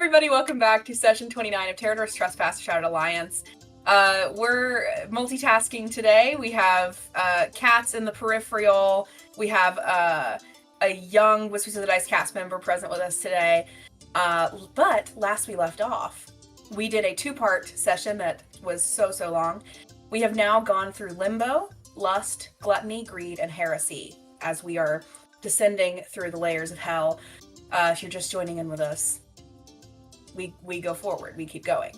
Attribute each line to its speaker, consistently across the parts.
Speaker 1: everybody, welcome back to session 29 of Terrador's Trespass Shattered Alliance. We're multitasking today. We have cats in the peripheral. We have a young Whispers of the Dice cast member present with us today. But last we left off, we did a two-part session that was so long. We have now gone through Limbo, Lust, Gluttony, Greed, and Heresy as we are descending through the layers of hell. If you're just joining in with us, we go forward, we keep going.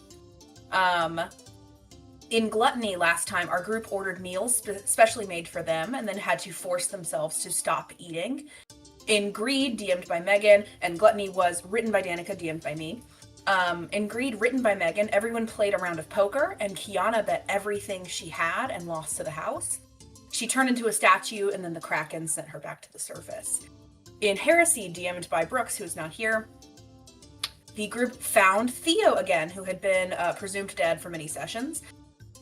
Speaker 1: In Gluttony last time, our group ordered meals specially made for them and then had to force themselves to stop eating. In Greed, DM'd by Megan, and Gluttony was written by Danica, DM'd by me. In Greed, written by Megan, everyone played a round of poker, and Kiana bet everything she had and lost to the house. She turned into a statue, and then the Kraken sent her back to the surface. In Heresy, DM'd by Brooks, who is not here, the group found Theo again, who had been presumed dead for many sessions.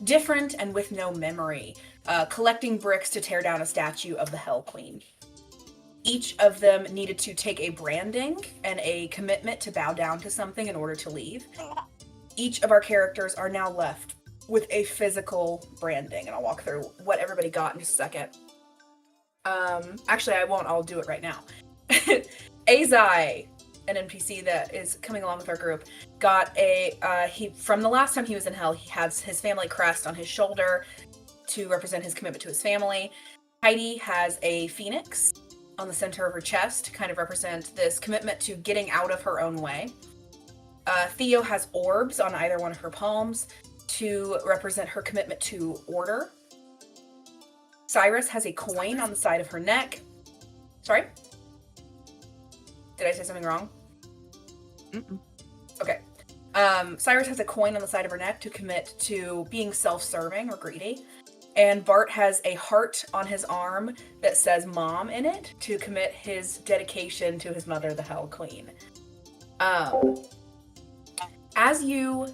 Speaker 1: Different and with no memory, collecting bricks to tear down a statue of the Hell Queen. Each of them needed to take a branding and a commitment to bow down to something in order to leave. Each of our characters are now left with a physical branding, and I'll walk through what everybody got in just a second. Actually, I won't. I'll do it right now. Azai, an NPC that is coming along with our group, got he from the last time he was in hell, he has his family crest on his shoulder to represent his commitment to his family. Heidi has a phoenix on the center of her chest to kind of represent this commitment to getting out of her own way. Theo has orbs on either one of her palms to represent her commitment to order. Cyrus has a coin on the side of her neck. Sorry? Did I say something wrong? Mm-mm. Okay. Cyrus has a coin on the side of her neck to commit to being self-serving or greedy. And Bart has a heart on his arm that says Mom in it to commit his dedication to his mother, the Hell Queen. As you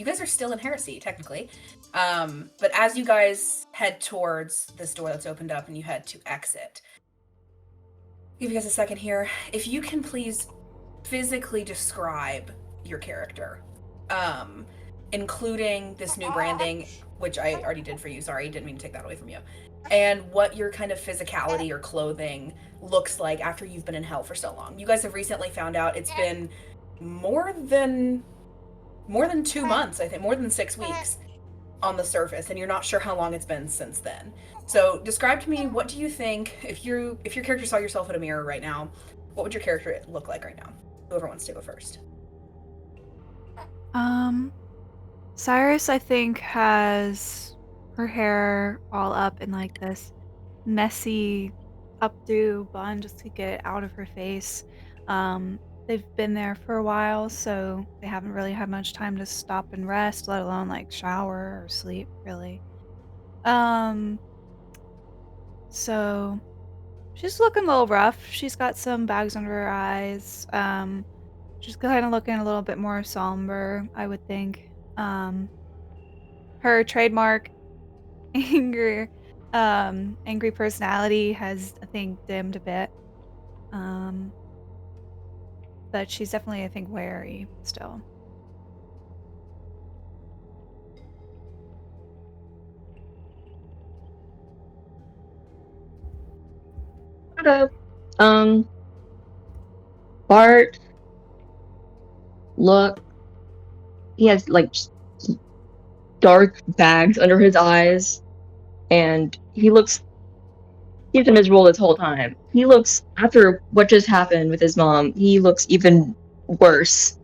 Speaker 1: guys are still in Heresy, technically. But as you guys head towards this door that's opened up and you head to exit, give you guys a second here. If you can please physically describe your character, including this new branding, which I already did for you. Sorry, didn't mean to take that away from you. And what your kind of physicality or clothing looks like after you've been in hell for so long. You guys have recently found out it's been more than 2 months, I think, more than 6 weeks on the surface, and you're not sure how long it's been since then. So describe to me, what do you think, if your character saw yourself in a mirror right now, what would your character look like right now? Whoever wants to go first.
Speaker 2: Cyrus, I think, has her hair all up in like this messy updo bun just to get it out of her face. They've been there for a while, so they haven't really had much time to stop and rest, let alone like shower or sleep, really. So she's looking a little rough. She's got some bags under her eyes. She's kind of looking a little bit more somber, I would think. Her trademark angry personality has, I think, dimmed a bit. But she's definitely, I think, wary still.
Speaker 3: Hello. Bart, look, he has like dark bags under his eyes, and he's been miserable this whole time. He looks, after what just happened with his mom, he looks even worse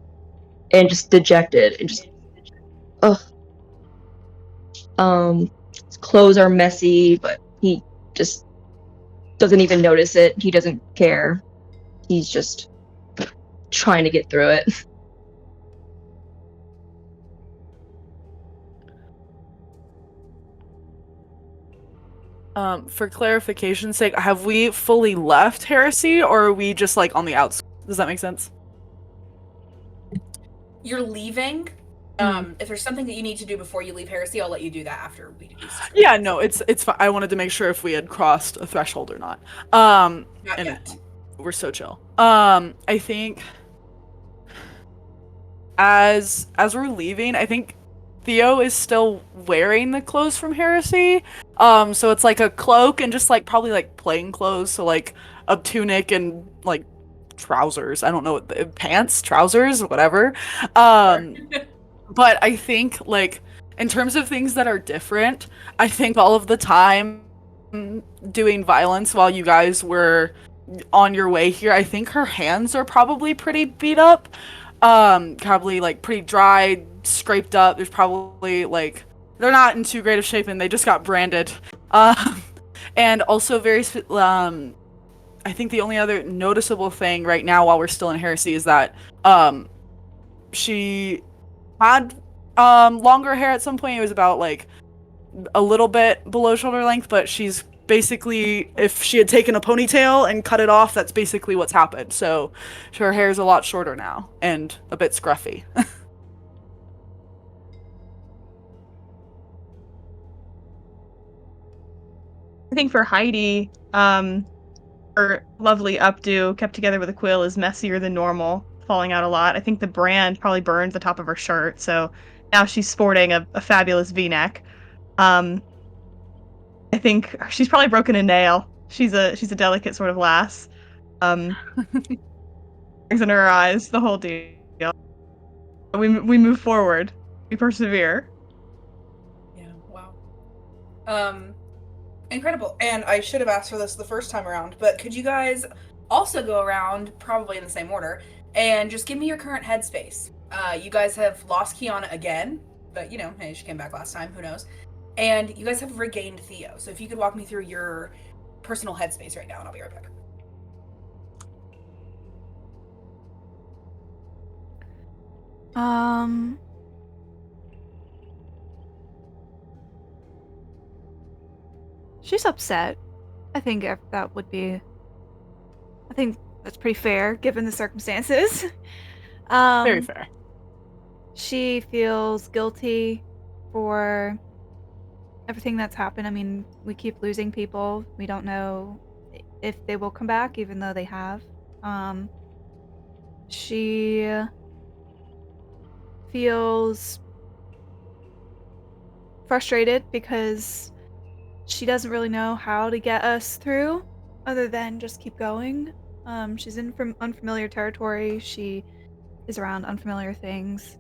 Speaker 3: and just dejected and just his clothes are messy, but he just doesn't even notice it. He doesn't care. He's just trying to get through it.
Speaker 4: For clarification's sake, have we fully left Heresy, or are we just like on the outside? Does that make sense?
Speaker 1: You're leaving. If there's something that you need to do before you leave Heresy, I'll let you do that after we do this.
Speaker 4: Yeah, no, it's fine. I wanted to make sure if we had crossed a threshold or not.
Speaker 1: Not yet.
Speaker 4: We're so chill. I think as we're leaving, I think Theo is still wearing the clothes from Heresy. So it's like a cloak and just like probably like plain clothes, so like a tunic and like trousers. I don't know, pants, trousers, whatever. Um, but I think like in terms of things that are different, I think all of the time doing violence while you guys were on your way here, I think her hands are probably pretty beat up. Probably like pretty dry, scraped up. There's probably like they're not in too great of shape and they just got branded. Um, and also I think the only other noticeable thing right now while we're still in Heresy is that she had longer hair at some point. It was about like a little bit below shoulder length, but she's basically, if she had taken a ponytail and cut it off, that's basically what's happened. So her hair is a lot shorter now and a bit scruffy.
Speaker 5: I think for Heidi, her lovely updo kept together with a quill is messier than normal, falling out a lot. I think the brand probably burned the top of her shirt, so now she's sporting a fabulous V-neck. I think she's probably broken a nail. She's a delicate sort of lass. Bags in her eyes, the whole deal. We move forward. We persevere.
Speaker 1: Yeah, wow. Incredible. And I should have asked for this the first time around, but could you guys also go around, probably in the same order, and just give me your current headspace? You guys have lost Kiana again, but hey, she came back last time, who knows? And you guys have regained Theo. So if you could walk me through your personal headspace right now, and I'll be right back.
Speaker 2: She's upset. I think that would be. I think that's pretty fair given the circumstances.
Speaker 4: Very fair.
Speaker 2: She feels guilty for everything that's happened. I mean, we keep losing people. We don't know if they will come back, even though they have. She feels frustrated because she doesn't really know how to get us through other than just keep going. She's in unfamiliar territory. She is around unfamiliar things.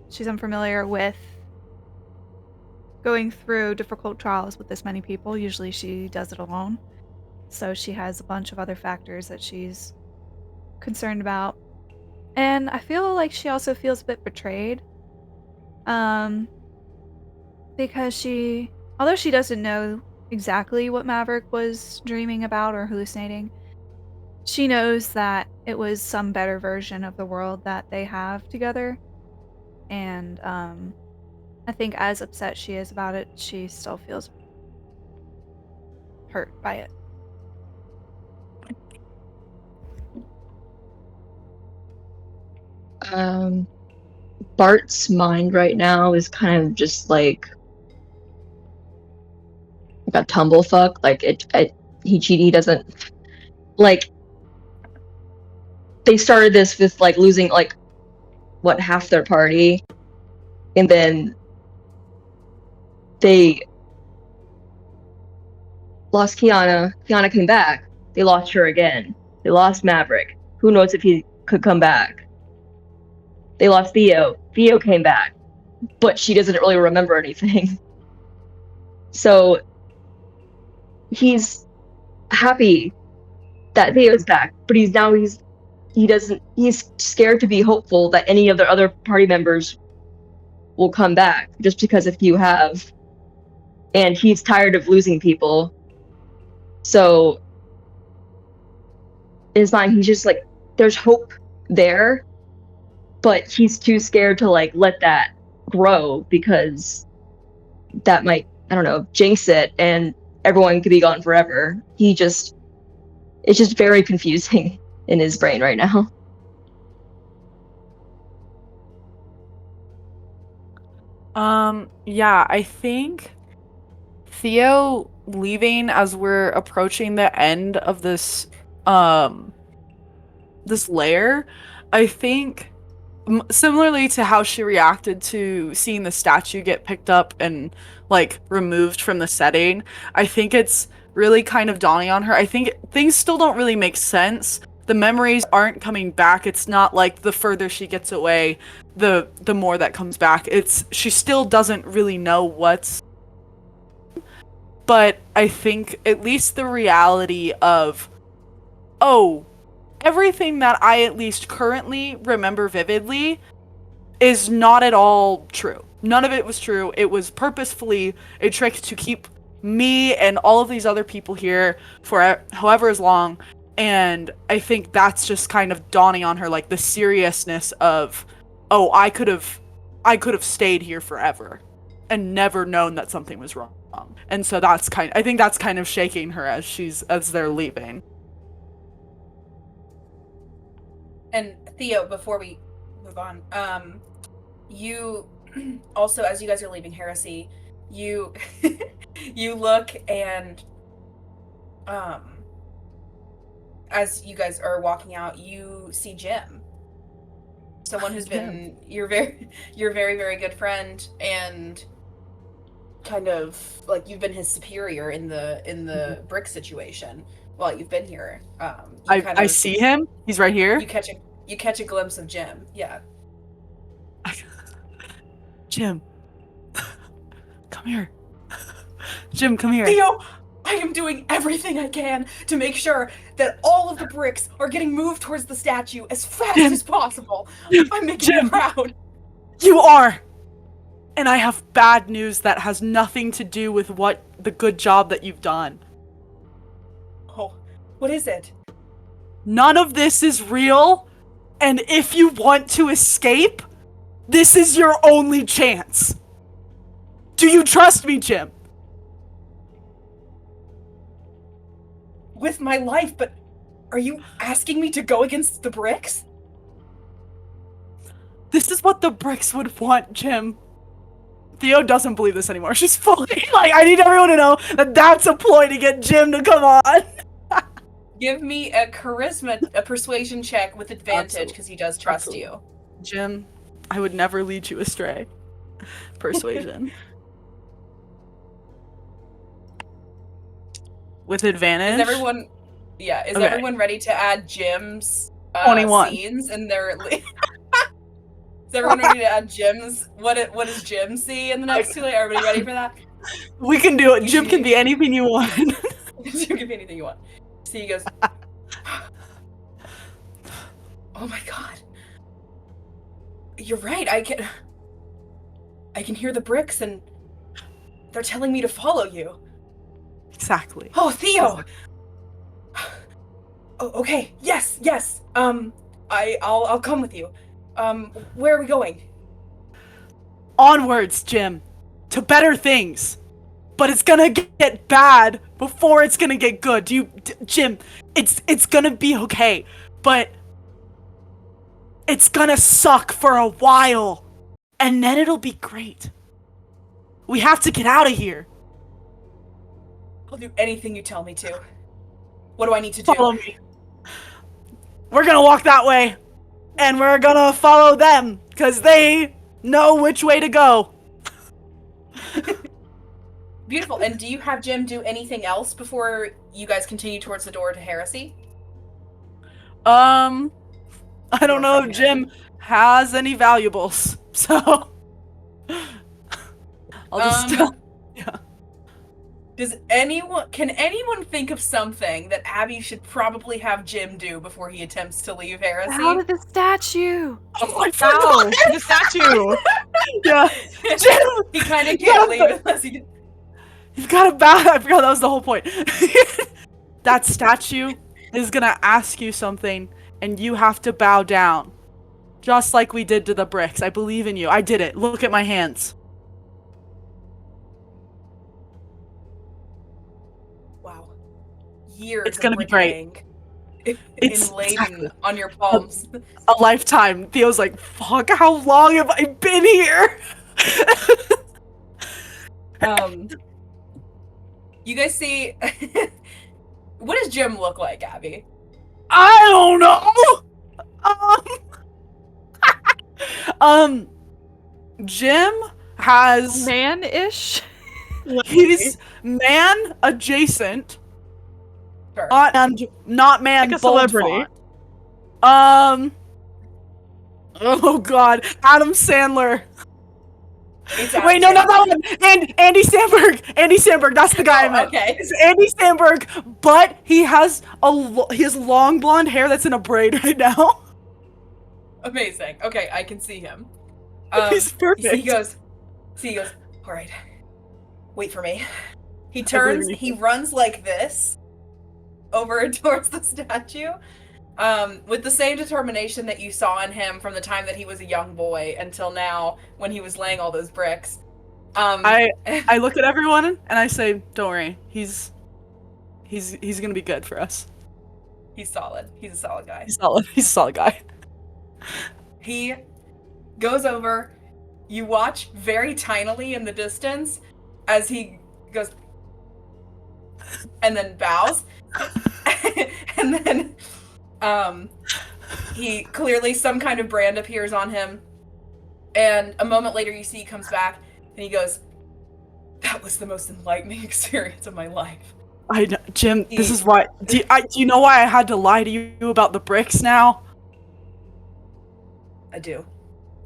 Speaker 2: She's unfamiliar with going through difficult trials with this many people. Usually she does it alone. So she has a bunch of other factors that she's concerned about. And I feel like she also feels a bit betrayed. Because although she doesn't know exactly what Maverick was dreaming about or hallucinating, she knows that it was some better version of the world that they have together. And I think as upset she is about it, she still feels hurt by it.
Speaker 3: Bart's mind right now is kind of just like a tumblefuck. Like he doesn't like. They started this with like losing like half their party, and then they lost Kiana. Kiana came back. They lost her again. They lost Maverick. Who knows if he could come back? They lost Theo. Theo came back, but she doesn't really remember anything. So he's happy that Theo's back, but he's scared to be hopeful that any of the other party members will come back just because if you have. And he's tired of losing people. So in his mind, he's just like, there's hope there, but he's too scared to like let that grow because that might, I don't know, jinx it and everyone could be gone forever. It's just very confusing in his brain right now.
Speaker 4: Yeah, I think Theo leaving as we're approaching the end of this this lair, I think similarly to how she reacted to seeing the statue get picked up and like removed from the setting, I think it's really kind of dawning on her. I think things still don't really make sense. The memories aren't coming back. It's not like the further she gets away, the more that comes back. It's she still doesn't really know what's, but I think at least the reality of, oh, everything that I at least currently remember vividly is not at all true. None of it was true. It was purposefully a trick to keep me and all of these other people here for however as long. And I think that's just kind of dawning on her, like the seriousness of, oh, I could have stayed here forever and never known that something was wrong. And so I think that's kind of shaking her as they're leaving.
Speaker 1: And Theo, before we move on, you also, as you guys are leaving Heresy, you you look and as you guys are walking out, you see Jim. Someone who's been your very very good friend, and kind of like you've been his superior in the brick situation while you've been here.
Speaker 4: I see him. He's right here.
Speaker 1: You catch a glimpse of Jim. Yeah.
Speaker 4: Jim, come here. Jim, come here.
Speaker 1: Theo, I am doing everything I can to make sure that all of the bricks are getting moved towards the statue as fast as possible. I'm making you proud.
Speaker 4: You are. And I have bad news that has nothing to do with the good job that you've done.
Speaker 1: Oh, what is it?
Speaker 4: None of this is real, and if you want to escape, this is your only chance. Do you trust me, Jim?
Speaker 1: With my life, but are you asking me to go against the bricks?
Speaker 4: This is what the bricks would want, Jim. Theo doesn't believe this anymore. She's fully like, I need everyone to know that that's a ploy to get Jim to come on.
Speaker 1: Give me a persuasion check with advantage, because he does trust you.
Speaker 4: Jim, I would never lead you astray. Persuasion. With advantage?
Speaker 1: Is everyone ready to add Jim's
Speaker 4: 21
Speaker 1: scenes in their... Is everyone ready to add Jim's... What does Jim see in the next 2 days? Are everybody ready for that?
Speaker 4: We can do it. Jim can be anything you want.
Speaker 1: Jim can be anything you want. So he goes... Oh my god. You're right, I can hear the bricks and they're telling me to follow you.
Speaker 4: Exactly.
Speaker 1: Oh, Theo! Oh, okay, yes. I'll come with you. Where are we going?
Speaker 4: Onwards, Jim. To better things. But it's gonna get bad before it's gonna get good. Jim, it's gonna be okay. But it's gonna suck for a while. And then it'll be great. We have to get out of here.
Speaker 1: I'll do anything you tell me to. What do I need to do?
Speaker 4: Follow me. We're gonna walk that way. And we're gonna follow them. Because they know which way to go.
Speaker 1: Beautiful. And do you have Jim do anything else before you guys continue towards the door to Heresy?
Speaker 4: I don't know if Jim has any valuables, so I'll just yeah.
Speaker 1: Can anyone think of something that Abby should probably have Jim do before he attempts to leave Heresy?
Speaker 2: Out of the statue!
Speaker 4: Oh, I forgot!
Speaker 5: The statue!
Speaker 4: Yeah. Jim!
Speaker 1: He kind of can't leave unless he...
Speaker 4: You've got a bow. I forgot that was the whole point. That statue is gonna ask you something, and you have to bow down. Just like we did to the bricks. I believe in you. I did it. Look at my hands.
Speaker 1: Wow. Years
Speaker 4: It's gonna
Speaker 1: of
Speaker 4: be great.
Speaker 1: It's laden on your palms.
Speaker 4: A lifetime. Theo's like, fuck, how long have I been here?
Speaker 1: You guys see... What does Jim look like, Abby?
Speaker 4: I don't know! Jim has
Speaker 2: Man-ish.
Speaker 4: he's man adjacent,
Speaker 1: Sure.
Speaker 4: not man
Speaker 5: Like a
Speaker 4: bold
Speaker 5: celebrity.
Speaker 4: font. Oh god, Adam Sandler.
Speaker 1: It's Adam
Speaker 4: Wait, no, not
Speaker 1: Sandler.
Speaker 4: that one. And Andy Samberg. Andy Samberg. That's the guy I meant.
Speaker 1: Okay.
Speaker 4: It's Andy Samberg, but he has he has long blonde hair that's in a braid right now.
Speaker 1: Amazing. Okay, I can see him.
Speaker 4: He's perfect.
Speaker 1: He goes, all right, wait for me. He
Speaker 4: believe
Speaker 1: turns,
Speaker 4: in you.
Speaker 1: he runs like this over towards the statue, with the same determination that you saw in him from the time that he was a young boy until now when he was laying all those bricks.
Speaker 4: I look at everyone and I say, "Don't worry, he's gonna be good for us.
Speaker 1: He's solid. He's a solid guy.
Speaker 4: He's solid. He's a solid guy."
Speaker 1: He goes over. You watch very tinily in the distance as he goes and then bows. And then he clearly some kind of brand appears on him. And a moment later you see he comes back and he goes, "That was the most enlightening experience of my life."
Speaker 4: I know, Jim. This is why. Do you know why I had to lie to you about the bricks now?
Speaker 1: I do.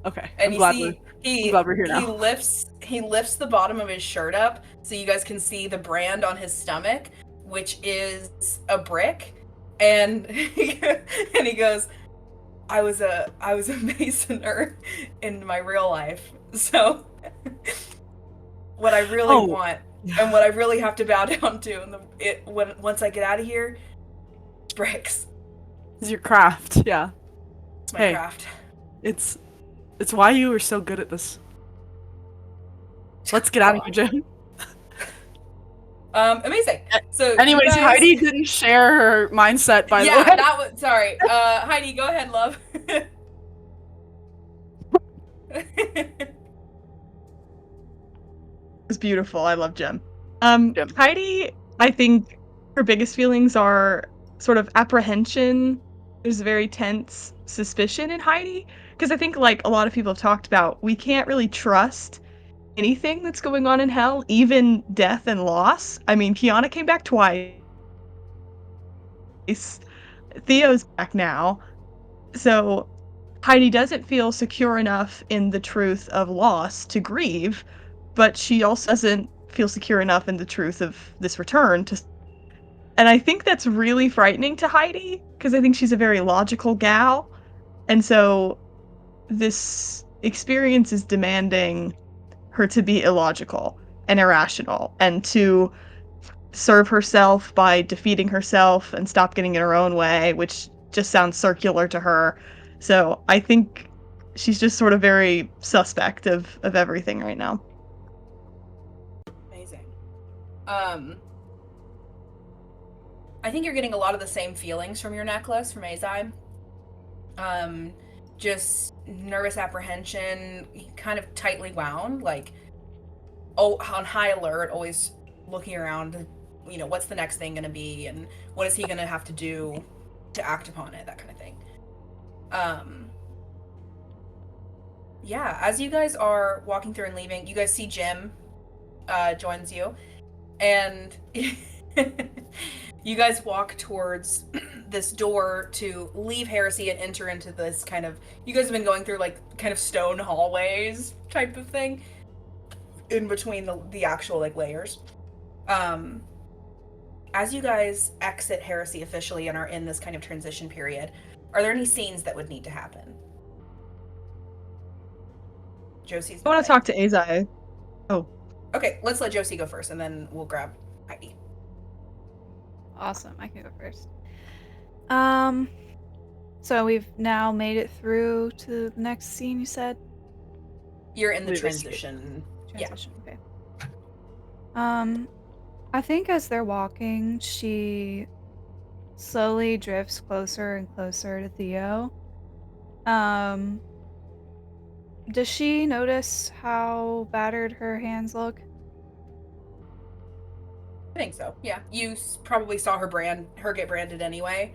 Speaker 4: Okay.
Speaker 1: And
Speaker 4: I'm
Speaker 1: you
Speaker 4: glad
Speaker 1: see,
Speaker 4: I'm glad we're here now.
Speaker 1: he lifts the bottom of his shirt up so you guys can see the brand on his stomach, which is a brick. And he goes, I was a masoner in my real life. So what I really want and what I really have to bow down to once I get out of here, bricks.
Speaker 4: It's your craft, yeah.
Speaker 1: It's my craft.
Speaker 4: It's why you were so good at this. Let's get out of here, Jim.
Speaker 1: Amazing. So
Speaker 4: anyways,
Speaker 1: you guys...
Speaker 4: Heidi didn't share her mindset, by the way.
Speaker 1: Yeah, that was sorry. Heidi, go ahead, love.
Speaker 5: It's beautiful. I love Jem. Heidi, I think her biggest feelings are sort of apprehension. There's a very tense suspicion in Heidi. Because I think, like a lot of people have talked about, we can't really trust anything that's going on in hell, even death and loss. I mean, Kiana came back twice. Theo's back now. So Heidi doesn't feel secure enough in the truth of loss to grieve, but she also doesn't feel secure enough in the truth of this return to. And I think that's really frightening to Heidi, because I think she's a very logical gal. And so this experience is demanding her to be illogical and irrational and to serve herself by defeating herself and stop getting in her own way, which just sounds circular to her. So I think she's just sort of very suspect of everything right now.
Speaker 1: Amazing. I think you're getting a lot of the same feelings from your necklace from Azai. Just nervous apprehension, kind of tightly wound, like on high alert, always looking around, what's the next thing going to be and what is he going to have to do to act upon it, that kind of thing. Yeah, as you guys are walking through and leaving, you guys see Jim joins you, and you guys walk towards this door to leave Heresy and enter into this kind of, you guys have been going through like kind of stone hallways type of thing in between the actual like layers. As you guys exit Heresy officially and are in this kind of transition period, are there any scenes that would need to happen? Josie's.
Speaker 5: I want to talk to Azai. Oh.
Speaker 1: Okay, let's let Josie go first, and then we'll grab Heidi.
Speaker 2: Awesome, I can go first. So we've now made it through to the next scene, you said?
Speaker 1: You're in the transition.
Speaker 2: Transition, okay. I think as they're walking, she slowly drifts closer and closer to Theo. Does she notice how battered her hands look?
Speaker 1: I think so, yeah. You probably saw her get branded anyway.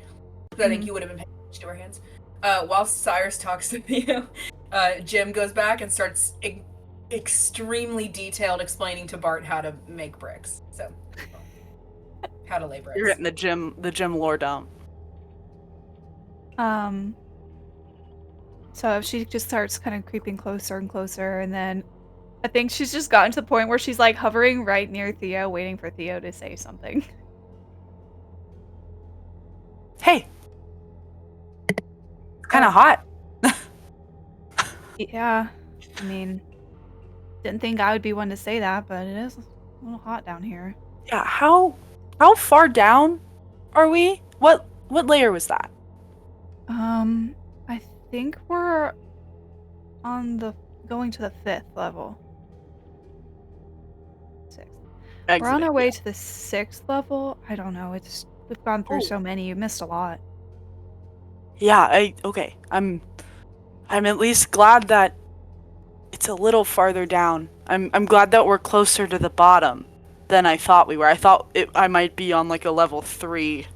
Speaker 1: I think you would have been paying attention to her hands. While Cyrus talks to Theo, Jim goes back and starts extremely detailed explaining to Bart how to make bricks. So, how to lay bricks.
Speaker 4: You're getting the gym lore down.
Speaker 2: So she just starts kind of creeping closer and closer, and then I think she's just gotten to the point where she's like hovering right near Theo, waiting for Theo to say something.
Speaker 4: Hey, it's kind of hot.
Speaker 2: Yeah, I mean, didn't think I would be one to say that, but it is a little hot down here.
Speaker 4: Yeah, how far down are we? What layer was that?
Speaker 2: I think we're going to the 5th level. 6th. We're on our way to the 6th level. I don't know. We've gone through so many. You missed a lot.
Speaker 4: Yeah, okay. I'm at least glad that it's a little farther down. I'm glad that we're closer to the bottom than I thought we were. I thought I might be on like a level 3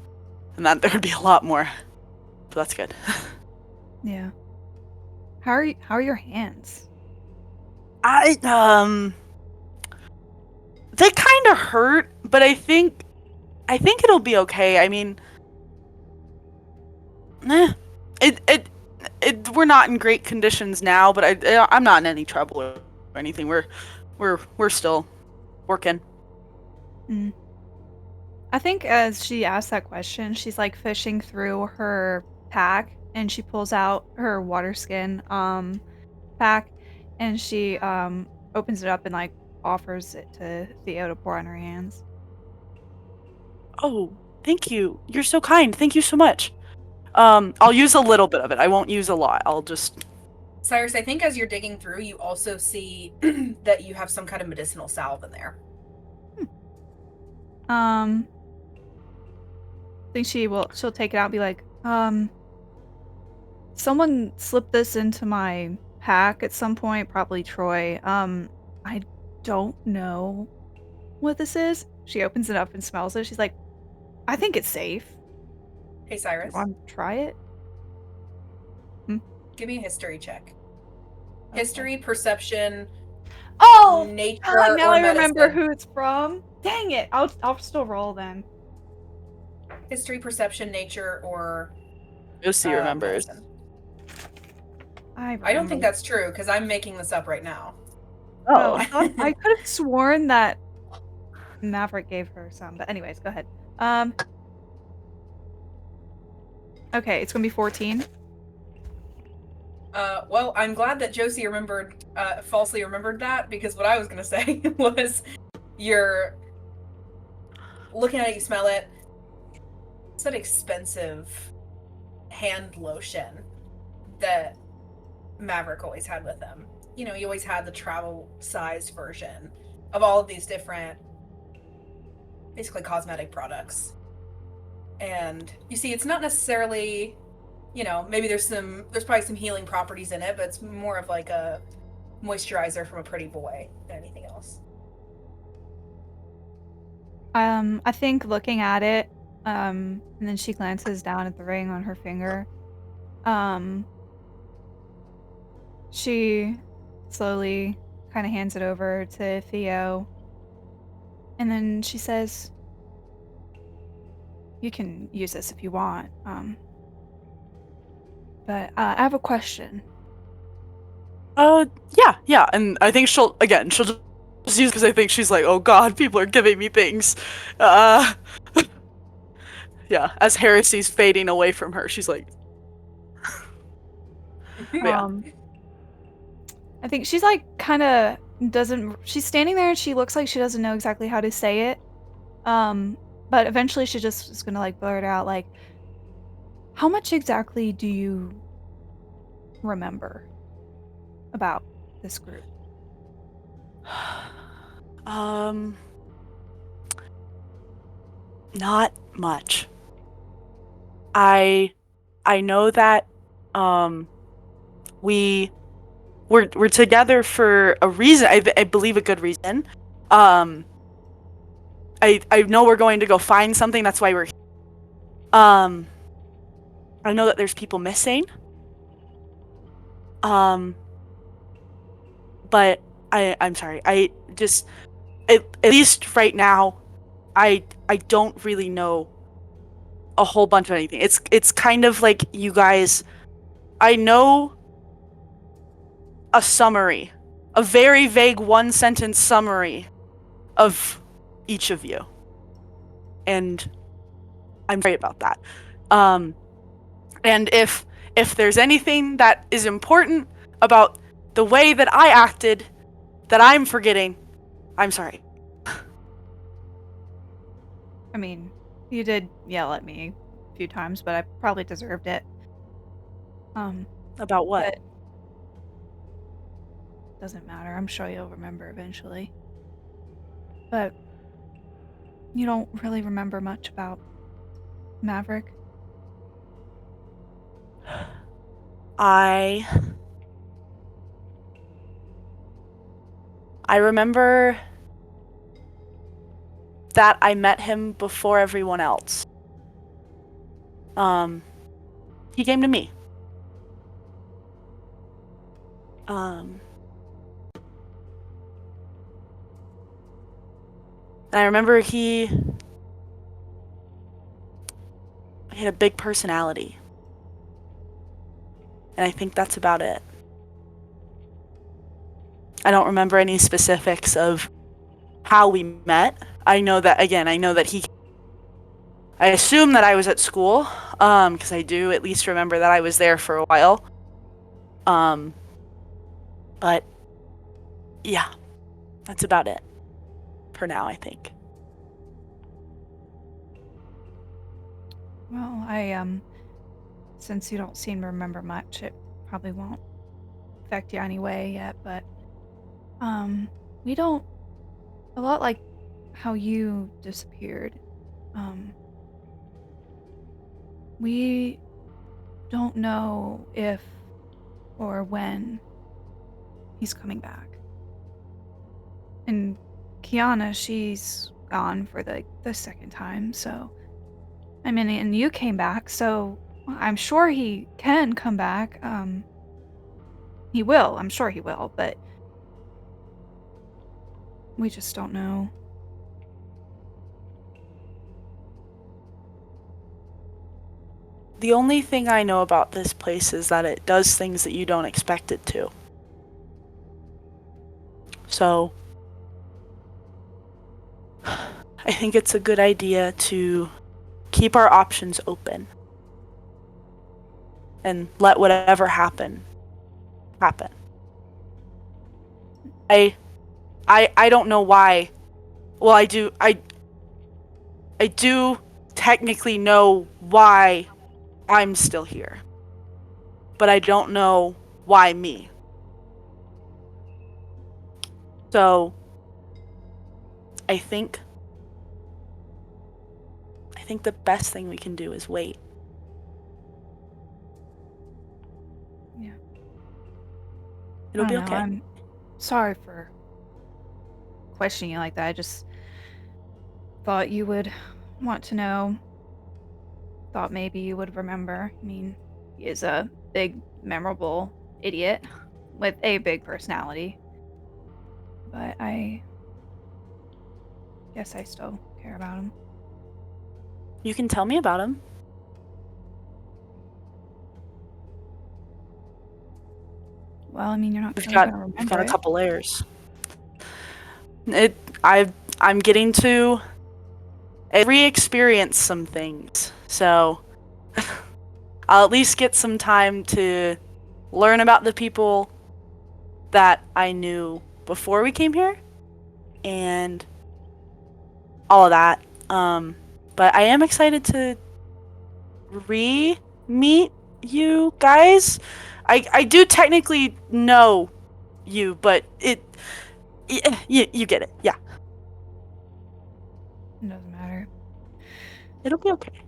Speaker 4: and that there'd be a lot more. But that's good.
Speaker 2: Yeah. How are your hands?
Speaker 4: They kind of hurt, but I think it'll be okay. I mean, we're not in great conditions now, but I'm not in any trouble or anything. We're still working.
Speaker 2: Mm. I think as she asked that question, she's like fishing through her pack, and she pulls out her water skin pack, and she opens it up and like offers it to Theo to pour on her hands.
Speaker 4: Oh, thank you. You're so kind. Thank you so much. I'll use a little bit of it. I won't use a lot. I'll just...
Speaker 1: Cyrus, I think as you're digging through, you also see that you have some kind of medicinal salve in there.
Speaker 2: I think she'll take it out and be like, someone slipped this into my pack at some point, probably Troy. I don't know what this is. She opens it up and smells it. She's like, I think it's safe.
Speaker 1: Hey, Cyrus.
Speaker 2: You want to try it?
Speaker 1: Give me a history check. Okay. History, perception, nature,
Speaker 2: God, now
Speaker 1: or
Speaker 2: I remember
Speaker 1: medicine.
Speaker 2: who it's from. Dang it! I'll still roll then.
Speaker 1: History, perception, nature, or
Speaker 4: Josie remembers.
Speaker 1: medicine.
Speaker 2: I
Speaker 1: don't think that's true because I'm making this up right now.
Speaker 2: Oh, I thought I could have sworn that Maverick gave her some, but anyways, go ahead. Okay, it's gonna be 14.
Speaker 1: Well, I'm glad that Josie falsely remembered that, because what I was gonna say was, you're looking at it, you smell it. It's that expensive hand lotion that Maverick always had with him. You know, he always had the travel-sized version of all of these different, basically cosmetic products. And you see, it's not necessarily, you know, maybe there's probably some healing properties in it, but it's more of like a moisturizer from a pretty boy than anything else.
Speaker 2: I think looking at it, and then she glances down at the ring on her finger. She slowly kind of hands it over to Theo, and then she says, "You can use this if you want, but I have a question."
Speaker 4: Yeah, and I think she'll just use, because I think she's like, oh god, people are giving me things. Yeah, as Heresy's fading away from her, she's like... Yeah.
Speaker 2: I think she's like kind of she's standing there and she looks like she doesn't know exactly how to say it. But eventually she just is gonna like blurt out like, how much exactly do you remember about this group?
Speaker 4: Not much. I know that we're together for a reason. I believe a good reason. I know we're going to go find something. That's why we're here. I know that there's people missing. But I'm sorry. I just at least right now, I don't really know a whole bunch of anything. It's kind of like you guys. I know a summary, a very vague one-sentence summary of each of you, and I'm sorry about that. And if there's anything that is important about the way that I acted that I'm forgetting, I'm sorry.
Speaker 2: I mean, you did yell at me a few times, but I probably deserved it.
Speaker 4: About what?
Speaker 2: But doesn't matter. I'm sure you'll remember eventually. But you don't really remember much about Maverick.
Speaker 4: I remember that I met him before everyone else. He came to me. And I remember he had a big personality. And I think that's about it. I don't remember any specifics of how we met. I know that I assume that I was at school, because I do at least remember that I was there for a while. But yeah, that's about it for now, I think.
Speaker 2: Well, since you don't seem to remember much, it probably won't affect you anyway yet, but, we don't, a lot like how you disappeared, we don't know if or when he's coming back. And Kiana, she's gone for the second time, so I mean, and you came back, so I'm sure he can come back. He will. I'm sure he will, but we just don't know.
Speaker 4: The only thing I know about this place is that it does things that you don't expect it to. So, I think it's a good idea to keep our options open. And let whatever happen. I don't know why. Well, I do technically know why I'm still here. But I don't know why me. So I think the best thing we can do is wait.
Speaker 2: Yeah.
Speaker 4: It'll be
Speaker 2: I don't know,
Speaker 4: okay.
Speaker 2: I'm sorry for questioning you like that. I just thought you would want to know. Thought maybe you would remember. I mean, he is a big, memorable idiot with a big personality. But I guess I still care about him.
Speaker 4: You can tell me about him.
Speaker 2: Well, I mean, you're not
Speaker 4: We've
Speaker 2: really
Speaker 4: got
Speaker 2: gonna remember
Speaker 4: we've got a
Speaker 2: it.
Speaker 4: couple layers. I'm getting to re-experience some things, so I'll at least get some time to learn about the people that I knew before we came here, and all of that. But I am excited to re-meet you guys. I do technically know you, but you get it. Yeah.
Speaker 2: It doesn't matter.
Speaker 4: It'll be okay.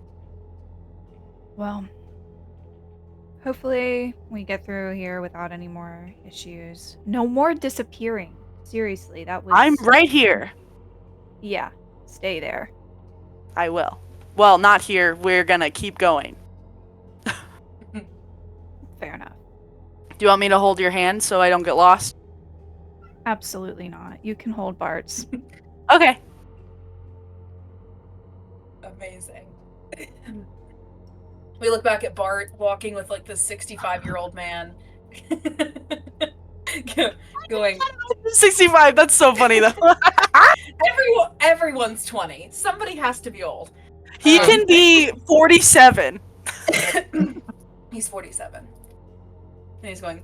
Speaker 2: Well, hopefully we get through here without any more issues. No more disappearing. Seriously, that was...
Speaker 4: I'm right here.
Speaker 2: Yeah, stay there.
Speaker 4: I will. Well, not here. We're gonna keep going.
Speaker 2: Fair enough.
Speaker 4: Do you want me to hold your hand so I don't get lost?
Speaker 2: Absolutely not. You can hold Bart's.
Speaker 4: Okay.
Speaker 1: Amazing. We look back at Bart walking with like this 65-year-old man. Going
Speaker 4: 65, that's so funny though.
Speaker 1: everyone's 20. Somebody has to be old.
Speaker 4: He can be 47.
Speaker 1: He's 47. And he's going,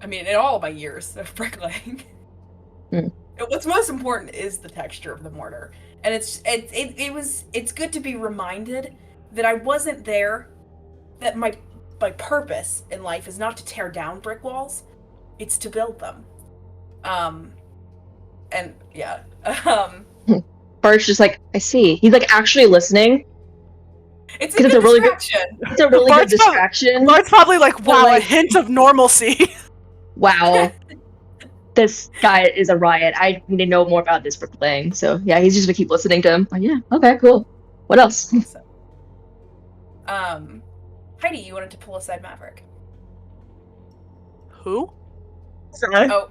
Speaker 1: I mean, in all my years of bricklaying, what's most important is the texture of the mortar. And it's good to be reminded that I wasn't there, that my purpose in life is not to tear down brick walls, it's to build them. And yeah.
Speaker 3: Bart's just like, I see. He's like actually listening.
Speaker 1: It's a good distraction.
Speaker 3: It's a really good distraction.
Speaker 4: Bart's probably like, wow, a hint of normalcy.
Speaker 3: Wow. This guy is a riot. I need to know more about this bricklaying. So yeah, he's just gonna keep listening to him. Like, yeah, okay, cool. What else?
Speaker 1: Heidi, you wanted to pull aside Maverick.
Speaker 4: Who?
Speaker 5: Sorry.
Speaker 1: Oh.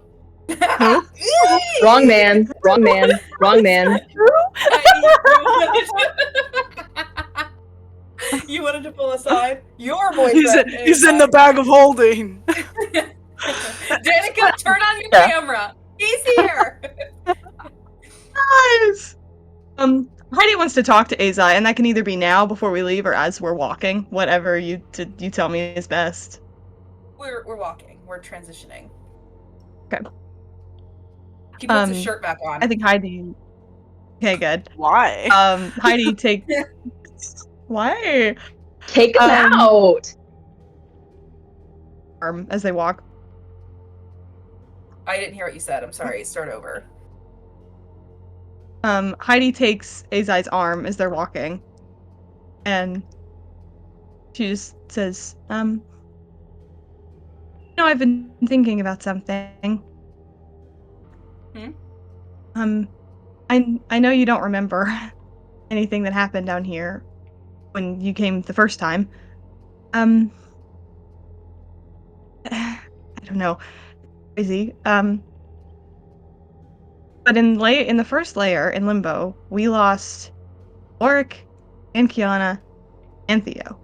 Speaker 3: Wrong man. Wrong man. Wrong man.
Speaker 1: You wanted to pull aside your boyfriend.
Speaker 4: He's in the bag of holding.
Speaker 1: Danica, turn on your camera. He's here.
Speaker 5: Guys! Heidi wants to talk to Azai, and that can either be now before we leave or as we're walking. Whatever you tell me is best.
Speaker 1: We're walking. We're transitioning.
Speaker 5: Okay.
Speaker 1: He puts his shirt back on.
Speaker 5: I think Heidi. Okay, good.
Speaker 4: Why?
Speaker 5: Heidi take. Why?
Speaker 3: Take him out.
Speaker 5: As they walk.
Speaker 1: I didn't hear what you said. I'm sorry. Start over.
Speaker 5: Heidi takes Azai's arm as they're walking, and she just says, "You know, I've been thinking about something. I know you don't remember anything that happened down here when you came the first time. I don't know, crazy. But in the first layer in Limbo, we lost Ulrich and Kiana and Theo.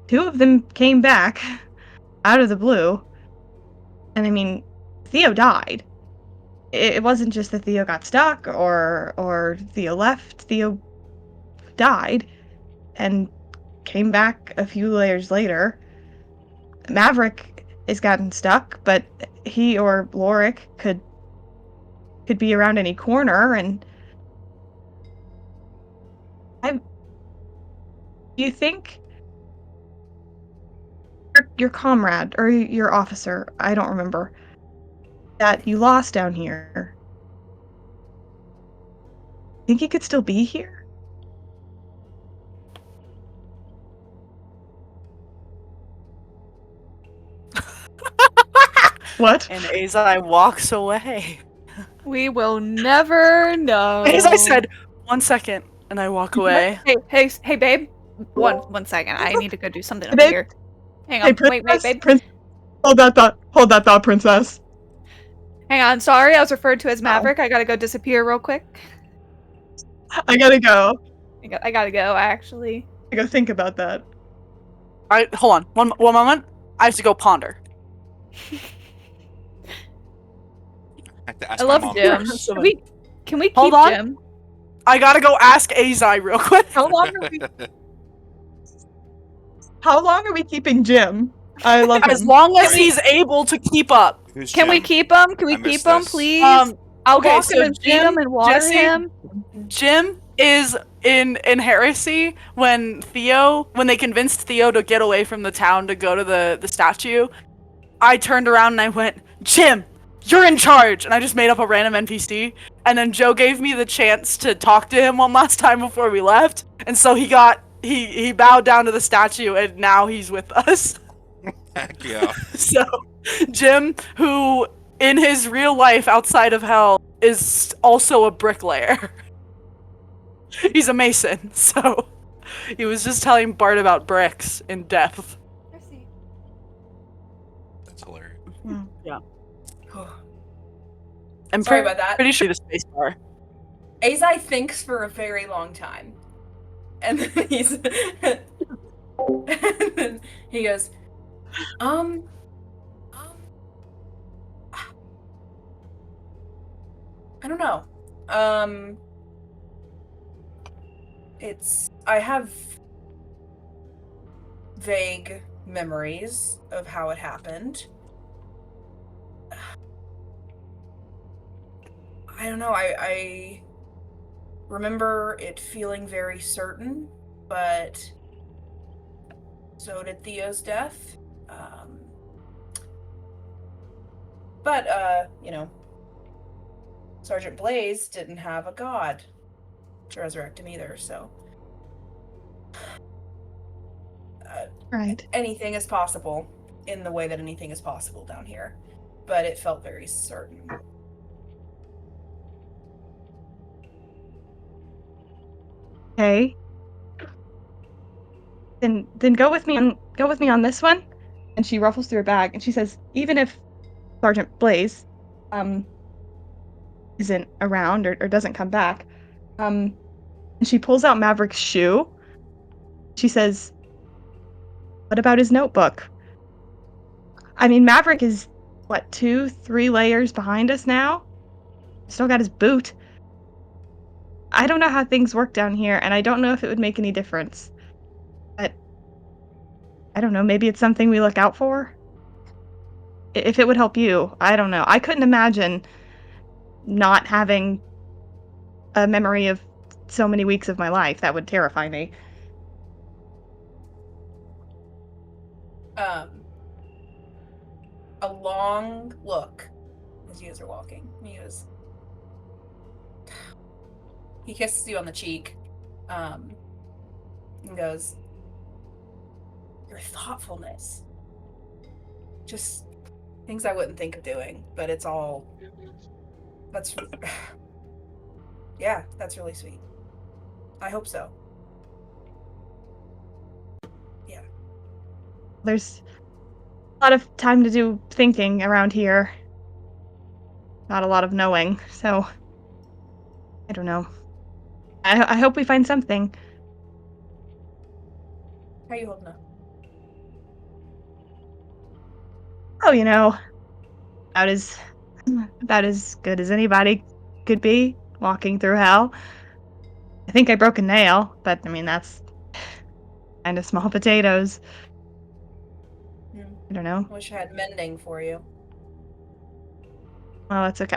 Speaker 5: Two of them came back out of the blue, and I mean, Theo died. It wasn't just that Theo got stuck or Theo left. Theo died and came back a few layers later. Maverick has gotten stuck, but he or Ulrich could be around any corner, and do you think your comrade or your officer, I don't remember, that you lost down here, think he could still be here? What?
Speaker 4: And Azai walks away.
Speaker 2: We will never know.
Speaker 4: As I said, 1 second, and I walk away.
Speaker 2: Hey, babe. One second. I need to go do something over
Speaker 5: Babe.
Speaker 2: here. Hang
Speaker 5: Hey,
Speaker 2: on.
Speaker 5: princess,
Speaker 2: Wait, babe.
Speaker 5: Hold that thought, princess.
Speaker 2: Hang on. Sorry, I was referred to as Maverick. I gotta go disappear real quick.
Speaker 5: I gotta go.
Speaker 2: I gotta go, actually.
Speaker 5: I gotta think about that.
Speaker 4: Alright, hold on. One moment. I have to go ponder.
Speaker 2: I love Jim. Can we
Speaker 4: Hold
Speaker 2: keep
Speaker 4: on.
Speaker 2: Jim?
Speaker 4: I gotta go ask Azai real quick.
Speaker 5: How long are we keeping Jim? I love him.
Speaker 4: As long as he's able to keep up.
Speaker 6: Who's
Speaker 2: Can we
Speaker 6: Jim?
Speaker 2: keep him? Can we
Speaker 6: I missed
Speaker 2: keep him,
Speaker 6: this.
Speaker 2: please? I'll
Speaker 4: Okay,
Speaker 2: walk
Speaker 4: so
Speaker 2: him and feed him and water
Speaker 4: Jesse,
Speaker 2: him.
Speaker 4: Jim is in Heresy when they convinced Theo to get away from the town to go to the statue. I turned around and I went, Jim, you're in charge! And I just made up a random NPC. And then Joe gave me the chance to talk to him one last time before we left. And so he bowed down to the statue and now he's with us.
Speaker 6: Heck yeah.
Speaker 4: So, Jim, who in his real life outside of hell is also a bricklayer. He's a mason, so he was just telling Bart about bricks in depth. I'm
Speaker 1: Sorry about that.
Speaker 4: pretty sure the space bar.
Speaker 1: Azai thinks for a very long time. And then and then he goes, I don't know. I have vague memories of how it happened. I don't know, I remember it feeling very certain, but so did Theo's death. But Sergeant Blaze didn't have a god to resurrect him either, so
Speaker 5: Right.
Speaker 1: anything is possible in the way that anything is possible down here, but it felt very certain.
Speaker 5: Okay. Then go with me on this one. And she ruffles through her bag and she says, even if Sergeant Blaze isn't around or doesn't come back, and she pulls out Maverick's shoe. She says, what about his notebook? I mean, Maverick is, what, 2-3 layers behind us now? Still got his boot. I don't know how things work down here, and I don't know if it would make any difference. But, I don't know, maybe it's something we look out for? If it would help you, I don't know. I couldn't imagine not having a memory of so many weeks of my life. That would terrify me.
Speaker 1: A long look as you guys are walking. He kisses you on the cheek, and goes, your thoughtfulness. Just things I wouldn't think of doing, but that's yeah, that's really sweet. I hope so. Yeah.
Speaker 5: There's a lot of time to do thinking around here. Not a lot of knowing, so I don't know. I hope we find something.
Speaker 1: How are you holding up?
Speaker 5: Oh, about as good as anybody could be walking through hell. I think I broke a nail, but I mean that's kind of small potatoes. I don't know.
Speaker 1: I wish I had mending for you.
Speaker 5: Well, it's okay.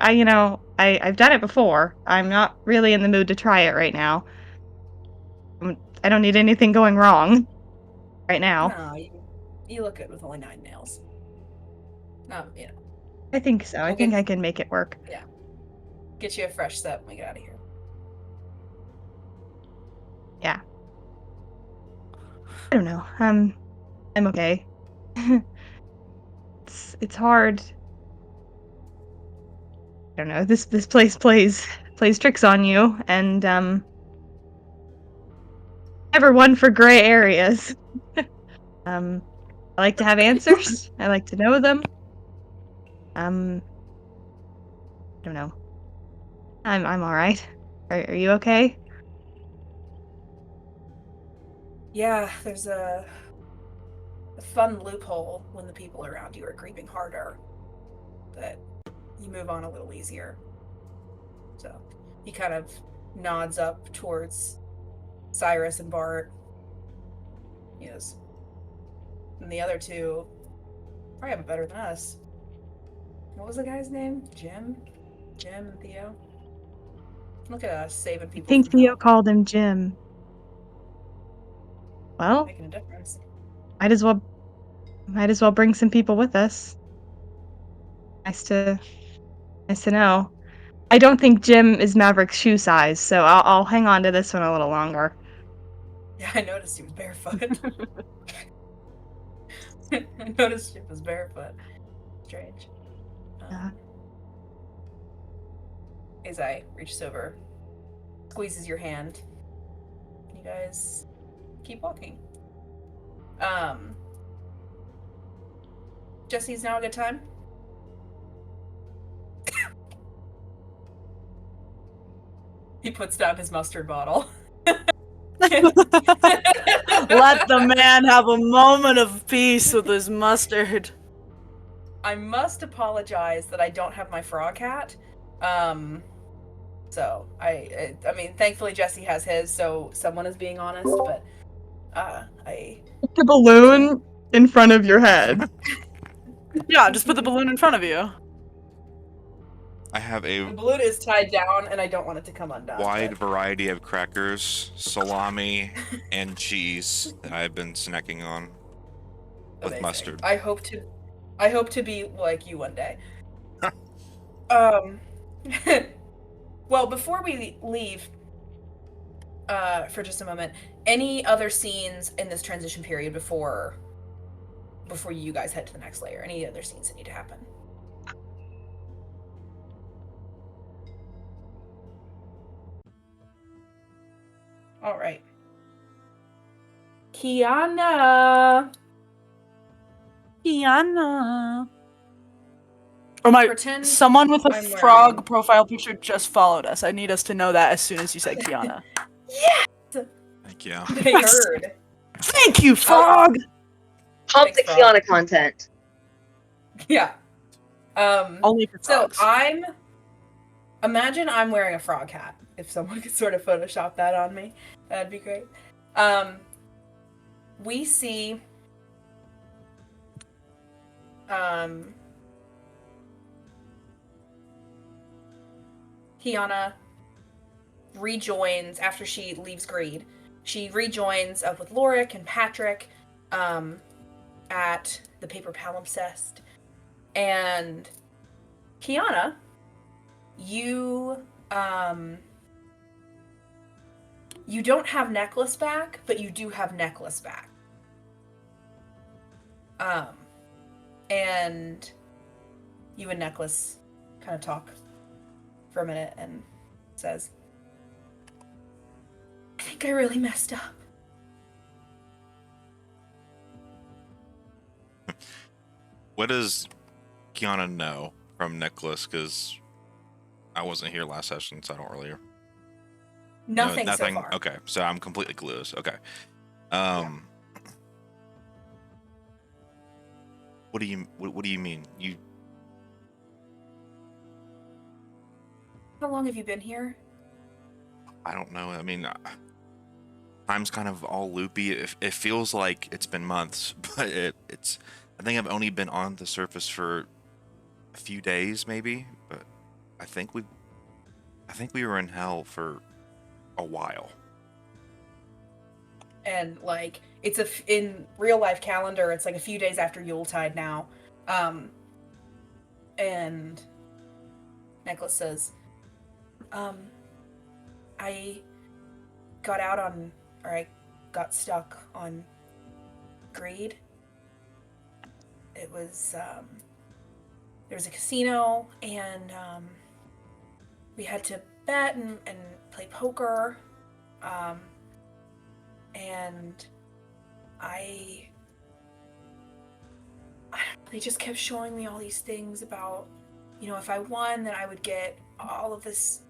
Speaker 5: I've done it before. I'm not really in the mood to try it right now. I don't need anything going wrong right now.
Speaker 1: No, you look good with only 9 nails.
Speaker 5: I think so. I think I can make it work.
Speaker 1: Yeah. Get you a fresh set when we get out of here.
Speaker 5: Yeah. I don't know. I'm okay. It's hard. I don't know. This place plays tricks on you, and never one for gray areas. I like to have answers. I like to know them. I don't know. I'm all right. Are you okay?
Speaker 1: Yeah, there's a fun loophole when the people around you are creeping harder, that you move on a little easier. So he kind of nods up towards Cyrus and Bart. He goes, and the other two probably have it better than us. What was the guy's name? Jim and Theo? Look at us saving people.
Speaker 5: I think
Speaker 1: from
Speaker 5: Theo
Speaker 1: hell.
Speaker 5: called him Jim. Well,
Speaker 1: Making a difference.
Speaker 5: might as well bring some people with us. Nice to know. I don't think Jim is Maverick's shoe size, so I'll hang on to this one a little longer.
Speaker 1: Yeah, I noticed he was barefoot. I noticed he was barefoot. Strange. Azai reaches over, squeezes your hand. You guys keep walking. Jesse's now a good time? He puts down his mustard bottle.
Speaker 4: Let the man have a moment of peace with his mustard.
Speaker 1: I must apologize that I don't have my frog hat. So I mean, thankfully Jesse has his, so someone is being honest. But
Speaker 5: The balloon in front of your head.
Speaker 4: Yeah, just put the balloon in front of you.
Speaker 6: I have
Speaker 1: the
Speaker 6: a
Speaker 1: balloon is tied down, and I don't want it to come undone.
Speaker 6: wide
Speaker 1: but-
Speaker 6: variety of crackers, salami, and cheese that I've been snacking on with
Speaker 1: Amazing.
Speaker 6: mustard.
Speaker 1: I hope to be like you one day. Well, before we leave, for just a moment, any other scenes in this transition period before you guys head to the next layer? Any other scenes that need to happen? All right. Kiana.
Speaker 4: Or my
Speaker 1: Pretend
Speaker 4: someone with a
Speaker 1: I'm
Speaker 4: frog
Speaker 1: wearing-
Speaker 4: profile picture just followed us. I need us to know that as soon as you say Kiana.
Speaker 6: Thank you.
Speaker 1: They heard.
Speaker 4: Thank you, frog.
Speaker 3: Pump the
Speaker 1: Thanks, Rob.
Speaker 3: Kiana content.
Speaker 1: Yeah.
Speaker 4: Only for
Speaker 1: So
Speaker 4: frogs.
Speaker 1: imagine I'm wearing a frog hat. If someone could sort of Photoshop that on me, that'd be great. We see Kiana rejoins after she leaves Greed. She rejoins up with Lorik and Patrick at the Paper Palimpsest. And Kiana, you don't have Necklace back, but you do have Necklace back. And you and Necklace kind of talk for a minute and says, I think I really messed up.
Speaker 6: What does Kiana know from Necklace? Because I wasn't here last session, so I don't really know.
Speaker 1: Nothing so
Speaker 6: Nothing.
Speaker 1: far.
Speaker 6: Okay, so I'm completely clueless. Okay. What do you mean? You
Speaker 1: How long have you been here?
Speaker 6: I don't know. I mean, time's kind of all loopy. It feels like it's been months, but it's. I think I've only been on the surface for a few days, maybe. But I think we were in hell for a while.
Speaker 1: And like it's in real life calendar, it's like a few days after Yuletide now. And Necklace says, I got stuck on Greed. It was there was a casino, and we had to bet and play poker. And they just kept showing me all these things about, if I won, then I would get all of this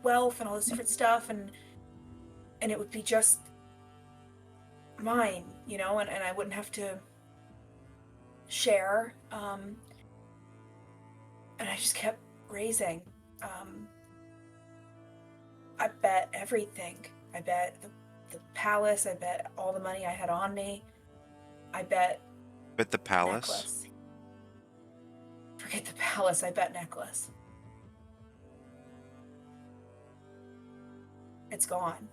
Speaker 1: wealth and all this different stuff, and it would be just mine, and I wouldn't have to share. And I just kept raising. I bet everything. I bet the palace. I bet all the money I had on me. I bet
Speaker 6: But the palace.
Speaker 1: Necklace. Forget the palace. I bet Necklace. It's gone.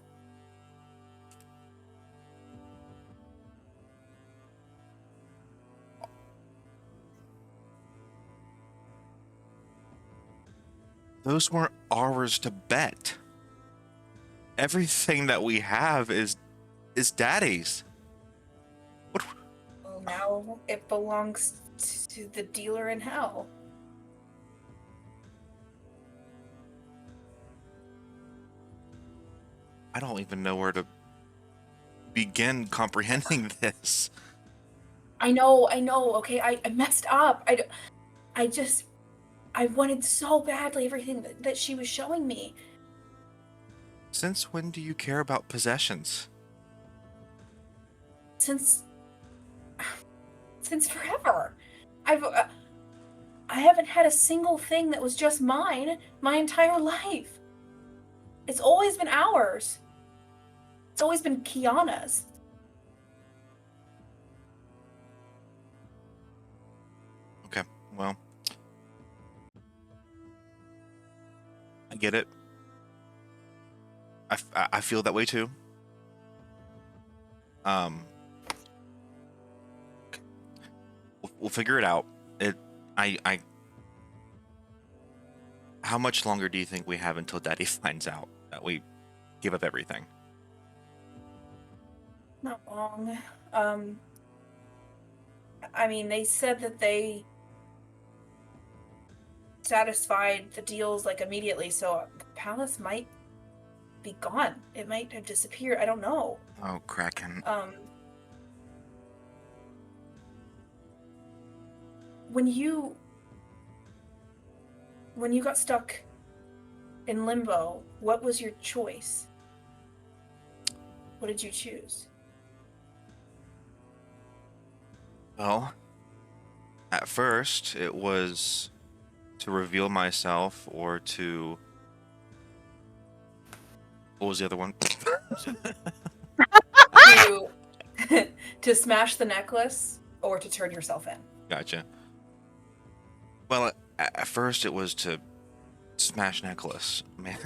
Speaker 6: Those weren't ours to bet. Everything that we have is Daddy's. What?
Speaker 1: Well, now it belongs to the dealer in hell.
Speaker 6: I don't even know where to begin comprehending this.
Speaker 1: I know. Okay, I messed up. I wanted so badly everything that she was showing me.
Speaker 6: Since when do you care about possessions?
Speaker 1: Since forever. I haven't had a single thing that was just mine my entire life. It's always been ours. It's always been Kiana's.
Speaker 6: Okay, well, I get it. I feel that way too. We'll figure it out. I. How much longer do you think we have until Daddy finds out that we give up everything?
Speaker 1: Not long. I mean, they said that they satisfied the deals like immediately, so the palace might be gone. It might have disappeared. I don't know.
Speaker 6: Oh, Kraken.
Speaker 1: When you got stuck in limbo, what was your choice? What did you choose?
Speaker 6: Well, at first it was to reveal myself or to... What was the other one?
Speaker 1: To smash the necklace or to turn yourself in?
Speaker 6: Gotcha. Well, at first it was to smash necklace. Man,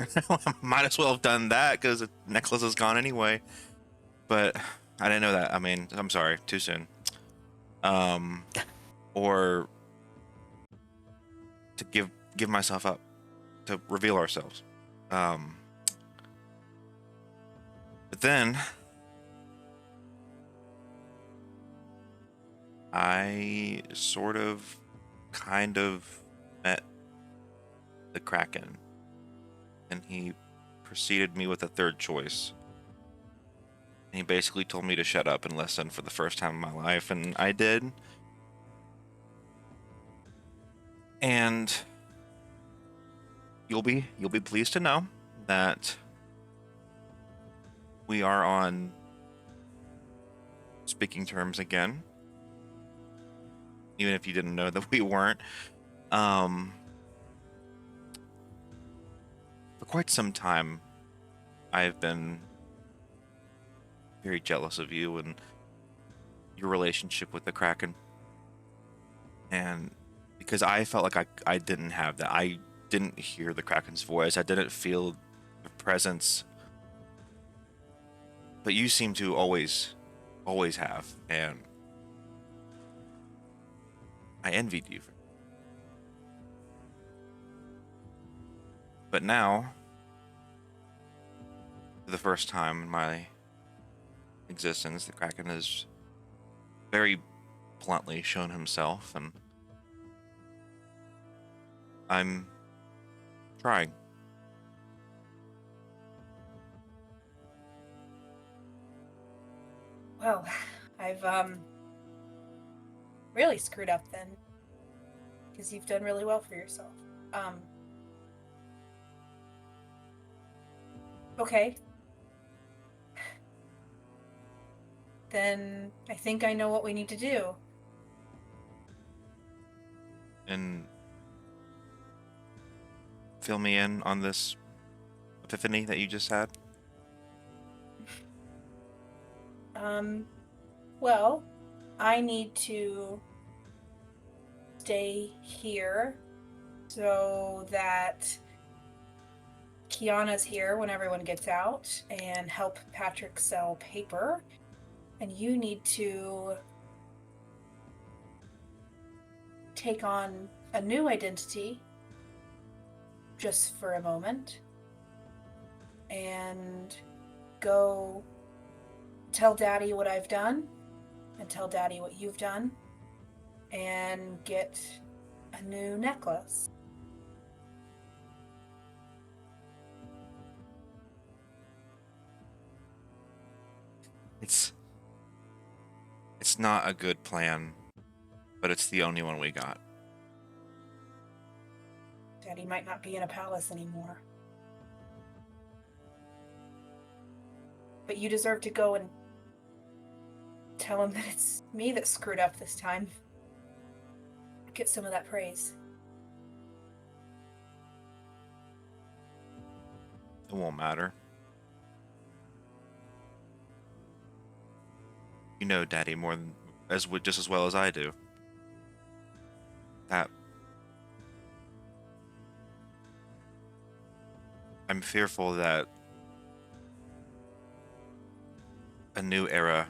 Speaker 6: might as well have done that because the necklace is gone anyway. But I didn't know that. I mean, I'm sorry, too soon. Or to give myself up, to reveal ourselves. But then I kind of met the Kraken, and he preceded me with a third choice. And he basically told me to shut up and listen for the first time in my life, and I did. And you'll be pleased to know that we are on speaking terms again. Even if you didn't know that we weren't. For quite some time, I've been very jealous of you and your relationship with the Kraken. And because I felt like I didn't have that. I didn't hear the Kraken's voice. I didn't feel the presence. But you seem to always have. And I envied you. But now, for the first time in my existence, the Kraken has very bluntly shown himself, and I'm trying.
Speaker 1: Well, I've really screwed up then, because you've done really well for yourself. Okay. Then I think I know what we need to do.
Speaker 6: And fill me in on this epiphany that you just had.
Speaker 1: Well, I need to stay here so that Kiana's here when everyone gets out and help Patrick sell paper. And you need to take on a new identity just for a moment and go tell Daddy what I've done and tell Daddy what you've done and get a new necklace.
Speaker 6: It's not a good plan, but it's the only one we got.
Speaker 1: Daddy might not be in a palace anymore. But you deserve to go and tell him that it's me that screwed up this time. Get some of that praise.
Speaker 6: It won't matter. You know Daddy more than just as well as I do. That I'm fearful that a new era,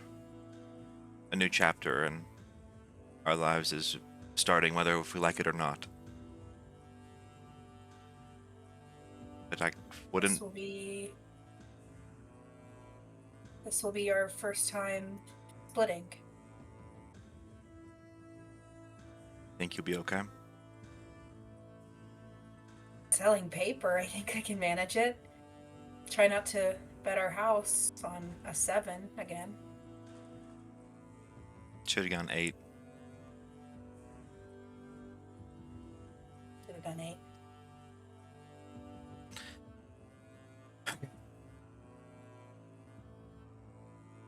Speaker 6: a new chapter in our lives is starting, whether if we like it or not. But I wouldn't.
Speaker 1: This will be our first time splitting.
Speaker 6: Think you'll be okay?
Speaker 1: Selling paper, I think I can manage it. Try not to bet our house on a 7 again.
Speaker 6: Should have gone 8.
Speaker 1: Should have done 8.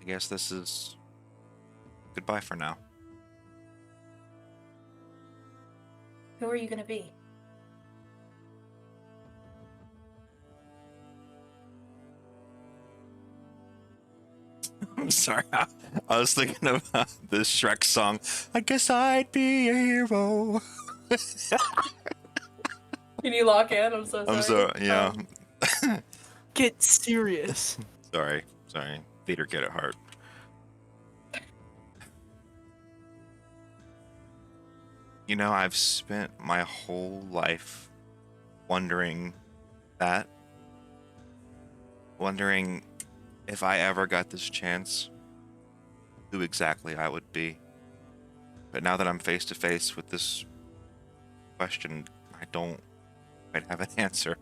Speaker 6: I guess this is goodbye for now.
Speaker 1: Who are you gonna be?
Speaker 6: I'm sorry. I was thinking of this Shrek song. I guess I'd be a hero.
Speaker 1: Can you lock in? I'm so sorry.
Speaker 6: I'm sorry. Yeah.
Speaker 4: Get serious.
Speaker 6: Sorry. Theater kid at heart. You know, I've spent my whole life wondering if I ever got this chance, who exactly I would be. But now that I'm face to face with this question, I don't quite have an answer.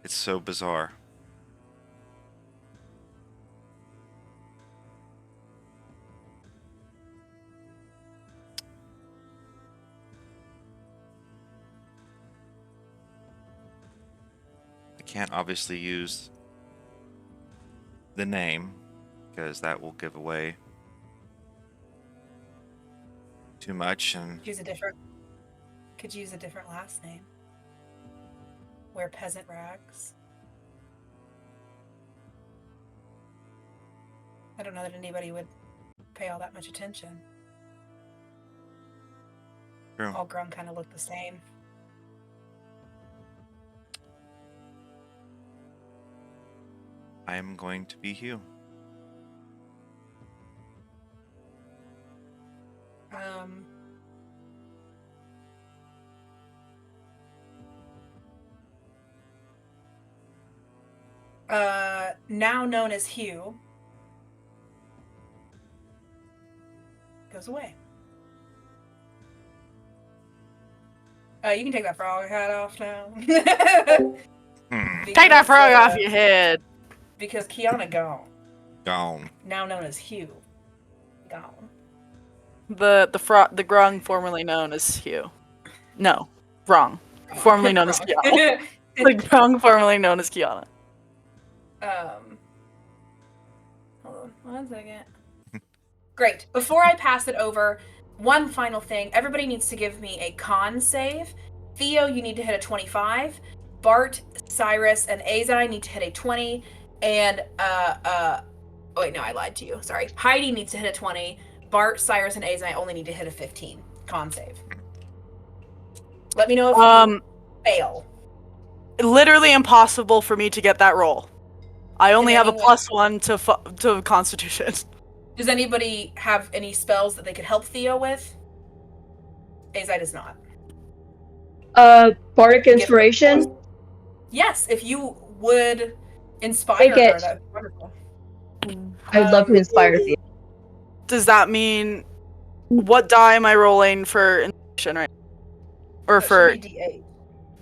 Speaker 6: It's so bizarre. I can't obviously use the name because that will give away too much, and
Speaker 1: Could use a different last name. Wear peasant rags. I don't know that anybody would pay all that much attention.
Speaker 6: True.
Speaker 1: All Grung kind of look the same.
Speaker 6: I am going to be Hugh.
Speaker 1: Now known as Hugh, goes away. You can take that frog hat off now.
Speaker 4: Take that frog off your head.
Speaker 1: Because Kiana gone.
Speaker 6: Gone.
Speaker 1: Now known as Hugh. Gone.
Speaker 4: The Grung formerly known as Hugh. No, wrong. Formerly known as Kiana. The Grung formerly known as Kiana.
Speaker 1: Hold on 1 second. Great. Before I pass it over, one final thing. Everybody needs to give me a con save. Theo, you need to hit a 25. Bart, Cyrus, and Azai need to hit a 20. And, oh wait, no, I lied to you. Sorry. Heidi needs to hit a 20. Bart, Cyrus, and Azai only need to hit a 15. Con save. Let me know if you fail.
Speaker 4: Literally impossible for me to get that roll. I only have a +1 to Constitution.
Speaker 1: Does anybody have any spells that they could help Theo with? Azai does not.
Speaker 3: Bardic Inspiration?
Speaker 1: Yes, if you would inspire
Speaker 3: Take
Speaker 1: her,
Speaker 3: it.
Speaker 1: that'd be wonderful.
Speaker 3: I would love to inspire Theo.
Speaker 4: Does that mean what die am I rolling for inspiration, right? Or
Speaker 1: That
Speaker 4: for
Speaker 1: should be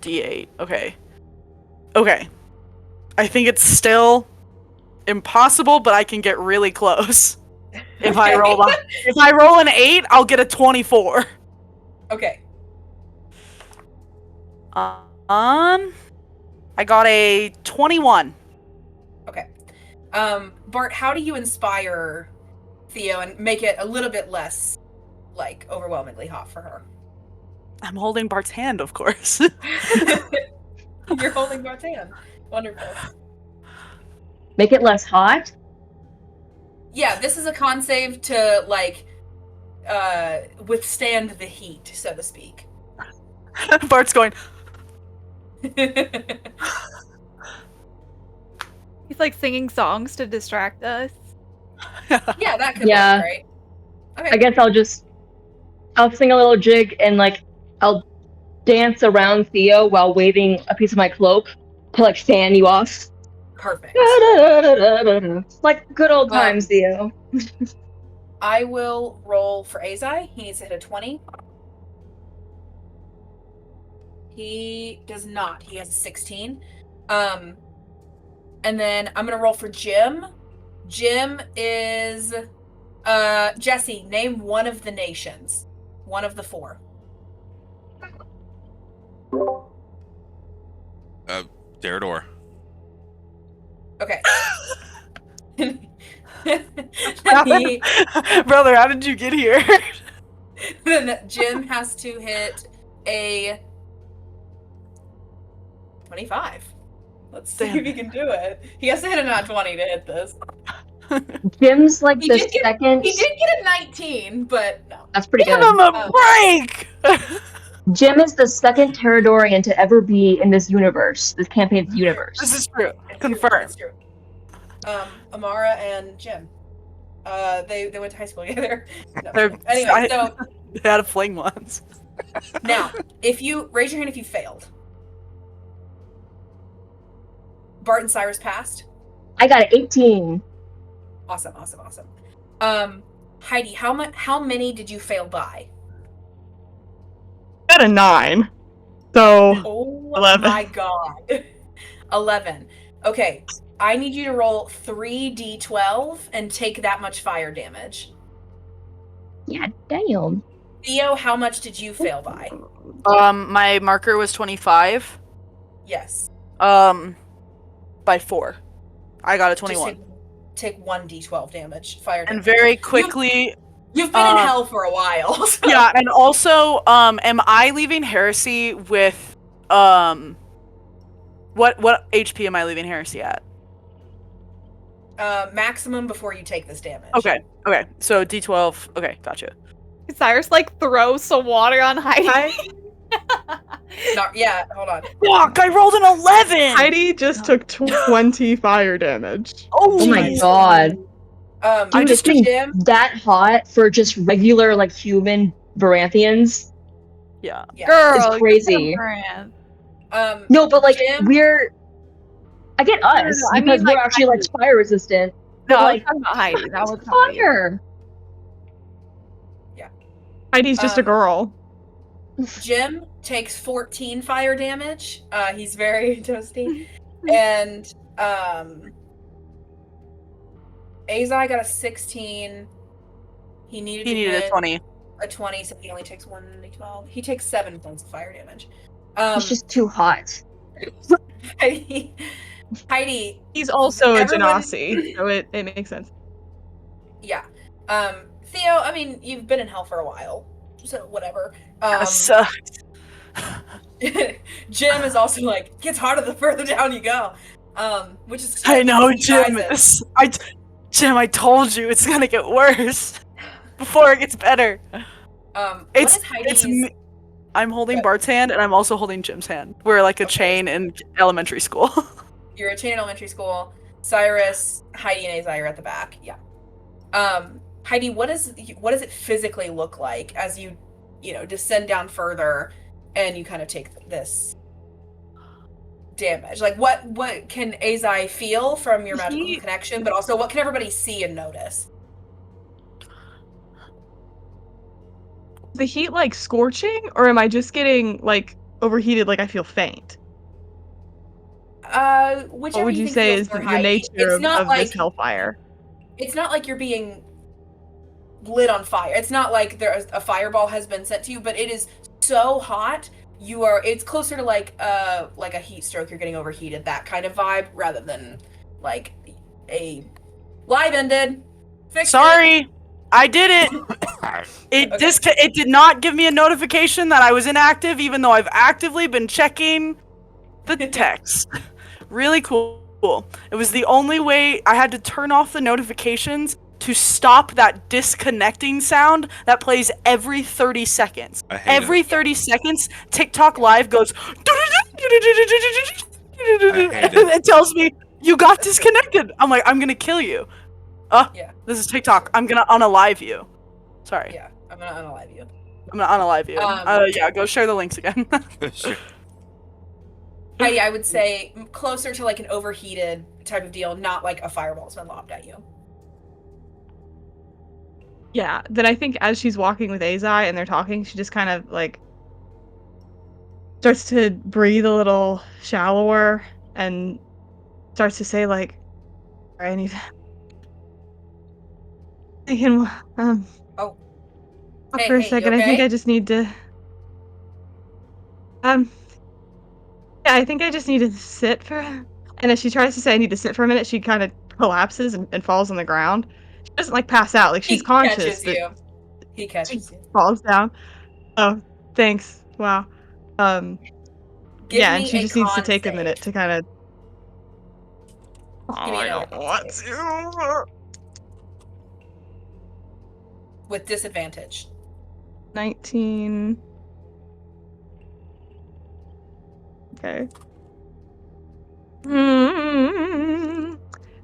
Speaker 1: D8.
Speaker 4: D8? Okay. Okay. I think it's still impossible, but I can get really close. If I roll an 8, I'll get a 24.
Speaker 1: Okay.
Speaker 4: I got a 21.
Speaker 1: Okay. Bart, how do you inspire Theo and make it a little bit less, like, overwhelmingly hot for her?
Speaker 4: I'm holding Bart's hand, of course.
Speaker 1: You're holding Bart's hand. Wonderful.
Speaker 3: Make it less hot?
Speaker 1: Yeah, this is a con save to, like, withstand the heat, so to speak.
Speaker 4: Bart's going,
Speaker 2: He's like singing songs to distract us.
Speaker 1: Yeah, that could
Speaker 3: Yeah.
Speaker 1: work, right? Okay.
Speaker 3: I guess I'll sing a little jig and like I'll dance around Theo while waving a piece of my cloak to like fan you off.
Speaker 1: Perfect.
Speaker 3: Like good old times, Theo.
Speaker 1: I will roll for Azai. He needs to hit a 20. He does not. He has a 16. And then I'm gonna roll for Jim. Jim is Jesse, name one of the nations. One of the 4.
Speaker 6: Terrador.
Speaker 1: Okay.
Speaker 4: brother, how did you get here?
Speaker 1: Then Jim has to hit a 25. Let's see if he can do it. He has to hit a nat 20 to hit this.
Speaker 3: Jim's like
Speaker 1: He
Speaker 3: the
Speaker 1: did get-
Speaker 3: second.
Speaker 1: He did get a 19, but no.
Speaker 3: That's pretty
Speaker 4: Give
Speaker 3: good.
Speaker 4: him a break!
Speaker 3: Jim is the second Terradorian to ever be in this universe, this campaign's universe.
Speaker 4: This is true.
Speaker 1: It's
Speaker 4: Confirmed.
Speaker 1: It's true. Amara and Jim. They went to high school together. No. Anyway, so
Speaker 4: They had a fling once.
Speaker 1: now, if you raise your hand if you failed. Bart and Cyrus passed.
Speaker 3: I got an 18.
Speaker 1: Awesome. Heidi, how many did you fail by?
Speaker 5: Got a 9. So
Speaker 1: Oh
Speaker 5: 11.
Speaker 1: my god. 11. Okay, I need you to roll 3d12 and take that much fire damage.
Speaker 3: Yeah, damn.
Speaker 1: Theo, how much did you fail by?
Speaker 4: My marker was 25.
Speaker 1: Yes.
Speaker 4: By 4. I got a 21.
Speaker 1: Just take 1d12 damage, fire damage.
Speaker 4: And very quickly,
Speaker 1: You've been in hell for a while. So.
Speaker 4: yeah, and also, am I leaving Heresy with, what HP am I leaving Heresy at?
Speaker 1: Maximum before you take this damage.
Speaker 4: Okay, so D12, okay, gotcha.
Speaker 2: Cyrus like throws some water on Heidi.
Speaker 1: Hold on.
Speaker 4: Fuck, I rolled an 11!
Speaker 5: Heidi just took 20 fire damage.
Speaker 3: Oh my god.
Speaker 1: I
Speaker 3: Dude,
Speaker 1: just
Speaker 3: it's getting
Speaker 1: Jim.
Speaker 3: that hot for just regular, like, human Baranthians.
Speaker 4: Yeah.
Speaker 1: Yeah.
Speaker 2: Girl,
Speaker 3: It's crazy.
Speaker 2: you're Brand.
Speaker 3: No, but, like,
Speaker 1: Jim?
Speaker 3: I get us,
Speaker 2: No, I
Speaker 3: because
Speaker 2: mean,
Speaker 3: we're
Speaker 2: like,
Speaker 3: actually, like, fire resistant.
Speaker 2: No, I was
Speaker 3: like,
Speaker 2: talking about Heidi. That was
Speaker 3: it's
Speaker 2: Heidi.
Speaker 3: fire!
Speaker 5: Heidi's just a girl.
Speaker 1: Jim takes 14 fire damage. He's very toasty. And Azai got a 16. He needed to
Speaker 4: a
Speaker 1: hit
Speaker 4: 20.
Speaker 1: a 20, so he only takes 1d12. He takes 7 points of fire damage.
Speaker 3: It's just too hot.
Speaker 1: Heidi,
Speaker 5: He's also
Speaker 1: Everyone-
Speaker 5: a Genasi, so it makes sense.
Speaker 1: yeah. Theo, I mean, you've been in hell for a while, so whatever.
Speaker 4: That sucked.
Speaker 1: Jim is also like, gets harder the further down you go. Which is
Speaker 4: I know,
Speaker 1: he
Speaker 4: Jim.
Speaker 1: tries it.
Speaker 4: Jim, I told you it's gonna get worse before it gets better.
Speaker 1: What
Speaker 4: It's
Speaker 1: is Heidi's...
Speaker 4: me. I'm holding
Speaker 1: Good.
Speaker 4: Bart's hand and I'm also holding Jim's hand. We're like a
Speaker 1: Okay.
Speaker 4: chain in elementary school.
Speaker 1: You're a chain in elementary school. Cyrus, Heidi, and Azai are at the back. Yeah. Heidi, what does it physically look like as you descend down further and you kind of take this damage? Like, what can Azai feel from your magical connection, but also what can everybody see and notice?
Speaker 5: The heat like scorching, or am I just getting like overheated? Like I feel faint.
Speaker 1: Whichever
Speaker 5: What would you
Speaker 1: think
Speaker 5: say
Speaker 1: feels
Speaker 5: is
Speaker 1: more
Speaker 5: the
Speaker 1: Heidi.
Speaker 5: nature
Speaker 1: It's
Speaker 5: of
Speaker 1: not like
Speaker 5: this hellfire?
Speaker 1: it's not like you're being lit on fire. It's not like a fireball has been sent to you, but it is so hot. It's closer to like a heat stroke. You're getting overheated, that kind of vibe, rather than like a live ended. Fix
Speaker 4: Sorry, I did it. It
Speaker 1: Okay.
Speaker 4: it did not give me a notification that I was inactive, even though I've actively been checking the text. Really cool. It was the only way. I had to turn off the notifications to stop that disconnecting sound that plays every 30 seconds.
Speaker 6: I hate
Speaker 4: Every
Speaker 6: it.
Speaker 4: 30 seconds, TikTok Live goes.
Speaker 6: hate it.
Speaker 4: It tells me you got disconnected. I'm like, I'm gonna kill you.
Speaker 1: Yeah.
Speaker 4: This is TikTok. I'm gonna unalive you. Sorry.
Speaker 1: Yeah. I'm gonna unalive you.
Speaker 4: I'm gonna unalive you. Yeah, go share the links again.
Speaker 6: Sure.
Speaker 1: I would say closer to like an overheated type of deal, not like a fireball's been lobbed at you.
Speaker 5: Yeah, then I think as she's walking with Azai and they're talking, she just kind of like starts to breathe a little shallower and starts to say like, I need I can
Speaker 1: Oh.
Speaker 5: talk
Speaker 1: Hey,
Speaker 5: for a
Speaker 1: you
Speaker 5: second. I think
Speaker 1: okay?
Speaker 5: I just need to yeah, I think I just need to sit for and as she tries to say I need to sit for a minute, she kind of collapses and falls on the ground. She doesn't like pass out, like she's
Speaker 1: He
Speaker 5: conscious,
Speaker 1: catches
Speaker 5: but
Speaker 1: you. He
Speaker 5: she
Speaker 1: catches you.
Speaker 5: falls down. Oh, thanks. Wow.
Speaker 1: Give
Speaker 5: Yeah, and
Speaker 1: me
Speaker 5: she
Speaker 1: a
Speaker 5: just needs to
Speaker 1: con
Speaker 5: take a
Speaker 1: save.
Speaker 5: minute to kind of. Oh,
Speaker 1: Give me
Speaker 5: I
Speaker 1: another
Speaker 5: don't
Speaker 1: con
Speaker 5: want
Speaker 1: save.
Speaker 5: to.
Speaker 1: With disadvantage.
Speaker 5: 19. Okay.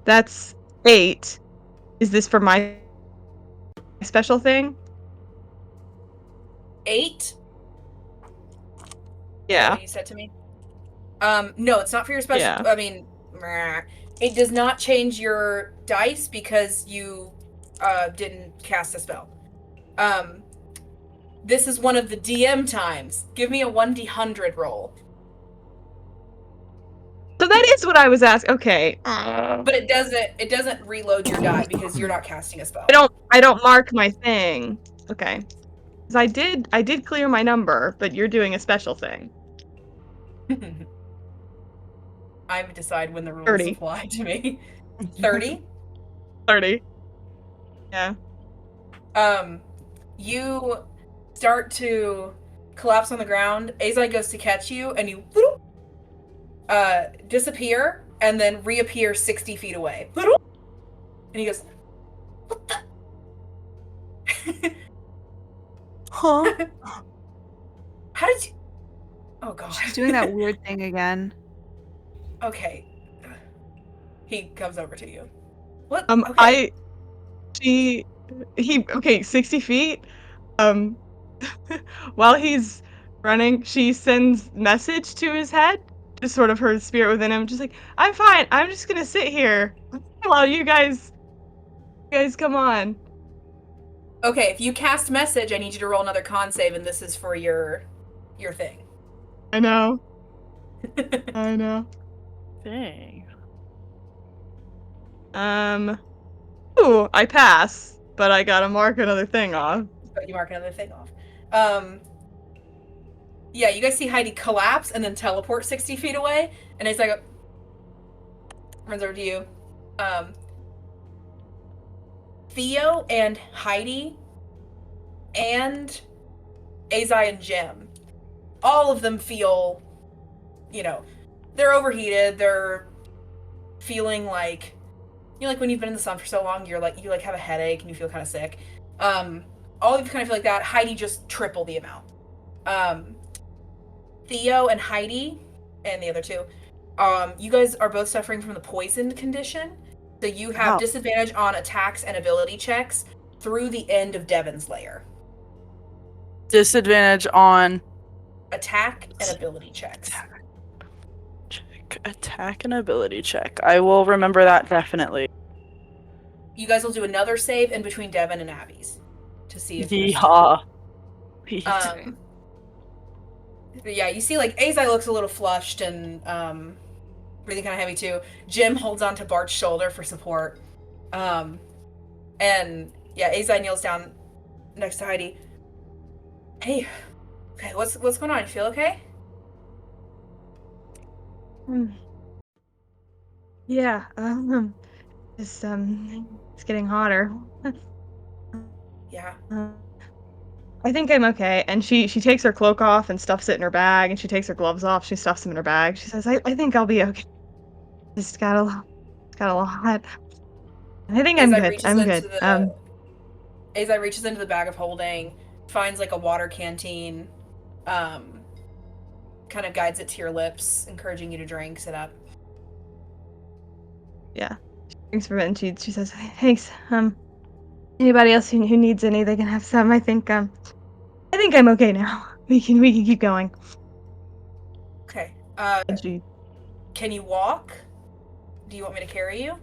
Speaker 5: That's 8. Is this for my special thing?
Speaker 1: 8? Is that
Speaker 5: Yeah.
Speaker 1: what you said to me? No, it's not for your special.
Speaker 5: Yeah.
Speaker 1: I mean, it does not change your dice because you didn't cast a spell. This is one of the DM times. Give me a 1d100 roll.
Speaker 5: So that is what I was asking. Okay.
Speaker 1: But it doesn't reload your die because you're not casting a spell.
Speaker 5: I don't mark my thing. Okay. Cuz I did clear my number, but you're doing a special thing.
Speaker 1: I decide when the rules
Speaker 5: 30.
Speaker 1: apply to me. 30?
Speaker 5: 30. Yeah.
Speaker 1: You start to collapse on the ground. Azai goes to catch you, and you disappear and then reappear 60 feet away. And he goes, "What the?"
Speaker 4: Huh?
Speaker 1: How did you? Oh god.
Speaker 2: She's doing that weird thing again.
Speaker 1: Okay. He comes over to you. What? Okay.
Speaker 5: Okay, 60 feet. Um, while he's running, she sends message to his head, just sort of her spirit within him, just like, I'm fine. I'm just gonna sit here while you guys come on.
Speaker 1: Okay, if you cast message, I need you to roll another con save, and this is for your thing.
Speaker 5: I know. I know.
Speaker 4: Dang.
Speaker 5: Ooh, I pass, but I gotta mark another thing off.
Speaker 1: But you mark another thing off. Yeah, you guys see Heidi collapse and then teleport 60 feet away, and he's like, runs over to you. Theo and Heidi and Azai and Jim, all of them feel, they're overheated. They're feeling like, like when you've been in the sun for so long, you have a headache and you feel kind of sick. All of you kind of feel like that. Heidi just triple the amount. Theo and Heidi and the other two, you guys are both suffering from the poisoned condition. So you have disadvantage on attacks and ability checks through the end of Devon's lair.
Speaker 4: Disadvantage on
Speaker 1: attack and ability checks.
Speaker 4: Attack and ability check. I will remember that definitely.
Speaker 1: You guys will do another save in between Devon and Abby's to see if
Speaker 4: Yeehaw.
Speaker 1: But yeah, you see like Azai looks a little flushed and breathing kind of heavy too. Jim holds on to Bart's shoulder for support. And yeah, Azai kneels down next to Heidi. Hey, okay, what's going on? You feel okay?
Speaker 5: Yeah. It's getting hotter.
Speaker 1: Yeah.
Speaker 5: I think I'm okay. And she takes her cloak off and stuffs it in her bag, and she takes her gloves off. She stuffs them in her bag. She says, I think I'll be okay. Just got a lot. I think I'm
Speaker 1: Azai
Speaker 5: good.
Speaker 1: reaches
Speaker 5: I'm
Speaker 1: into
Speaker 5: good.
Speaker 1: Azai reaches into the bag of holding, finds like a water canteen, kind of guides it to your lips, encouraging you to drink. Sit up.
Speaker 5: Yeah. She drinks from it and she says, thanks. Anybody else who needs any, they can have some. I think I'm okay now. We can keep going.
Speaker 1: Okay.
Speaker 5: And she
Speaker 1: Can you walk? Do you want me to carry you?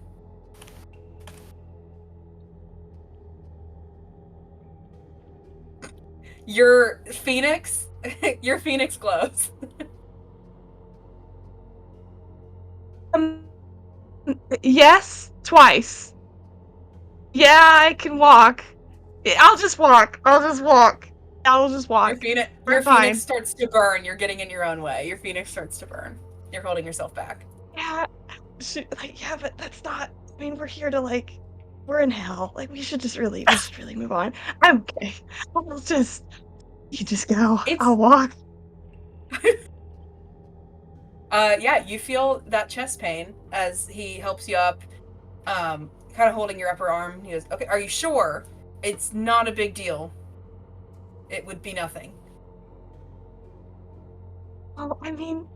Speaker 1: Your phoenix glows.
Speaker 5: yes, twice. Yeah, I can walk. I'll just walk.
Speaker 1: Your phoenix starts to burn. You're getting in your own way. Your phoenix starts to burn. You're holding yourself back.
Speaker 5: Yeah, but that's not. I mean, we're here to we're in hell. We should just really move on. I'm okay. You just go. I'll walk.
Speaker 1: Yeah, you feel that chest pain as he helps you up, kind of holding your upper arm. He goes, okay, are you sure? It's not a big deal. It would be nothing.
Speaker 5: Oh, I mean,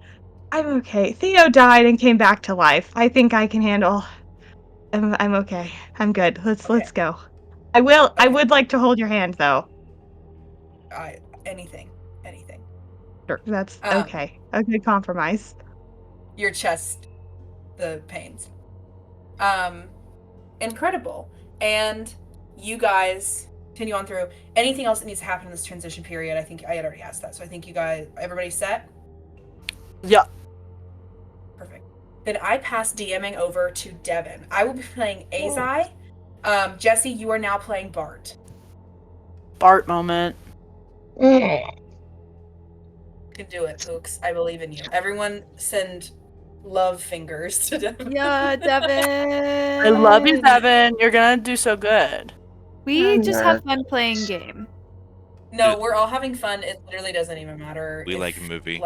Speaker 5: I'm okay. Theo died and came back to life. I think I can handle. I'm okay. I'm good. Let's go. I would like to hold your hand though.
Speaker 1: Anything.
Speaker 5: Sure, that's okay. A good compromise.
Speaker 1: Your chest, the pains. Incredible. And you guys continue on through. Anything else that needs to happen in this transition period? I think I had already asked that. So I think everybody's set?
Speaker 4: Yeah.
Speaker 1: Perfect. Then I pass DMing over to Devin. I will be playing Azai. Jesse, you are now playing Bart.
Speaker 4: Bart moment.
Speaker 1: You can do it, Pooks. I believe in you. Everyone send love fingers to Devin.
Speaker 2: Yeah, Devin.
Speaker 4: I love you, Devin. You're gonna do so good.
Speaker 2: We just have fun playing game.
Speaker 1: No, we're all having fun. It literally doesn't even matter.
Speaker 6: We like a movie.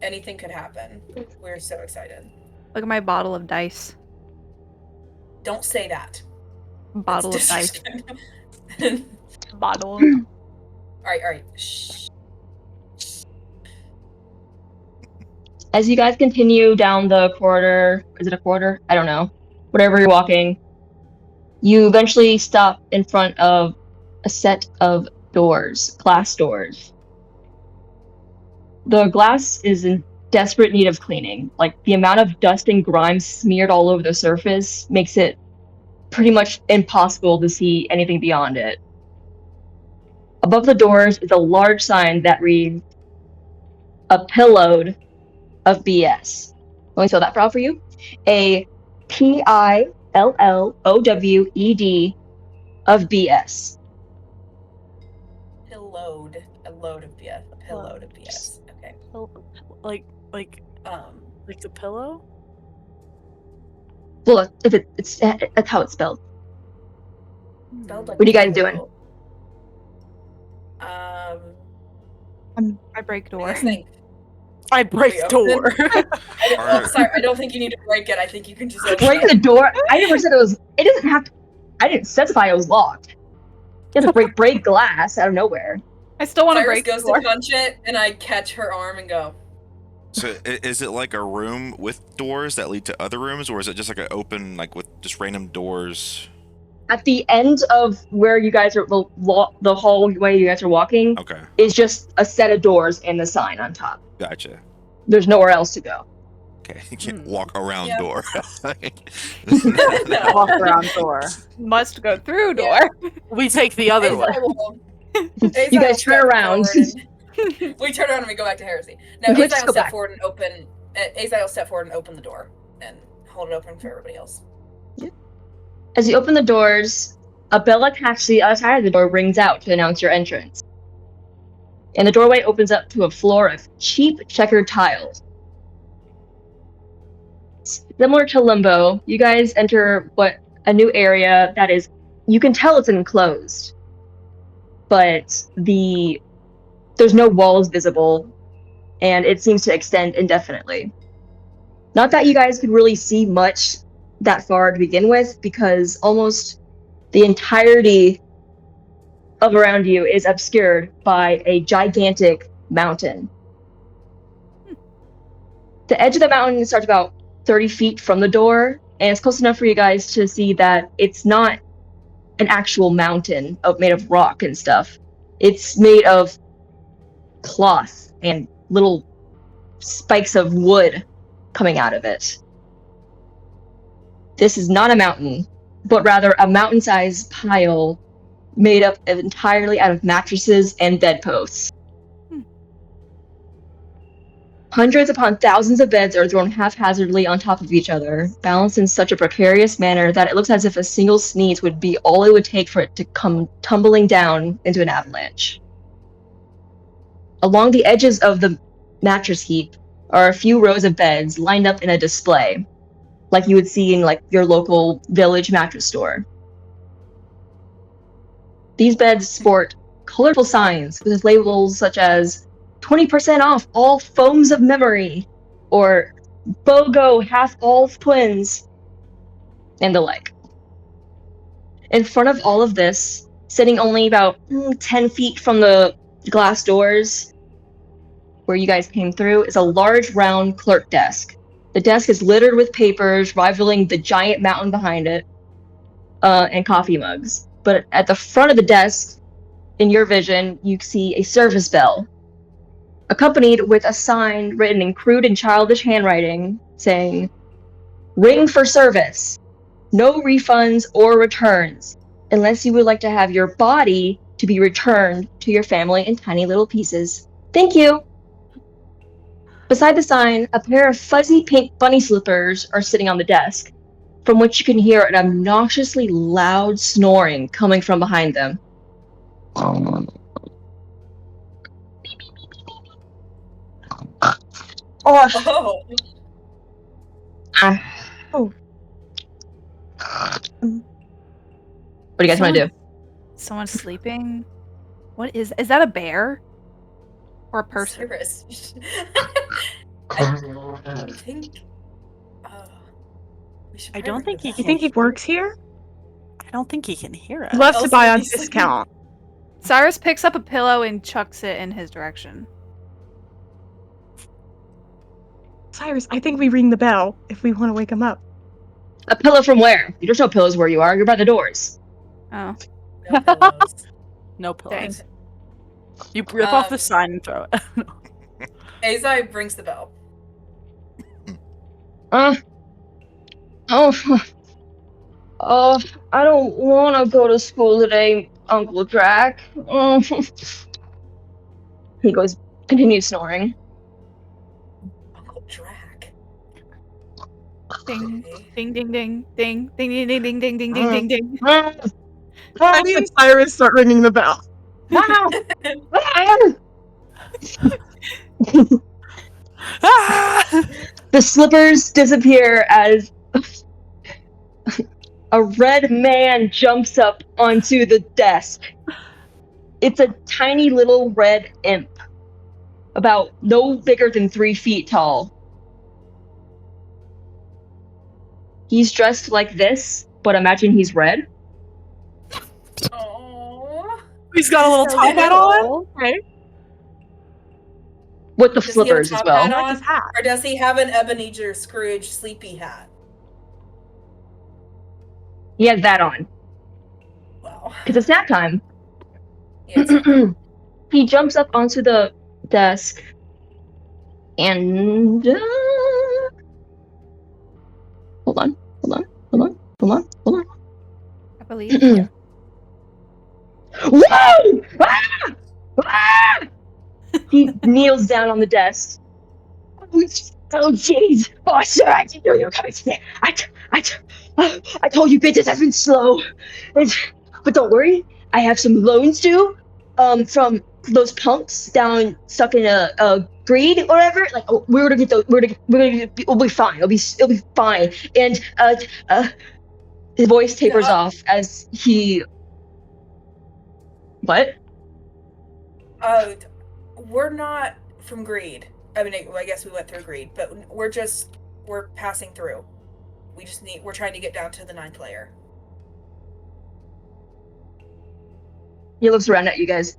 Speaker 1: Anything could happen. We're so excited.
Speaker 2: Look at my bottle of dice.
Speaker 1: Don't say that.
Speaker 2: Bottle of dice. Bottle.
Speaker 1: All right. Shh.
Speaker 3: As you guys continue down the corridor, is it a corridor? I don't know. Whatever you're walking, you eventually stop in front of a set of doors, glass doors. The glass is in desperate need of cleaning. The amount of dust and grime smeared all over the surface makes it pretty much impossible to see anything beyond it. Above the doors is a large sign that reads, "A pillowed of BS." Let me spell that out for you. A PILLOWED of BS.
Speaker 1: A load of BS. A pillowed of BS. Okay.
Speaker 4: Like the pillow?
Speaker 3: Well, it's that's how it's spelled.
Speaker 1: Spelled like
Speaker 3: What are you guys doing?
Speaker 2: I break door.
Speaker 4: I break door.
Speaker 1: Sorry, I don't think you need to break it. I think you can just open
Speaker 3: break
Speaker 1: it.
Speaker 3: the door. I never said it was. It doesn't have to. I didn't specify it was locked. You have to break glass out of nowhere.
Speaker 2: I still want to
Speaker 1: Cyrus
Speaker 2: break
Speaker 1: goes
Speaker 2: the door.
Speaker 1: to punch it, and I catch her arm and go.
Speaker 6: So is it like a room with doors that lead to other rooms, or is it just like an open, with just random doors?
Speaker 3: At the end of where you guys are, the hallway you guys are walking, is just a set of doors and the sign on top.
Speaker 6: Gotcha.
Speaker 3: There's nowhere else to go.
Speaker 6: Okay, you can't walk around door.
Speaker 4: Walk around door.
Speaker 2: Must go through door.
Speaker 4: We take the other one.
Speaker 3: You guys turn around.
Speaker 1: We turn around and we go back to Heresy. No, Azai will step forward and open. Azai will step forward and open the door and hold it open for everybody else.
Speaker 3: As you open the doors, a bell attached to the other side of the door rings out to announce your entrance. And the doorway opens up to a floor of cheap checkered tiles. Similar to Limbo, you guys enter a new area that is, you can tell it's enclosed, but there's no walls visible, and it seems to extend indefinitely. Not that you guys could really see much that far to begin with, because almost the entirety of around you is obscured by a gigantic mountain. The edge of the mountain starts about 30 feet from the door, and it's close enough for you guys to see that it's not an actual mountain made of rock and stuff. It's made of cloth and little spikes of wood coming out of it. This is not a mountain, but rather a mountain-sized pile made up entirely out of mattresses and bedposts. Hundreds upon thousands of beds are thrown haphazardly on top of each other, balanced in such a precarious manner that it looks as if a single sneeze would be all it would take for it to come tumbling down into an avalanche. Along the edges of the mattress heap are a few rows of beds lined up in a display, like you would see in your local village mattress store. These beds sport colorful signs with labels such as 20% off all foams of memory, or BOGO half all twins, and the like. In front of all of this, sitting only about 10 feet from the glass doors where you guys came through, is a large round clerk desk. The desk is littered with papers rivaling the giant mountain behind it, and coffee mugs. But at the front of the desk, in your vision, you see a service bell, accompanied with a sign written in crude and childish handwriting saying, "Ring for service. No refunds or returns, unless you would like to have your body to be returned to your family in tiny little pieces. Thank you." Beside the sign, a pair of fuzzy pink bunny slippers are sitting on the desk, from which you can hear an obnoxiously loud snoring coming from behind them. Oh.
Speaker 1: Oh.
Speaker 3: What do you guys want to do?
Speaker 2: Someone's sleeping? What is that a bear? Or a person?
Speaker 1: Cyrus. I think.
Speaker 4: I don't think he
Speaker 5: You
Speaker 4: can.
Speaker 5: think he works here?
Speaker 4: I don't think he can hear us.
Speaker 5: I'd love to
Speaker 1: Also,
Speaker 5: buy on
Speaker 1: he's sleeping.
Speaker 5: discount.
Speaker 2: Cyrus picks up a pillow and chucks it in his direction.
Speaker 5: Cyrus, I think we ring the bell if we want to wake him up.
Speaker 3: A pillow from where? There's no pillows where you are. You're by the doors.
Speaker 2: Oh.
Speaker 1: No pillows.
Speaker 4: No pillows.
Speaker 2: Dang.
Speaker 4: You rip off the sign and throw it.
Speaker 1: Azai rings the bell.
Speaker 3: I don't want to go to school today, Uncle Drac. He continues snoring.
Speaker 1: Uncle Drac.
Speaker 2: Ding,
Speaker 1: Okay.
Speaker 2: ding, ding, ding, ding, ding, ding, ding, ding, ding, ding, ding, ding, ding.
Speaker 5: I need Cyrus start ringing the bell.
Speaker 3: The slippers disappear as a red man jumps up onto the desk. It's a tiny little red imp, about no bigger than 3 feet tall. He's dressed like this, but imagine he's red.
Speaker 1: Aww.
Speaker 4: He's got a little
Speaker 1: So
Speaker 4: top hat on.
Speaker 5: Okay.
Speaker 3: With the
Speaker 1: Does he have a
Speaker 3: slippers as
Speaker 1: top
Speaker 3: well.
Speaker 1: hat
Speaker 5: I
Speaker 1: on?
Speaker 5: like his hat.
Speaker 1: Or does he have an Ebenezer Scrooge sleepy hat?
Speaker 3: He has that on,
Speaker 1: Wow.
Speaker 3: because it's nap time.
Speaker 1: Yeah, it's-
Speaker 3: He jumps up onto the desk and hold on.
Speaker 2: I believe you.
Speaker 3: Whoa! Ah! Ah! He kneels down on the desk. Oh jeez! Oh sir, I didn't know you were coming today. I told you business has been slow, but don't worry. I have some loans due, from those punks down stuck in a greed or whatever. Like, oh, we're gonna get those. We'll be fine. It'll be fine. And his voice tapers off as he. What?
Speaker 1: We're not from Greed. I mean, I guess we went through Greed, but we're passing through. We're trying to get down to the 9th layer.
Speaker 3: He looks around at you guys.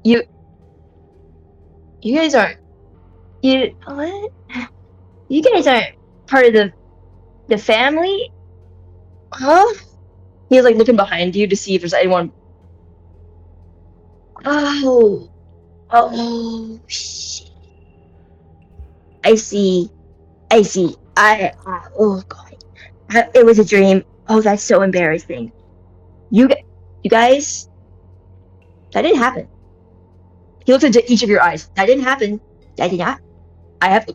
Speaker 3: You guys aren't. What? You guys aren't part of the family, huh? He's like looking behind you to see if there's anyone. Oh, shit. I see. Oh god, it was a dream. Oh, that's so embarrassing. You guys, that didn't happen. He looks into each of your eyes. That didn't happen. That did not. I have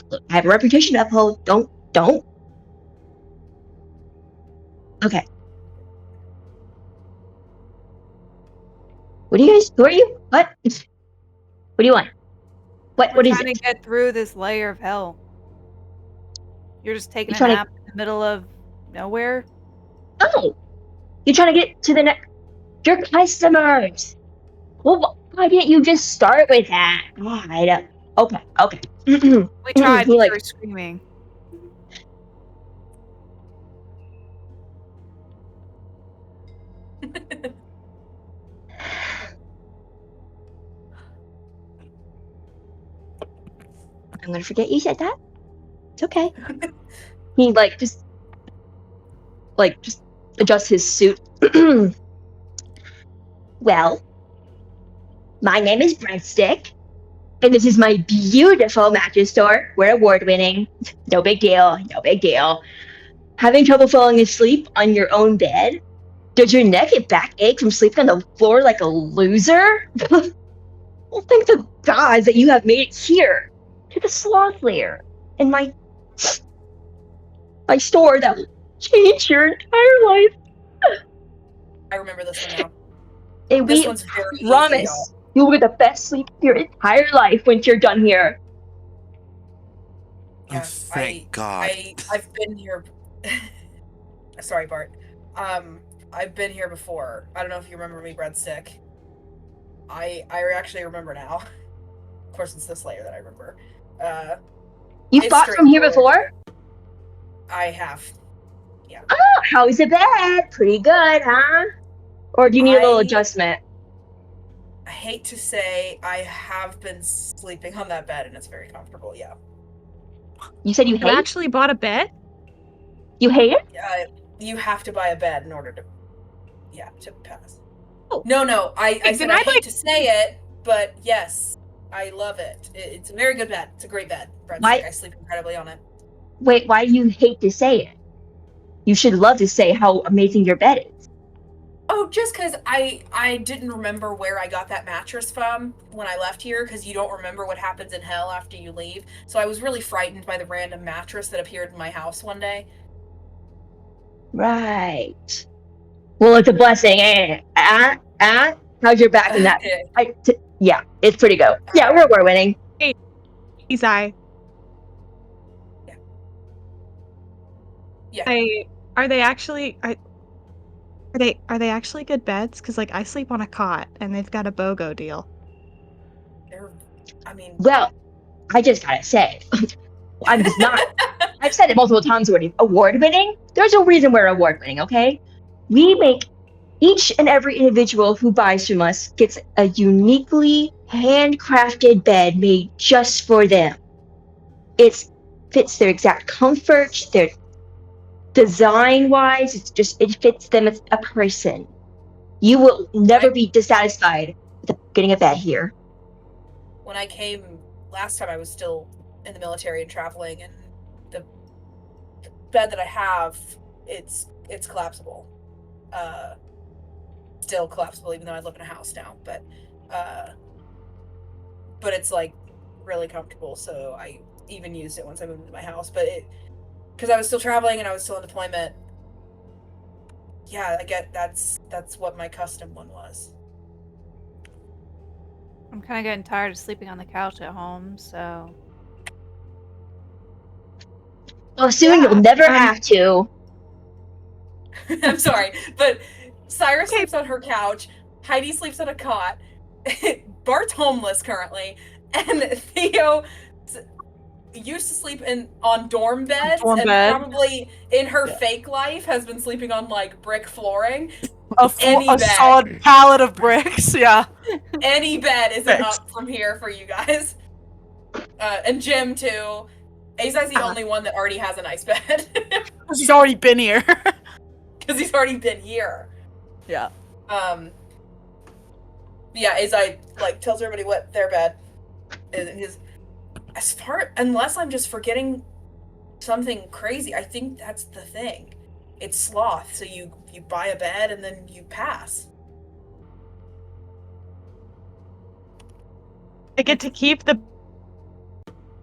Speaker 3: a reputation to uphold. Don't. Okay. Who are you? What do you want? What
Speaker 2: We're
Speaker 3: is
Speaker 2: trying
Speaker 3: it?
Speaker 2: to get through this layer of hell. You're just taking a
Speaker 3: trying to-
Speaker 2: nap in the middle of nowhere?
Speaker 3: Oh, you're trying to get to the next. Your customers. Well, why didn't you just start with that? Oh, I don't. Okay.
Speaker 2: We tried,
Speaker 3: He,
Speaker 2: but
Speaker 3: like-
Speaker 2: you were screaming.
Speaker 3: I'm gonna forget you said that. It's okay. He just adjusts his suit. Well, my name is Breadstick, and this is my beautiful mattress store. We're award-winning. No big deal. Having trouble falling asleep on your own bed? Does your neck and back ache from sleeping on the floor like a loser? Well, thank the gods that you have made it here to the Sloth lair and my store that will change your entire life.
Speaker 1: I remember this one now.
Speaker 3: And
Speaker 1: This
Speaker 3: we
Speaker 1: one's very easy,
Speaker 3: promise
Speaker 1: y'all.
Speaker 3: you will get the best sleep of your entire life once you're done here.
Speaker 1: Yeah,
Speaker 6: thank God.
Speaker 1: I've been here. Sorry, Bart. I've been here before. I don't know if you remember me, Breadstick. I actually remember now. Of course, it's this layer that I remember.
Speaker 3: You
Speaker 1: It's
Speaker 3: fought from here before?
Speaker 1: I have. Yeah.
Speaker 3: Oh, how's the bed? Pretty good, huh? Or do you need a little adjustment?
Speaker 1: I hate to say I have been sleeping on that bed and it's very comfortable, yeah.
Speaker 3: You said you
Speaker 5: You
Speaker 3: hate?
Speaker 5: actually bought a bed?
Speaker 3: You hate it?
Speaker 1: You have to buy a bed in order to pass.
Speaker 5: Oh.
Speaker 1: No, I
Speaker 5: Wait,
Speaker 1: said
Speaker 5: did
Speaker 1: I
Speaker 5: I
Speaker 1: hate to say it, but yes, I love it. It's a very good bed. It's a great bed.
Speaker 3: Why-
Speaker 1: I sleep incredibly on it.
Speaker 3: Wait, why do you hate to say it? You should love to say how amazing your bed is.
Speaker 1: Oh, just because I didn't remember where I got that mattress from when I left here, because you don't remember what happens in hell after you leave. So I was really frightened by the random mattress that appeared in my house one day.
Speaker 3: Right. Well, it's a blessing, ain't it? How's your back in that? Yeah, it's pretty good. Yeah, we're winning.
Speaker 5: He's I.
Speaker 1: Yeah.
Speaker 5: Are they actually good beds? Because I sleep on a cot and they've got a BOGO deal.
Speaker 3: Well, I just gotta say, I'm just not. I've said it multiple times already. Award winning? There's a reason we're award winning, okay? We make each and every individual who buys from us gets a uniquely handcrafted bed made just for them. It fits their exact comfort, their design wise, it fits them as a person. You will never be dissatisfied with getting a bed here.
Speaker 1: When I came last time, I was still in the military and traveling, and the bed that I have, it's collapsible. Still collapsible, even though I live in a house now. But it's really comfortable. So I even used it once I moved into my house. But because I was still traveling and I was still in deployment. Yeah, I get that's what my custom one was.
Speaker 2: I'm kind of getting tired of sleeping on the couch at home, so
Speaker 3: Well, soon
Speaker 5: Yeah,
Speaker 3: you'll never have to.
Speaker 1: I'm sorry, but Cyrus
Speaker 5: Okay.
Speaker 1: sleeps on her couch. Heidi sleeps on a cot. Bart's homeless currently, and Theo used to sleep on dorm beds,
Speaker 4: Dorm
Speaker 1: and
Speaker 4: bed.
Speaker 1: probably in her
Speaker 4: Yeah.
Speaker 1: fake life has been sleeping on like brick flooring.
Speaker 4: A
Speaker 1: Any bed.
Speaker 4: solid pallet of bricks. Yeah.
Speaker 1: Any bed isn't
Speaker 4: Bricks.
Speaker 1: up from here for you guys. And Jim too. Azai's the only one that already has a nice bed.
Speaker 4: She's already been here.
Speaker 1: Because he's already been here.
Speaker 4: Yeah.
Speaker 1: Yeah, Azai like tells everybody what their bed is. Unless I'm just forgetting something crazy, I think that's the thing. It's Sloth, so you buy a bed and then you pass.
Speaker 5: I get to keep the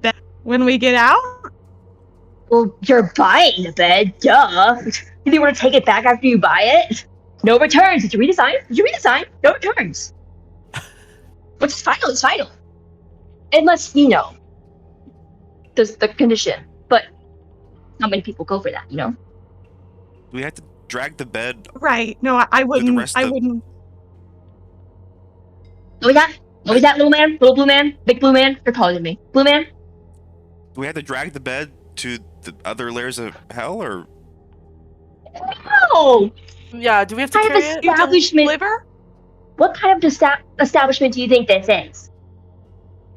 Speaker 5: bed when we get out?
Speaker 3: Well, you're buying the bed, duh. Do you want to take it back after you buy it? No returns. Did you read the sign? No returns. Which is final, it's final. Unless, there's the condition. But not many people go for that,
Speaker 6: Do we have to drag the bed?
Speaker 5: Right. No, I wouldn't.
Speaker 6: rest
Speaker 5: I
Speaker 6: of-
Speaker 5: wouldn't.
Speaker 3: What was that, little man? Little blue man? Big blue man? You're taller than me. Blue man?
Speaker 6: Do we have to drag the bed to the other layers of hell, or
Speaker 3: No!
Speaker 4: Yeah. Do we have to
Speaker 3: Kind of
Speaker 4: carry it?
Speaker 3: establishment.
Speaker 5: Liver?
Speaker 3: What kind of establishment do you think this is?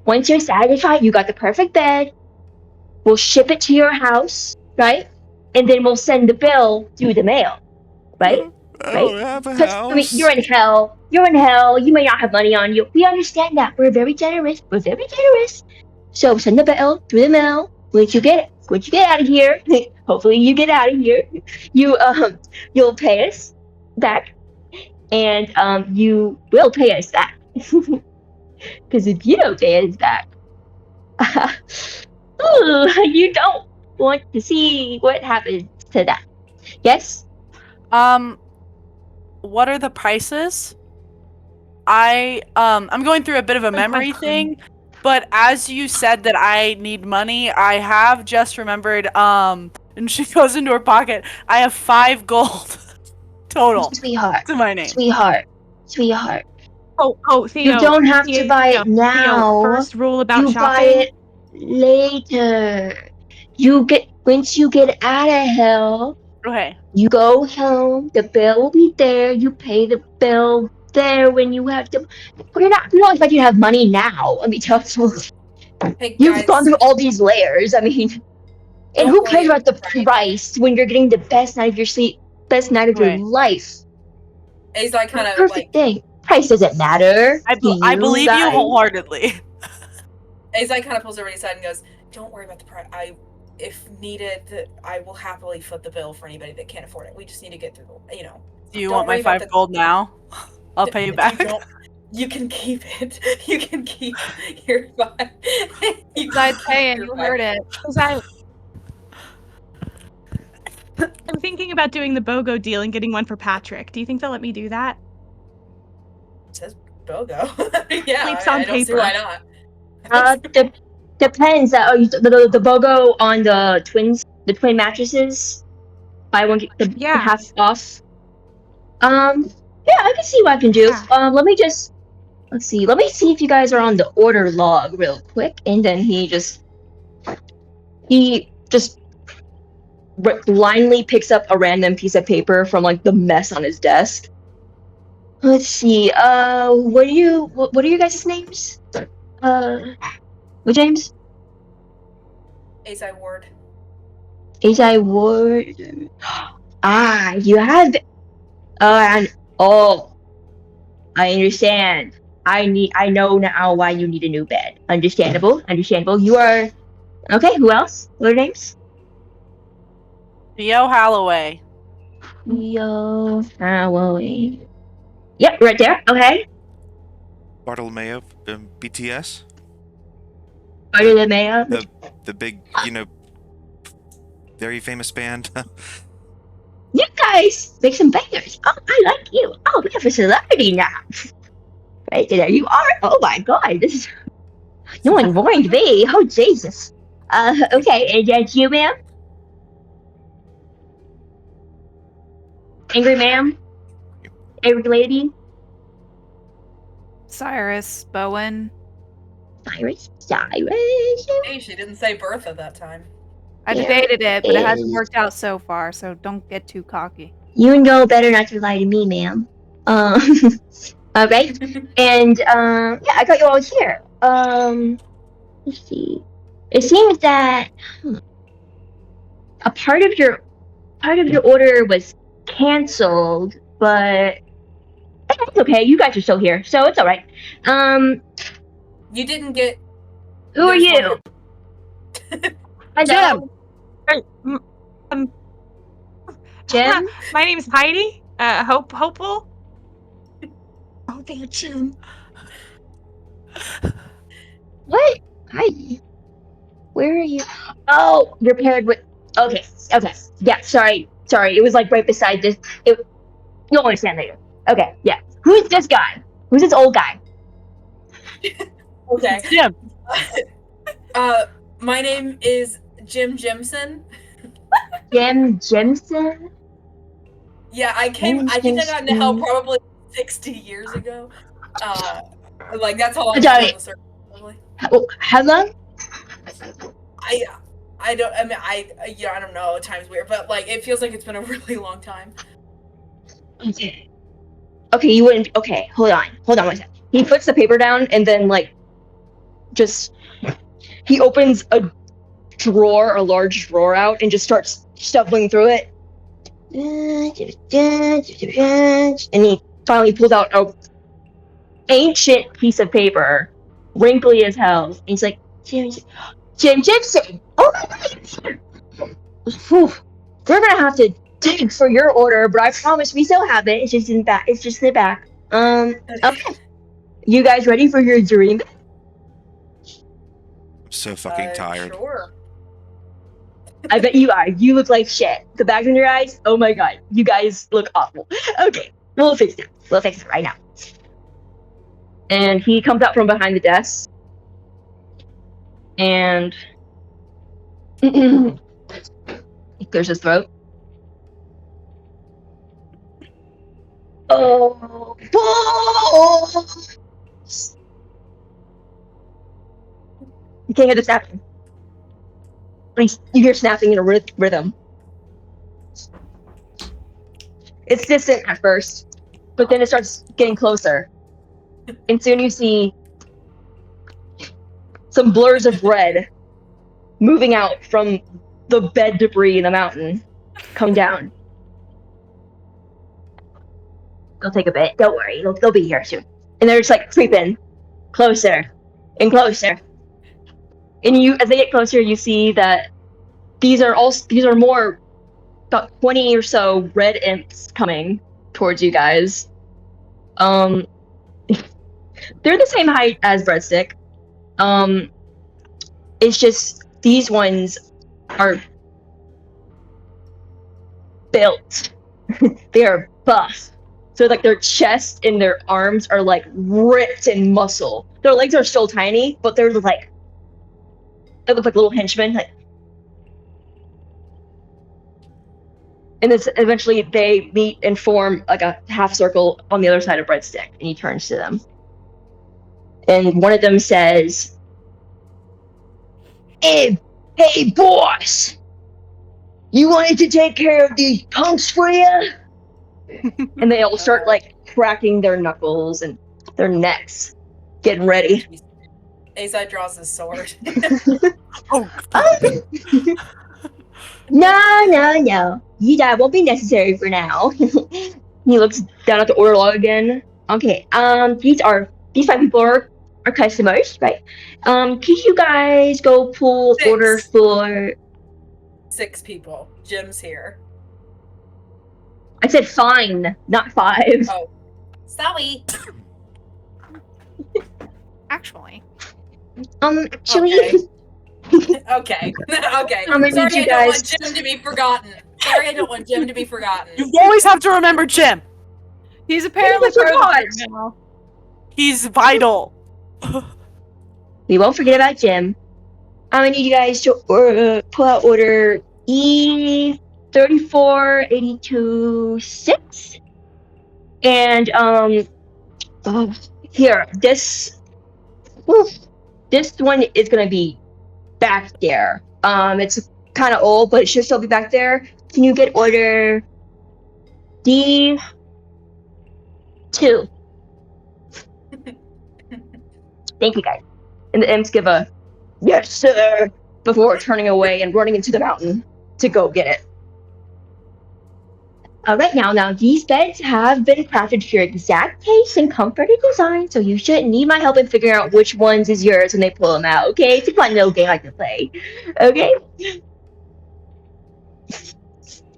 Speaker 3: Once you're satisfied, you got the perfect bed, we'll ship it to your house, right? And then we'll send the bill through the mail, right?
Speaker 6: I
Speaker 3: Right?
Speaker 6: don't have a
Speaker 3: 'Cause,
Speaker 6: house?
Speaker 3: I mean, you're in hell. You may not have money on you. We understand that. We're very generous. So send the bill through the mail. Once you get out of here, hopefully you get out of here, you'll pay us back. And you will pay us back. Because if you don't pay us back, you don't want to see what happens to that. Yes?
Speaker 4: What are the prices? I'm going through a bit of a memory thing, but as you said that I need money, I have just remembered, and she goes into her pocket, I have 5 gold total
Speaker 3: Sweetheart.
Speaker 4: to my name.
Speaker 3: Sweetheart.
Speaker 5: Oh, Theo.
Speaker 3: You don't have to
Speaker 5: Theo,
Speaker 3: buy
Speaker 5: Theo,
Speaker 3: it now.
Speaker 5: first rule about
Speaker 3: You
Speaker 5: shopping.
Speaker 3: buy it later. Once you get out of hell,
Speaker 4: Okay.
Speaker 3: you go home, the bill will be there, you pay the bill there when you have to. But you're not expecting you to have money now. Let me tell you.
Speaker 1: Hey,
Speaker 3: You've
Speaker 1: guys,
Speaker 3: gone through all these layers. I mean, and
Speaker 1: Don't
Speaker 3: who
Speaker 1: worry
Speaker 3: cares about the
Speaker 1: about the
Speaker 3: price when you're getting the best night of your sleep, best night of your
Speaker 4: Right.
Speaker 3: life?
Speaker 1: Azai kind of
Speaker 3: Perfect thing. Price doesn't matter.
Speaker 4: I believe you
Speaker 3: guys.
Speaker 4: wholeheartedly.
Speaker 1: Azai kind of pulls everybody aside and goes, "Don't worry about the price. If needed, I will happily foot the bill for anybody that can't afford it. We just need to get through the,
Speaker 4: Do you
Speaker 1: Don't
Speaker 4: want my
Speaker 1: worry about
Speaker 4: 5 gold now? I'll pay you back.
Speaker 1: You can keep it. You can keep your fine.
Speaker 2: I'd pay and you heard it.
Speaker 5: I'm thinking about doing the BOGO deal and getting one for Patrick. Do you think they'll let me do that?
Speaker 1: It says BOGO. Yeah,
Speaker 5: Sleeps
Speaker 1: I
Speaker 5: on
Speaker 1: don't see
Speaker 5: paper.
Speaker 1: why not.
Speaker 3: Depends. The BOGO on the twin mattresses. Buy one get the
Speaker 5: Yeah.
Speaker 3: half off. Yeah, I can see what I can do.
Speaker 5: Yeah.
Speaker 3: Let's see. Let me see if you guys are on the order log real quick. And then he just blindly picks up a random piece of paper from like the mess on his desk. Let's see. What are you guys' names? What James?
Speaker 1: Azai Ward.
Speaker 3: Azai Ward. Ah, you have. I understand. I know now why you need a new bed. Understandable. You are. Okay, who else? What are their names?
Speaker 4: Theo Holloway.
Speaker 3: Yo, Halloween. Yep, right there. Okay.
Speaker 6: Bartolomeo, BTS,
Speaker 3: Under the mayor.
Speaker 6: the big, very famous band.
Speaker 3: You guys make some bangers. Oh, I like you. Oh, we have a celebrity now. Right there you are. Oh my god, this is no one warned me. Oh Jesus. Okay, and that's you, ma'am? Angry ma'am? Angry lady?
Speaker 2: Cyrus, Bowen.
Speaker 3: Cyrus?
Speaker 1: Hey, she didn't say Bertha that time.
Speaker 2: I
Speaker 3: Yeah,
Speaker 2: debated it, but it hasn't
Speaker 3: is-
Speaker 2: worked out so far, so don't get too cocky.
Speaker 3: You know better not to lie to me, ma'am. Alright. And yeah, I got you all here. Let's see. It seems that a part of your order was canceled, but it's okay. You guys are still here, so it's all right.
Speaker 1: You didn't get.
Speaker 3: Who are
Speaker 1: There's
Speaker 3: you?
Speaker 1: one
Speaker 3: Hello,
Speaker 5: Jim.
Speaker 3: Jim.
Speaker 5: My name's Heidi. Hopeful. Oh, there, Jim.
Speaker 3: What? Hi. Where are you? Oh, you're paired with. Okay. Okay. Yeah. Sorry. It was like right beside this. You'll understand later. Okay. Yeah. Who's this guy? Who's this old guy?
Speaker 1: Okay.
Speaker 4: Jim.
Speaker 1: My name is Jim Jimson.
Speaker 3: Jim Jimson.
Speaker 1: Yeah, I think I got into hell probably 60 years ago. Like that's how long I've been on the circuit. Probably.
Speaker 3: Oh, how long?
Speaker 1: I don't. I mean, I don't know. Time's weird, but like it feels like it's been a really long time.
Speaker 3: Okay. Okay, you wouldn't. Okay, hold on one second. He puts the paper down and then like, just he opens a large drawer out and just starts shuffling through it. And he finally pulls out a ancient piece of paper, wrinkly as hell. And he's like, Jim Gibson. Oh my god. Whew. We're gonna have to dig for your order, but I promise we still have it. It's just in the back. Okay. You guys ready for your dream?
Speaker 6: I'm so fucking tired.
Speaker 1: Sure.
Speaker 3: I bet you are. You look like shit. The bags in your eyes, oh my god. You guys look awful. Okay, we'll fix it. We'll fix it right now. And he comes out from behind the desk. And he clears his throat. Oh, you can't hear the snapping. You hear snapping in a rhythm. It's distant at first, but then it starts getting closer. And soon you see some blurs of red moving out from the bed debris in the mountain, coming down. They'll take a bit. Don't worry, they'll be here soon. And they're just like creeping closer and closer. And as they get closer, you see that these are more about 20 or so red imps coming towards you guys. They're the same height as Breadstick. It's just these ones are built. They are buff. So like their chest and their arms are like ripped in muscle. Their legs are still tiny, but they look like little henchmen. Like, and then eventually they meet and form like a half circle on the other side of Breadstick, and he turns to them. And one of them says, Hey boss! You wanted to take care of these punks for you? And they all start like cracking their knuckles and their necks, getting ready.
Speaker 1: Azai draws his sword.
Speaker 4: Oh.
Speaker 3: No. That won't be necessary for now. He looks down at the order log again. Okay, these 5 people are customers, right? Can you guys go pull
Speaker 1: 6.
Speaker 3: order for
Speaker 1: 6 people. Jim's here.
Speaker 3: I said fine, not 5.
Speaker 1: Oh. Sorry.
Speaker 2: Actually.
Speaker 3: Actually,
Speaker 1: Okay. Okay.
Speaker 3: I'm gonna
Speaker 1: Sorry,
Speaker 3: need you
Speaker 1: I don't
Speaker 3: guys.
Speaker 1: want Jim to be forgotten. Sorry, I don't want Jim to be forgotten.
Speaker 4: You always have to remember Jim.
Speaker 2: He's apparently
Speaker 3: He forgot.
Speaker 2: part of the group now.
Speaker 4: He's vital.
Speaker 3: We won't forget about Jim. I'm gonna need you guys to pull out order E3482-6. And here, this one is gonna be back there. It's kind of old, but it should still be back there. Can you get order D2? Thank you, guys. And the imps give a yes, sir, before turning away and running into the mountain to go get it. Right now, these beds have been crafted for your exact taste and comfort and design, so you shouldn't need my help in figuring out which ones is yours when they pull them out, okay? It's a fun little game I can play, okay? Is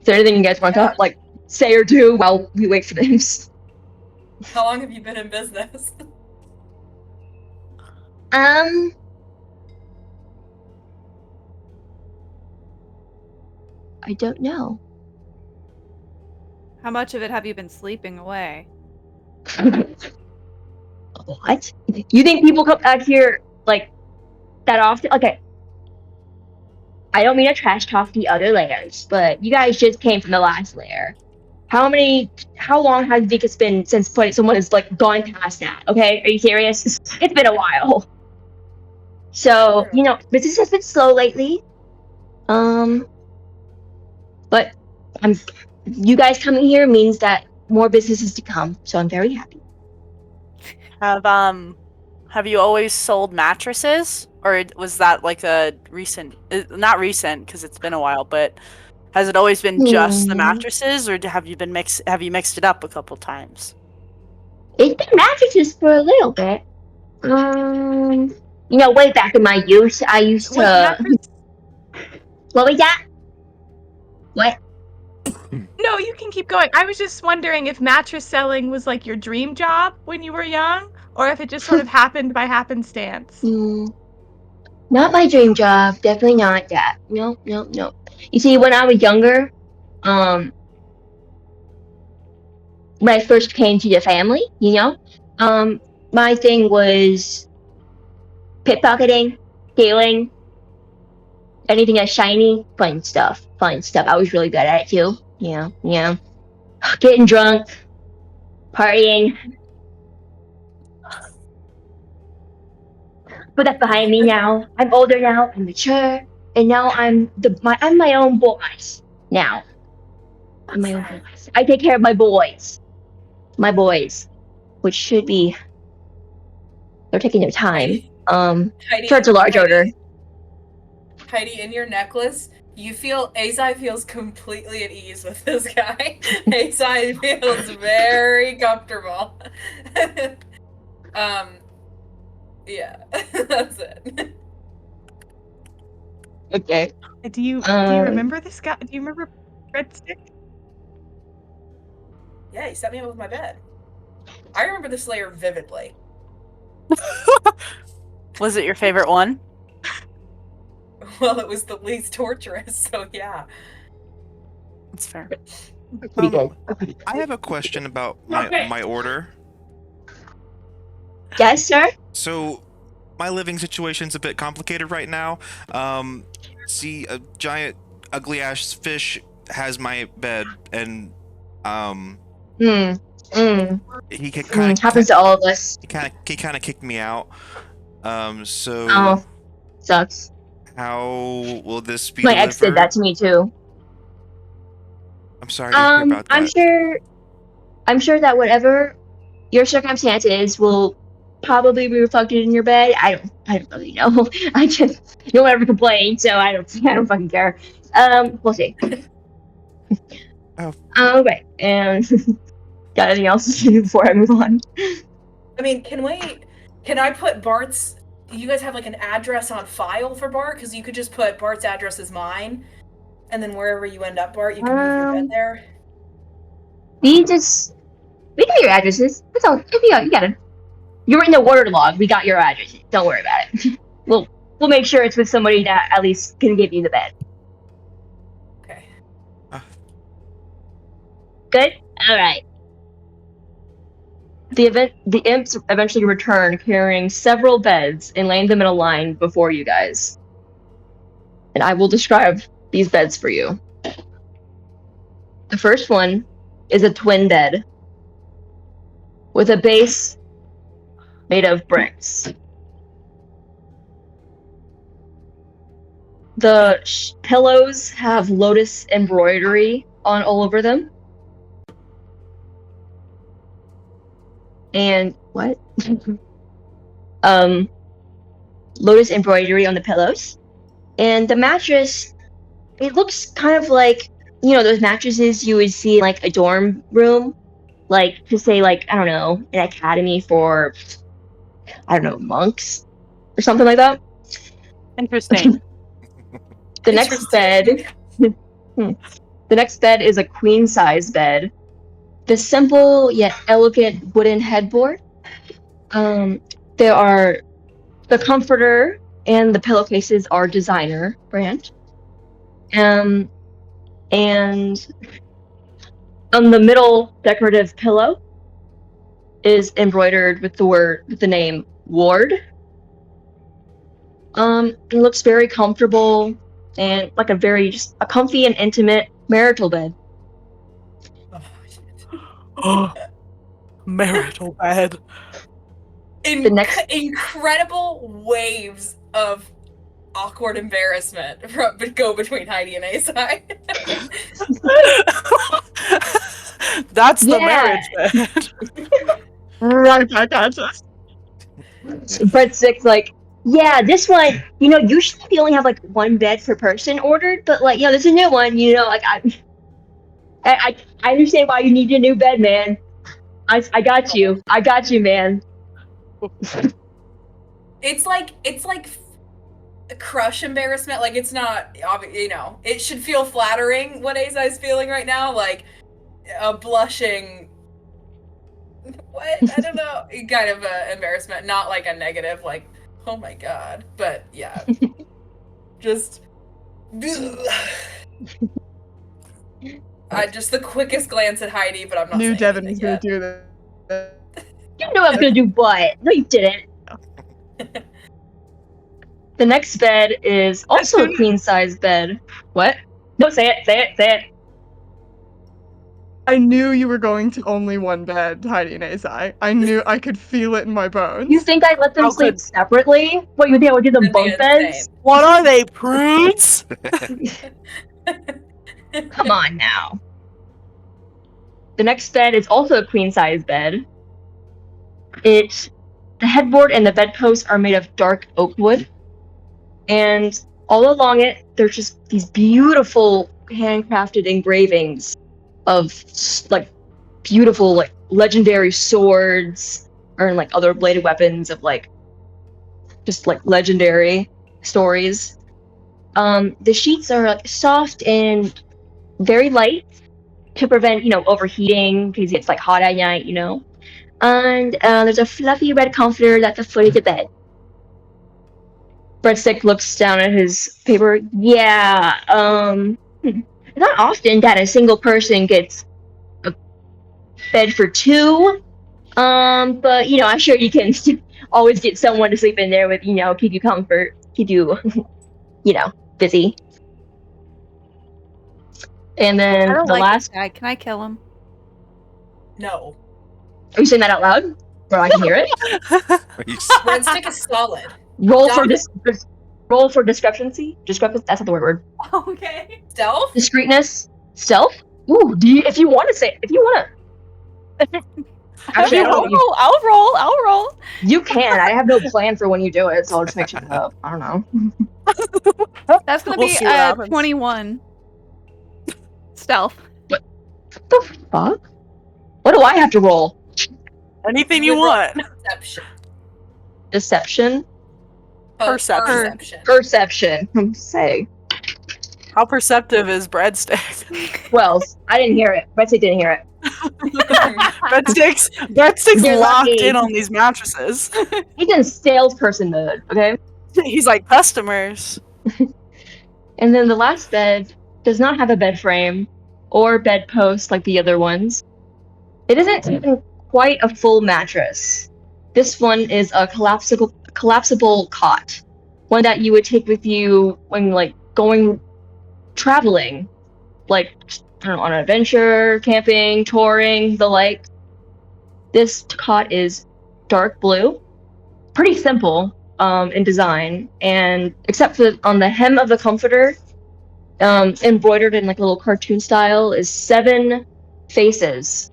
Speaker 3: there anything you guys want to, say or do while we wait for the imps?
Speaker 1: How long have you been in business?
Speaker 3: I don't know.
Speaker 2: How much of it have you been sleeping away?
Speaker 3: What? You think people come back here, that often? Okay. I don't mean to trash talk the other layers, but you guys just came from the last layer. How long has Vicus been since someone has, gone past that, okay? Are you serious? It's been a while. So, business has been slow lately. But you guys coming here means that more business is to come, so I'm very happy.
Speaker 4: Have you always sold mattresses, or was that a recent? Not recent because it's been a while, but has it always been just the mattresses, or have you mixed it up a couple times?
Speaker 3: It's been mattresses for a little bit. Way back in my youth, I used to. What was that? What?
Speaker 5: No, you can keep going. I was just wondering if mattress selling was your dream job when you were young, or if it just sort of happened by happenstance.
Speaker 3: Not my dream job. Definitely not that. No. You see, when I was younger, when I first came to the family, my thing was pickpocketing, stealing, anything that's shiny, fun stuff. I was really good at it too. Getting drunk, partying. But that's behind me now. I'm older now. I'm mature, and now I'm my own boss now. I'm my own boss. I take care of my boys, which should be. They're taking their time.
Speaker 1: Heidi,
Speaker 3: Sure, it's a large order.
Speaker 1: Heidi, in your necklace, Azai feels completely at ease with this guy. Azai feels very comfortable. Yeah, that's it.
Speaker 3: Okay.
Speaker 5: Do you remember this guy? Do you remember Breadstick?
Speaker 1: Yeah, he set me up with my bed. I remember this layer vividly.
Speaker 4: Was it your favorite one?
Speaker 1: Well, it was the least torturous, so yeah.
Speaker 4: That's fair.
Speaker 3: Pretty good.
Speaker 6: I have a question about my order.
Speaker 3: Yes, sir.
Speaker 6: So, my living situation's a bit complicated right now. See, a giant, ugly-ass fish has my bed, and he
Speaker 3: happens to all of us.
Speaker 6: He kind of kicked me out. So.
Speaker 3: Oh, sucks.
Speaker 6: How will this be
Speaker 3: My
Speaker 6: delivered?
Speaker 3: ex did that to me too.
Speaker 6: I'm sorry to hear about that.
Speaker 3: I'm sure that whatever your circumstances will probably be reflected in your bed. I don't really know. I just no one ever complained, so I don't fucking care. We'll see.
Speaker 6: Oh.
Speaker 3: Okay. And got anything else to do before I move on?
Speaker 1: I mean, can I put Bart's? You guys have an address on file for Bart, because you could just put Bart's address as mine, and then wherever you end up, Bart, you can move your bed there.
Speaker 3: We got your addresses. That's all. You got it. You're in the order log. We got your address. Don't worry about it. We'll make sure it's with somebody that at least can give you the bed.
Speaker 1: Okay.
Speaker 3: Good? Alright. The imps eventually return carrying several beds and laying them in a line before you guys. And I will describe these beds for you. The first one is a twin bed with a base made of bricks. The pillows have lotus embroidery on all over them. And what? Lotus embroidery on the pillows. And the mattress, it looks kind of like, you know, those mattresses you would see in, like, a dorm room. Like, to say, like, I don't know, an academy for, I don't know, monks? Or something like that.
Speaker 5: Interesting.
Speaker 3: The next bed... the next bed is a queen-size bed. The simple yet elegant wooden headboard. There are the comforter and the pillowcases are designer brand. And on the middle decorative pillow is embroidered with the name Ward. It looks very comfortable and like just a comfy and intimate marital bed.
Speaker 4: Oh, marital bed.
Speaker 1: Incredible waves of awkward embarrassment go between Heidi and Asai.
Speaker 4: That's the marriage bed.
Speaker 5: Right back at us.
Speaker 3: Breadstick's like, yeah, this one, you know, usually we only have like one bed per person ordered, but like, you know, there's a new one, you know, like I understand why you need a new bed, man. I got you. I got you, man.
Speaker 1: It's like a crush embarrassment. Like, it's not, you know, it should feel flattering what Asai's feeling right now. Like a blushing, what? I don't know. Kind of a embarrassment, not like a negative, like, oh my god. But yeah, just just the quickest glance at Heidi, but I'm not.
Speaker 5: Knew
Speaker 1: saying
Speaker 5: Devin was
Speaker 1: anything
Speaker 5: gonna
Speaker 1: yet.
Speaker 5: do that.
Speaker 3: You knew I was gonna do what? No, you didn't. The next bed is also a queen-size bed. What? No, say it.
Speaker 5: I knew you were going to only one bed, Heidi and Asai. I knew I could feel it in my bones.
Speaker 3: You think I let them
Speaker 4: How
Speaker 3: sleep
Speaker 4: could-
Speaker 3: separately? What, you think I would give them
Speaker 1: That'd be
Speaker 3: bunk beds?
Speaker 1: insane.
Speaker 4: What are they, prudes?
Speaker 3: Come on now. The next bed is also a queen-size bed. The headboard and the bedposts are made of dark oak wood. And all along it, there's just these beautiful handcrafted engravings of like beautiful like legendary swords or like other bladed weapons of like just like legendary stories. The sheets are like soft and very light to prevent, you know, overheating because it's like hot at night, you know. And there's a fluffy red comforter at the foot of the bed. Breadstick looks down at his paper. Yeah, it's not often that a single person gets a bed for two. But you know, I'm sure you can always get someone to sleep in there with, you know, keep you comfort, keep you, you know, busy. And then
Speaker 2: I don't
Speaker 3: the
Speaker 2: like
Speaker 3: last.
Speaker 2: this guy. Can I kill him?
Speaker 1: No.
Speaker 3: Are you saying that out loud? Where I can hear it?
Speaker 1: Breadstick is solid.
Speaker 3: Roll for
Speaker 1: Dominant.
Speaker 3: roll for discrepancy. Discrepancy. That's not the right word.
Speaker 1: Okay. Stealth?
Speaker 3: Discreetness. Stealth. Ooh. If you want to. Actually, I don't know.
Speaker 2: I'll roll.
Speaker 3: You can. I have no plan for when you do it, so I'll just make shit up. I don't know.
Speaker 2: That's gonna
Speaker 4: We'll
Speaker 2: be
Speaker 4: see what happens.
Speaker 2: 21. Stealth.
Speaker 3: What the fuck? What do I have to roll?
Speaker 4: Anything you want.
Speaker 1: Perception.
Speaker 3: Deception.
Speaker 4: Perception.
Speaker 3: Perception. Say.
Speaker 4: How perceptive is Breadstick?
Speaker 3: Well, I didn't hear it. Betsy didn't hear it.
Speaker 4: Breadstick's
Speaker 3: You're
Speaker 4: locked
Speaker 3: lucky.
Speaker 4: in on these mattresses.
Speaker 3: He's in salesperson mode. Okay.
Speaker 4: He's like, customers.
Speaker 3: And then the last bed does not have a bed frame or bedpost like the other ones. It isn't even quite a full mattress. This one is a collapsible cot, one that you would take with you when like going traveling, like I don't know, on an adventure, camping, touring, the like. This cot is dark blue, pretty simple in design, and except for on the hem of the comforter, embroidered in like a little cartoon style, is 7 faces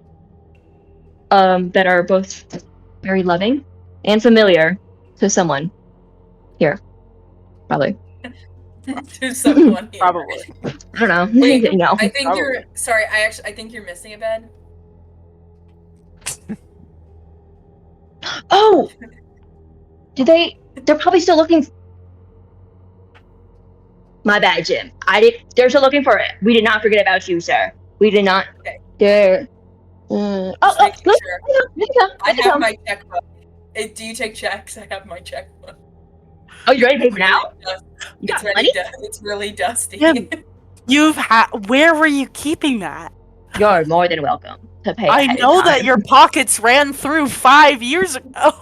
Speaker 3: that are both very loving and familiar to someone here, probably.
Speaker 1: To someone here.
Speaker 4: Probably.
Speaker 3: I don't know.
Speaker 1: Wait,
Speaker 3: You know.
Speaker 1: I think
Speaker 4: Probably.
Speaker 1: you're sorry. I think you're missing a bed.
Speaker 3: Oh, they're probably still looking. My bad, Jim. They're still looking for it. We did not forget about you, sir. We did not.
Speaker 1: Okay.
Speaker 3: They're.
Speaker 1: Just making
Speaker 3: look,
Speaker 1: sure. I have my checkbook. Do you take checks? I have my checkbook.
Speaker 3: Oh, you ready to pay now? You
Speaker 1: It's
Speaker 3: got money?
Speaker 1: It's really dusty.
Speaker 4: Yeah. Where were you keeping that?
Speaker 3: You're more than welcome to pay.
Speaker 4: I
Speaker 3: ahead of
Speaker 4: know that
Speaker 3: time.
Speaker 4: your pockets ran through 5 years ago.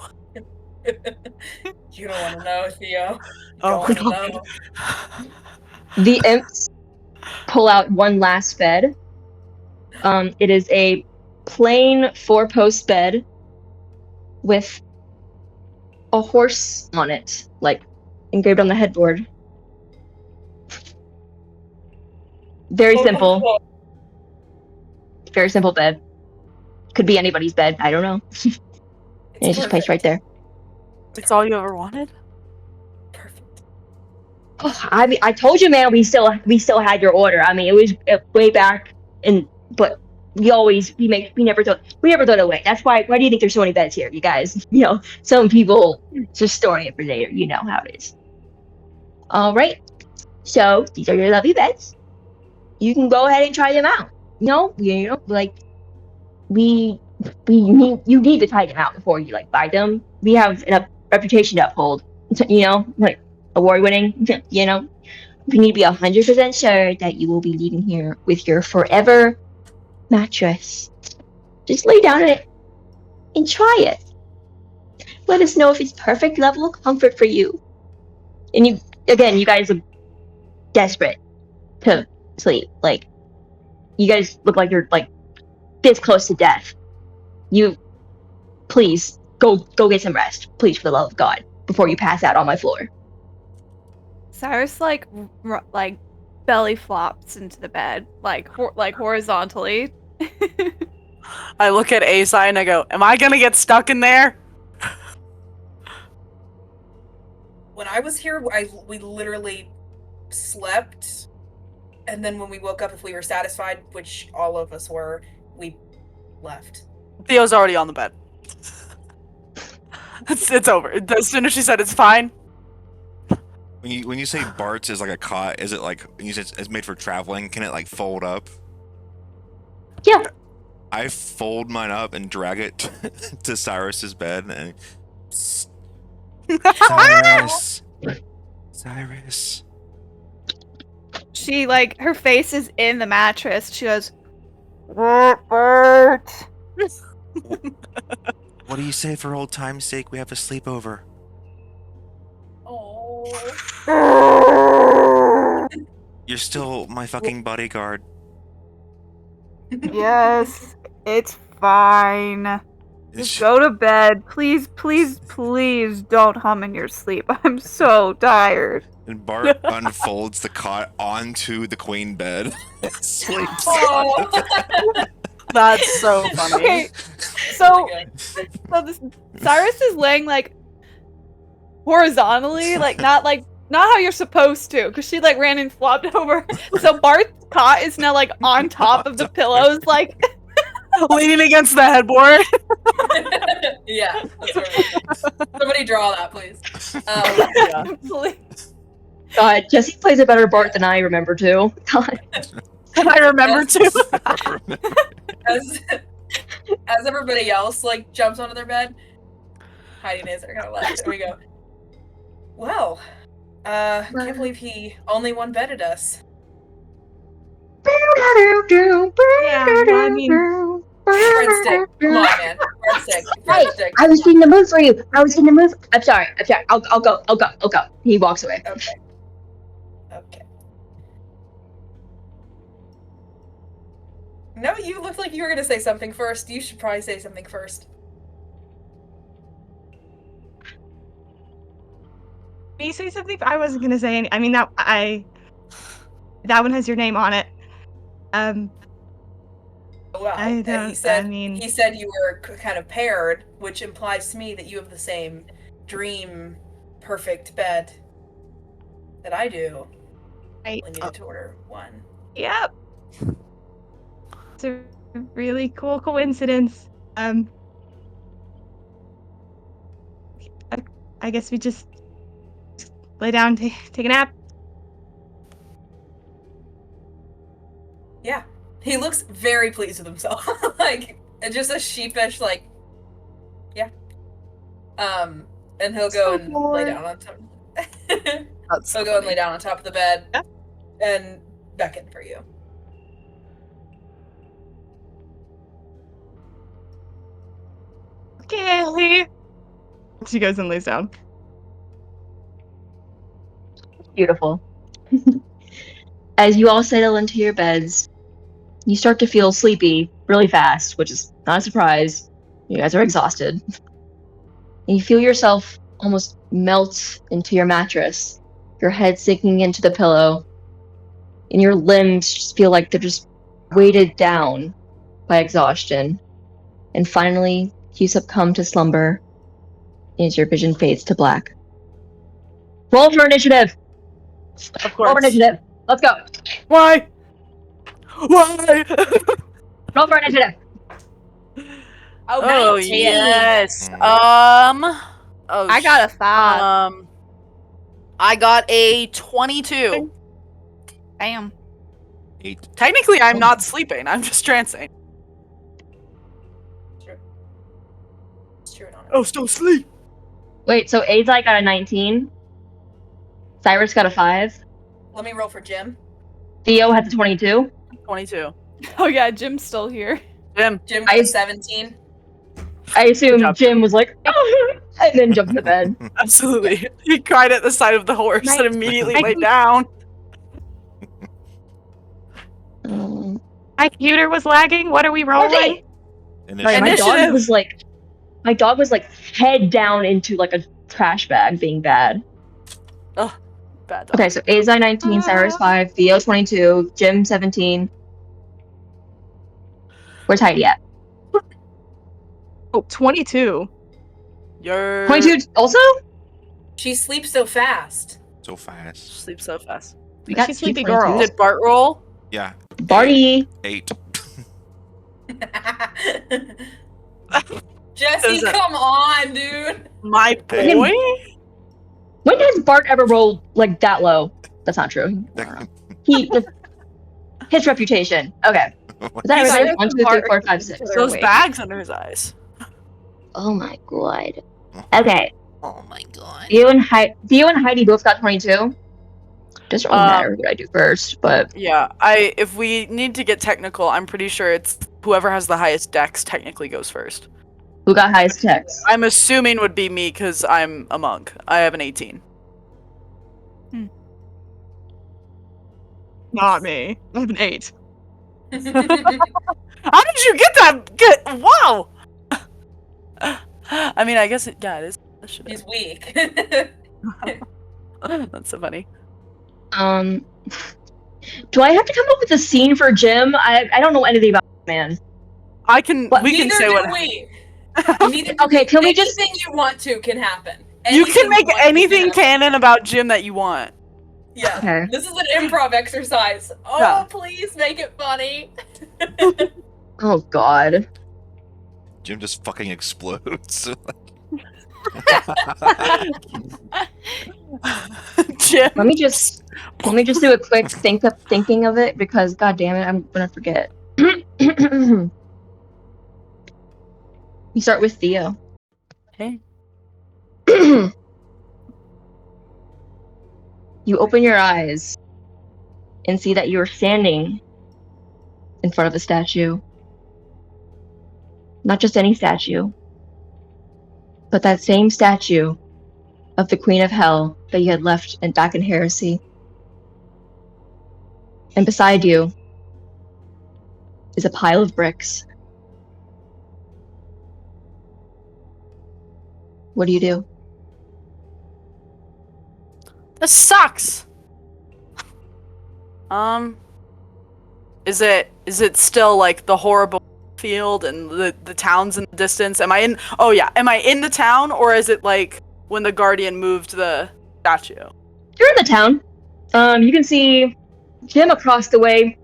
Speaker 1: You don't want to know, Theo. You
Speaker 4: Oh,
Speaker 1: don't want to know.
Speaker 3: The imps pull out one last bed. It is a plain 4-post bed with a horse on it, like engraved on the headboard. Very simple. Very simple bed. Could be anybody's bed. I don't know. And it's just placed right there.
Speaker 4: It's all you ever wanted?
Speaker 1: Perfect.
Speaker 3: Oh, I told you, man. We still had your order. I mean, it was way back, but we never throw it away. That's why do you think there's so many beds here, you guys? You know, some people just storing it for later. You know how it is. All right. So these are your lovely beds. You can go ahead and try them out. You know, like you need to try them out before you like buy them. We have a reputation to uphold. You know, like award-winning. You know, we need to be 100% sure that you will be leaving here with your forever mattress. Just lay down in it and try it. Let us know if it's perfect level of comfort for you. And you guys are desperate to sleep. Like, you guys look like you're like this close to death. You, please go get some rest, please, for the love of God, before you pass out on my floor.
Speaker 2: Cyrus like belly flops into the bed, like horizontally.
Speaker 4: I look at Asai and I go, am I gonna get stuck in there?
Speaker 1: When I was here, we literally slept, and then when we woke up, if we were satisfied, which all of us were, we left.
Speaker 4: Theo's already on the bed. It's over. As soon as she said it's fine.
Speaker 6: When you say Bart's is like a cot, is it like when you say it's made for traveling? Can it like fold up?
Speaker 3: Yeah.
Speaker 6: I fold mine up and drag it to Cyrus's bed and Cyrus.
Speaker 2: She like her face is in the mattress. She goes, Bart.
Speaker 6: What do you say for old time's sake? We have a sleepover.
Speaker 1: Oh.
Speaker 6: You're still my fucking bodyguard.
Speaker 2: Yes, it's fine. Just go to bed. Please, please, please don't hum in your sleep. I'm so tired.
Speaker 6: And Bart unfolds the cot onto the queen bed. Sleeps
Speaker 1: Oh.
Speaker 6: on it.
Speaker 4: That's so funny.
Speaker 2: Okay, so Cyrus is laying like horizontally, like not how you're supposed to, because she like ran and flopped over. So Bart's cot is now like on top of the pillows, like
Speaker 4: Leaning against the headboard.
Speaker 1: Yeah, that's right. Somebody draw that, please.
Speaker 3: God, Jesse plays a better Bart than I remember to. God.
Speaker 4: And I remember too.
Speaker 1: As everybody else like jumps onto their bed, Heidi and Azer are kind of like, there we go. Well, can't believe he only one bedded us.
Speaker 5: Yeah, I mean,
Speaker 1: Breadstick, come on, man.
Speaker 3: I was in the mood for you. I was in the mood. I'm sorry. I'll go. He walks away.
Speaker 1: Okay. No, you looked like you were gonna say something first. You should probably say something first.
Speaker 5: Can you say something? I wasn't gonna say any. I mean that one has your name on it.
Speaker 1: Well,
Speaker 5: I don't.
Speaker 1: he said.
Speaker 5: I mean,
Speaker 1: He said you were kind of paired, which implies to me that you have the same dream, perfect bed that I do.
Speaker 5: I
Speaker 1: only needed to order one.
Speaker 5: Yep. It's a really cool coincidence. I guess we just lay down, take a nap.
Speaker 1: Yeah. He looks very pleased with himself. Like, just a sheepish, like, yeah. And he'll go and lay down on top. He'll go and lay down on top of the bed and beckon for you.
Speaker 5: Okay. She goes and lays down.
Speaker 3: Beautiful. As you all settle into your beds, you start to feel sleepy really fast, which is not a surprise. You guys are exhausted. And you feel yourself almost melt into your mattress, your head sinking into the pillow, and your limbs just feel like they're just weighted down by exhaustion. And finally, you succumb to slumber as your vision fades to black. Roll for initiative!
Speaker 4: Of
Speaker 3: Roll for
Speaker 4: course.
Speaker 3: initiative! Let's go!
Speaker 4: Why? Why?
Speaker 3: Roll for initiative!
Speaker 1: Oh,
Speaker 4: Oh
Speaker 1: 19.
Speaker 4: yes. Oh,
Speaker 2: I got a 5.
Speaker 4: I got a 22.
Speaker 2: Bam.
Speaker 6: 8.
Speaker 4: Technically, I'm not sleeping. I'm just trancing.
Speaker 1: It's true.
Speaker 4: Oh, still sleep.
Speaker 3: Wait, so Azai got a 19. Cyrus got a 5.
Speaker 1: Let me roll for Jim.
Speaker 3: Theo had the 22.
Speaker 4: 22.
Speaker 2: Oh yeah, Jim's still here.
Speaker 4: Jim.
Speaker 1: Jim got a 17.
Speaker 3: I assume
Speaker 4: Good job.
Speaker 3: Jim was like, oh, and then jumped in the bed.
Speaker 4: Absolutely. He cried at the side of the horse and immediately laid down.
Speaker 5: My computer was lagging. What are we rolling?
Speaker 3: Sorry,
Speaker 6: Initiative.
Speaker 3: my dog was like head down into like a trash bag being bad.
Speaker 4: Ugh. Bad dog.
Speaker 3: Okay, so Azai 19, Cyrus 5, Theo 22, Jim 17. Where's Heidi at?
Speaker 5: Oh, 22.
Speaker 4: You're
Speaker 3: 22 also?
Speaker 1: She sleeps so fast.
Speaker 6: So fast.
Speaker 4: sleep so fast.
Speaker 3: We got
Speaker 5: She's
Speaker 3: two
Speaker 5: sleepy
Speaker 3: 22s.
Speaker 5: girl.
Speaker 4: Did Bart roll?
Speaker 6: Yeah.
Speaker 3: Barty!
Speaker 6: 8.
Speaker 1: Jesse,
Speaker 4: Does it-
Speaker 1: come on, dude.
Speaker 4: My
Speaker 6: Hey.
Speaker 4: boy?
Speaker 3: When has Bart ever rolled like that low? That's not true. His reputation. Okay. Is that
Speaker 2: He's
Speaker 3: everything?
Speaker 2: like
Speaker 3: 1, 2, 3,
Speaker 2: Bart
Speaker 3: 4, 5, 6.
Speaker 2: They're
Speaker 4: Those
Speaker 2: awake.
Speaker 4: bags under his eyes.
Speaker 3: Oh my god. Okay.
Speaker 6: Oh my god.
Speaker 3: Theo and Heidi both got 22. Doesn't really matter what I do first, but
Speaker 4: Yeah, if we need to get technical, I'm pretty sure it's whoever has the highest dex technically goes first.
Speaker 3: who got highest text?
Speaker 4: I'm assuming would be me because I'm a monk. I have an 18.
Speaker 5: Not me. I have an 8.
Speaker 4: How did you get that? Wow! I mean, I guess it is.
Speaker 1: He's weak.
Speaker 4: That's so funny.
Speaker 3: Do I have to come up with a scene for Jim? I don't know anything about this man.
Speaker 4: We can
Speaker 1: Neither
Speaker 4: say
Speaker 1: do
Speaker 4: what.
Speaker 1: we.
Speaker 3: Okay, can we just-
Speaker 1: Anything you want to can happen.
Speaker 4: You can
Speaker 1: Anything
Speaker 4: make
Speaker 1: want to
Speaker 4: anything
Speaker 1: happen.
Speaker 4: canon about Jim that you want.
Speaker 1: Yeah.
Speaker 3: Okay.
Speaker 1: This is an improv exercise. Oh,
Speaker 4: Yeah.
Speaker 1: please make it funny.
Speaker 3: Oh god.
Speaker 6: Jim just fucking explodes.
Speaker 4: Jim.
Speaker 3: Let me just do a quick thinking of it because god damn it, I'm gonna forget. You start with Theo.
Speaker 4: Okay.
Speaker 3: You open your eyes and see that you are standing in front of a statue. Not just any statue. but that same statue of the Queen of Hell that you had left back in Heresy. And beside you is a pile of bricks. What do you do?
Speaker 4: This sucks. Is it still like the horrible field and the town's in the distance? Am I in the town, or is it like when the Guardian moved the statue?
Speaker 3: You're in the town. You can see Jim across the way.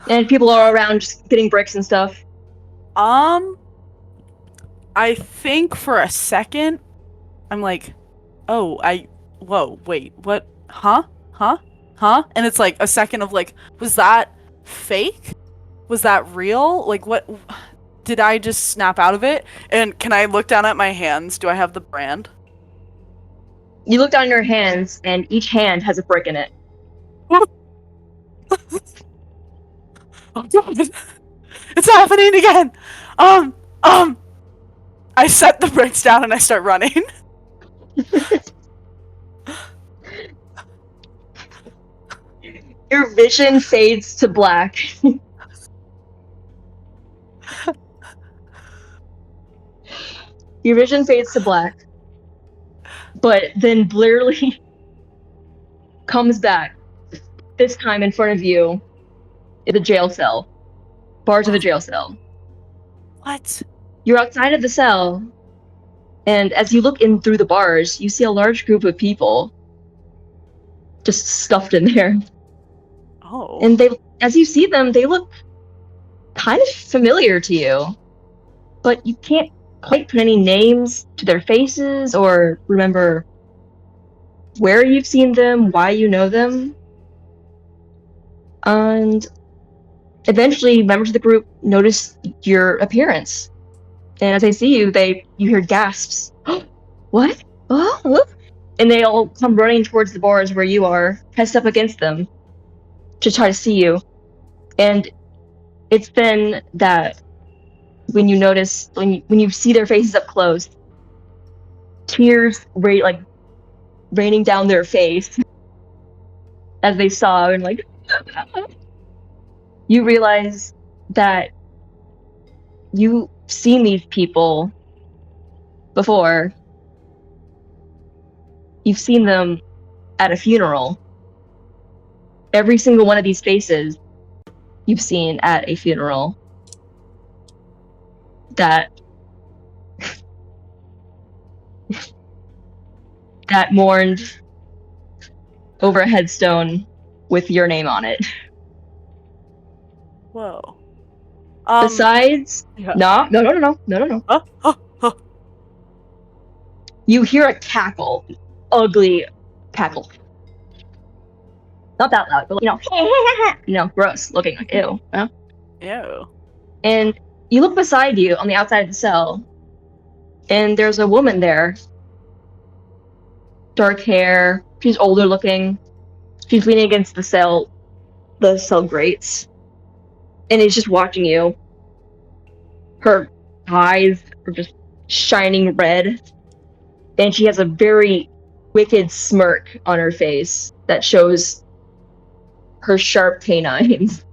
Speaker 3: And people are around just getting bricks and stuff.
Speaker 4: I think for a second, I'm like, whoa, wait, what? Huh? And it's like a second of like, was that fake? Was that real? Like, what? Did I just snap out of it? And can I look down at my hands? Do I have the brand?
Speaker 3: You look down your hands, and each hand has a brick in it.
Speaker 4: Oh God! It's happening again. I set the bricks down and I start running.
Speaker 3: Your vision fades to black. Your vision fades to black, but then blurrily comes back. This time in front of you is a jail cell. Bars of a jail cell.
Speaker 4: What?
Speaker 3: You're outside of the cell, and as you look in through the bars, you see a large group of people just stuffed in there.
Speaker 4: Oh.
Speaker 3: And as you see them, they look kind of familiar to you, but you can't quite put any names to their faces or remember where you've seen them, why you know them. And eventually, members of the group notice your appearance. And as they see you, you hear gasps. What? Oh! And they all come running towards the bars where you are, pressed up against them, to try to see you. And it's then that when you notice, when you see their faces up close, tears raining down their face as they saw, and like, you realize that you've seen these people before. You've seen them at a funeral. Every single one of these faces you've seen at a funeral that mourned over a headstone with your name on it.
Speaker 4: Whoa.
Speaker 3: Besides,
Speaker 4: yeah.
Speaker 3: No. You hear a cackle, ugly cackle. Not that loud, but gross looking, like ew. Huh?
Speaker 4: Ew.
Speaker 3: And you look beside you on the outside of the cell, and there's a woman there. Dark hair. She's older looking. She's leaning against the cell grates, and is just watching you. Her eyes are just shining red, and she has a very wicked smirk on her face that shows her sharp canines.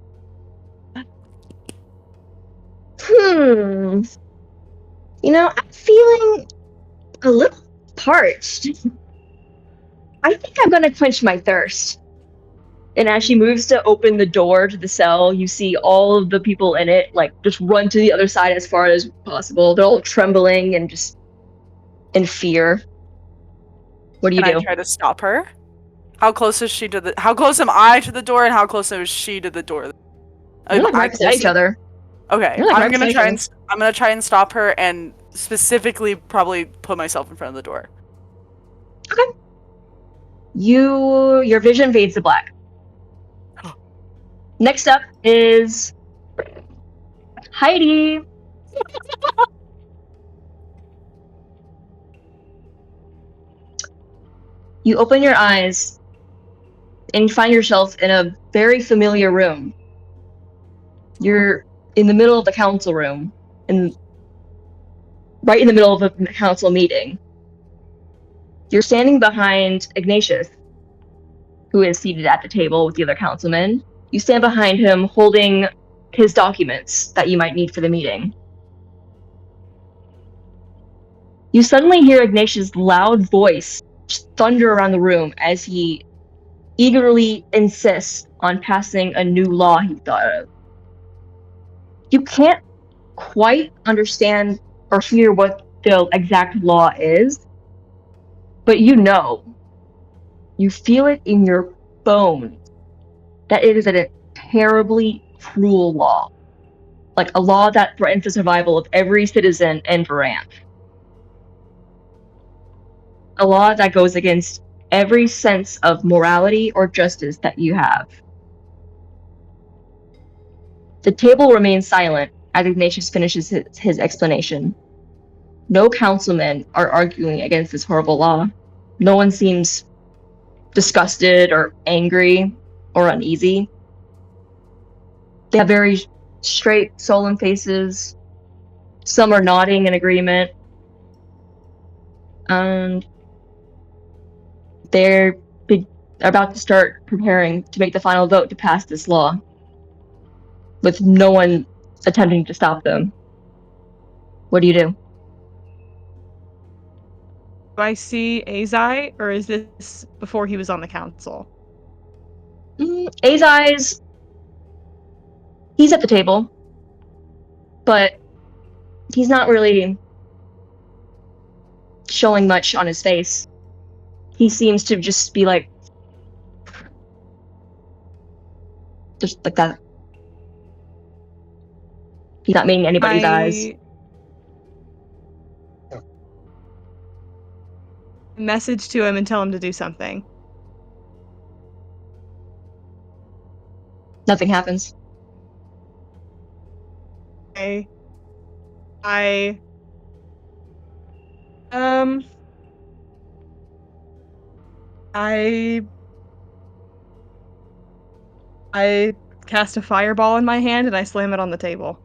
Speaker 3: I'm feeling a little parched. I think I'm gonna quench my thirst. And as she moves to open the door to the cell, you see all of the people in it, just run to the other side as far as possible. They're all trembling and just in fear. What do you do?
Speaker 4: Can I try to stop her? How close is she to how close am I to the door, and how close is she to the door?
Speaker 3: You're right beside each other.
Speaker 4: Okay, I'm gonna try and stop her, and specifically probably put myself in front of the door.
Speaker 3: Okay. Your vision fades to black. Next up is Heidi. You open your eyes and you find yourself in a very familiar room. You're in the middle of the council room, right in the middle of a council meeting. You're standing behind Ignatius, who is seated at the table with the other councilmen. You stand behind him holding his documents that you might need for the meeting. You suddenly hear Ignatius' loud voice thunder around the room as he eagerly insists on passing a new law he thought of. You can't quite understand or hear what the exact law is, but you feel it in your bones that it is a terribly cruel law. Like a law that threatens the survival of every citizen in Varanth. A law that goes against every sense of morality or justice that you have. The table remains silent as Ignatius finishes his explanation. No councilmen are arguing against this horrible law. No one seems disgusted or angry or uneasy. They have very straight, solemn faces. Some are nodding in agreement. And they're about to start preparing to make the final vote to pass this law, with no one attempting to stop them. What do you do?
Speaker 5: Do I see Azai, or is this before he was on the council?
Speaker 3: Azai's... he's at the table, but he's not really showing much on his face. He seems to just be like... just like that. He's not meeting anybody's eyes.
Speaker 5: Message to him and tell him to do something.
Speaker 3: Nothing happens.
Speaker 5: Okay. I cast a fireball in my hand and I slam it on the table.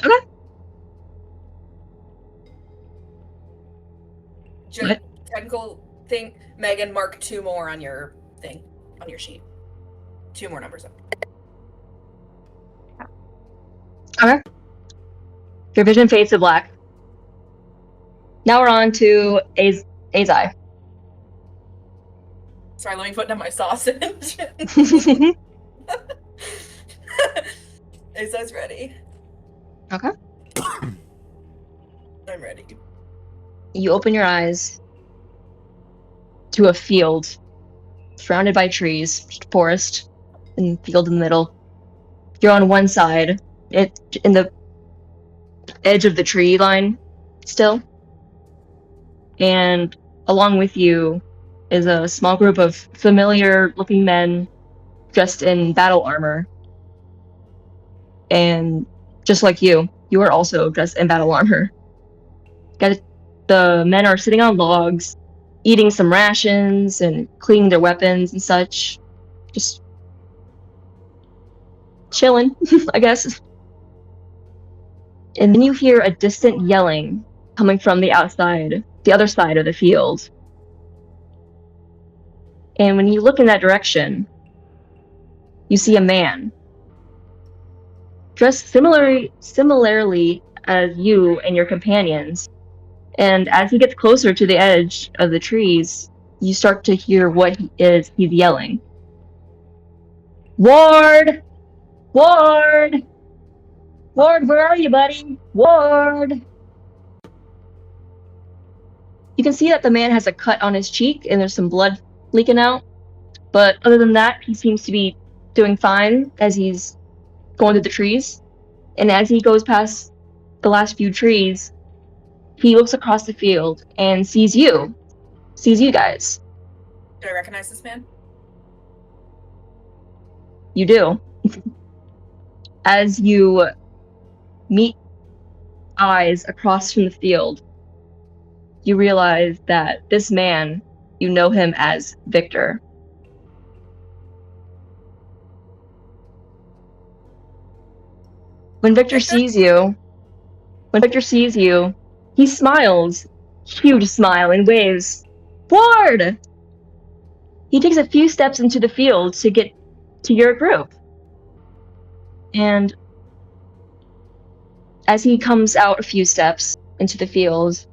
Speaker 3: Okay.
Speaker 1: Technical thing, Megan, mark 2 more on your thing, on your sheet. 2 more numbers up.
Speaker 3: Okay. Your vision fades to black. Now we're on to Azai.
Speaker 1: Sorry, let me put down my sausage. Azai's ready.
Speaker 3: Okay.
Speaker 1: I'm ready.
Speaker 3: You open your eyes to a field surrounded by trees, forest, and field in the middle. You're on one side, in the edge of the tree line still. And along with you is a small group of familiar-looking men dressed in battle armor. And just like you are also dressed in battle armor. The men are sitting on logs, eating some rations and cleaning their weapons and such. Just chilling, I guess. And then you hear a distant yelling coming from the other side of the field. And when you look in that direction, you see a man dressed similarly as you and your companions. And as he gets closer to the edge of the trees, you start to hear what he's yelling. Ward! Ward! Ward, where are you, buddy? Ward! You can see that the man has a cut on his cheek and there's some blood leaking out. But other than that, he seems to be doing fine as he's going through the trees. And as he goes past the last few trees, he looks across the field and sees you guys.
Speaker 1: Do I recognize this man?
Speaker 3: You do. As you meet eyes across from the field, you realize that this man, you know him as Victor. When Victor sees you, he smiles, huge smile, and waves. Ward! He takes a few steps into the field to get to your group. And as he comes out a few steps into the field,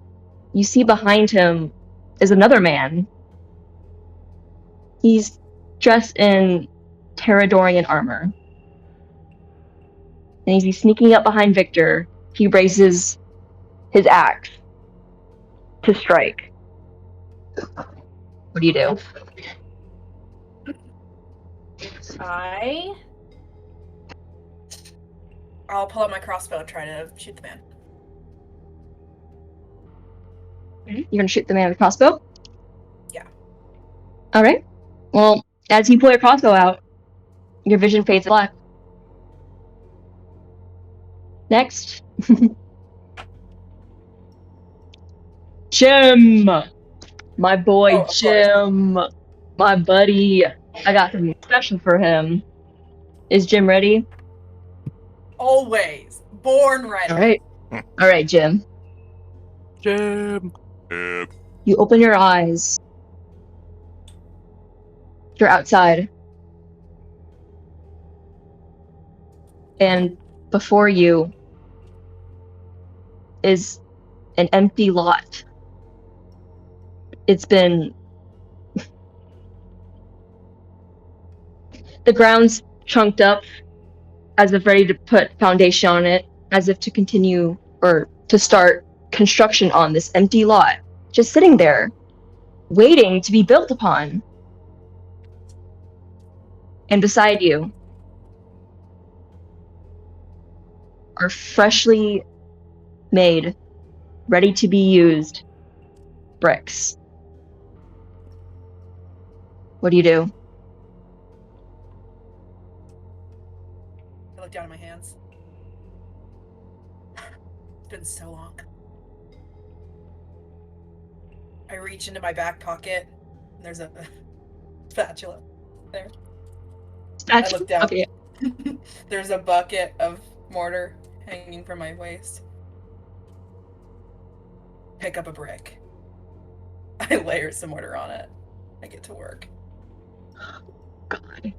Speaker 3: you see behind him is another man. He's dressed in Terradorian armor. And as he's sneaking up behind Victor, he raises his axe to strike. What do you do?
Speaker 1: I'll pull out my crossbow and try to shoot the man.
Speaker 3: You're gonna shoot the man with a crossbow?
Speaker 1: Yeah.
Speaker 3: Alright. Well, as you pull your crossbow out, your vision fades to black. Next. Jim! My boy Jim! My buddy. I got something special for him. Is Jim ready?
Speaker 1: Always. Born ready.
Speaker 3: Alright, Jim.
Speaker 4: Jim.
Speaker 3: You open your eyes. You're outside. And before you is an empty lot. It's been... The ground's chunked up as if ready to put foundation on it, as if to continue or to start construction on this empty lot. Just sitting there, waiting to be built upon. And beside you are freshly made, ready to be used bricks. What do you do?
Speaker 1: I look down at my hands. It's been so long. I reach into my back pocket. And there's a spatula there. I look down.
Speaker 3: Okay.
Speaker 1: There's a bucket of mortar hanging from my waist. Pick up a brick. I layer some mortar on it. I get to work.
Speaker 3: God.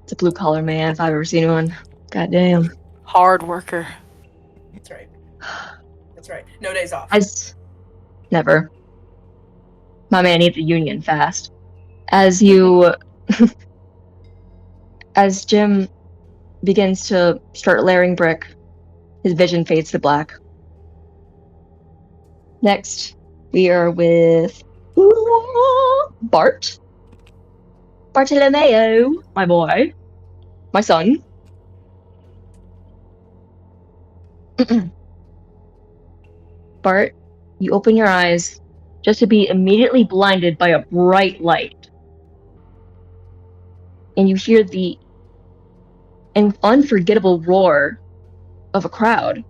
Speaker 3: It's a blue collar man if I've ever seen one. God damn.
Speaker 4: Hard worker.
Speaker 1: That's right. That's right. No days off.
Speaker 3: Never. My man needs a union fast. As you... As Jim begins to start layering brick, his vision fades to black. Next, we are with... Bart. Bartolomeo, my boy. My son. Bart, you open your eyes just to be immediately blinded by a bright light. And you hear the unforgettable roar of a crowd.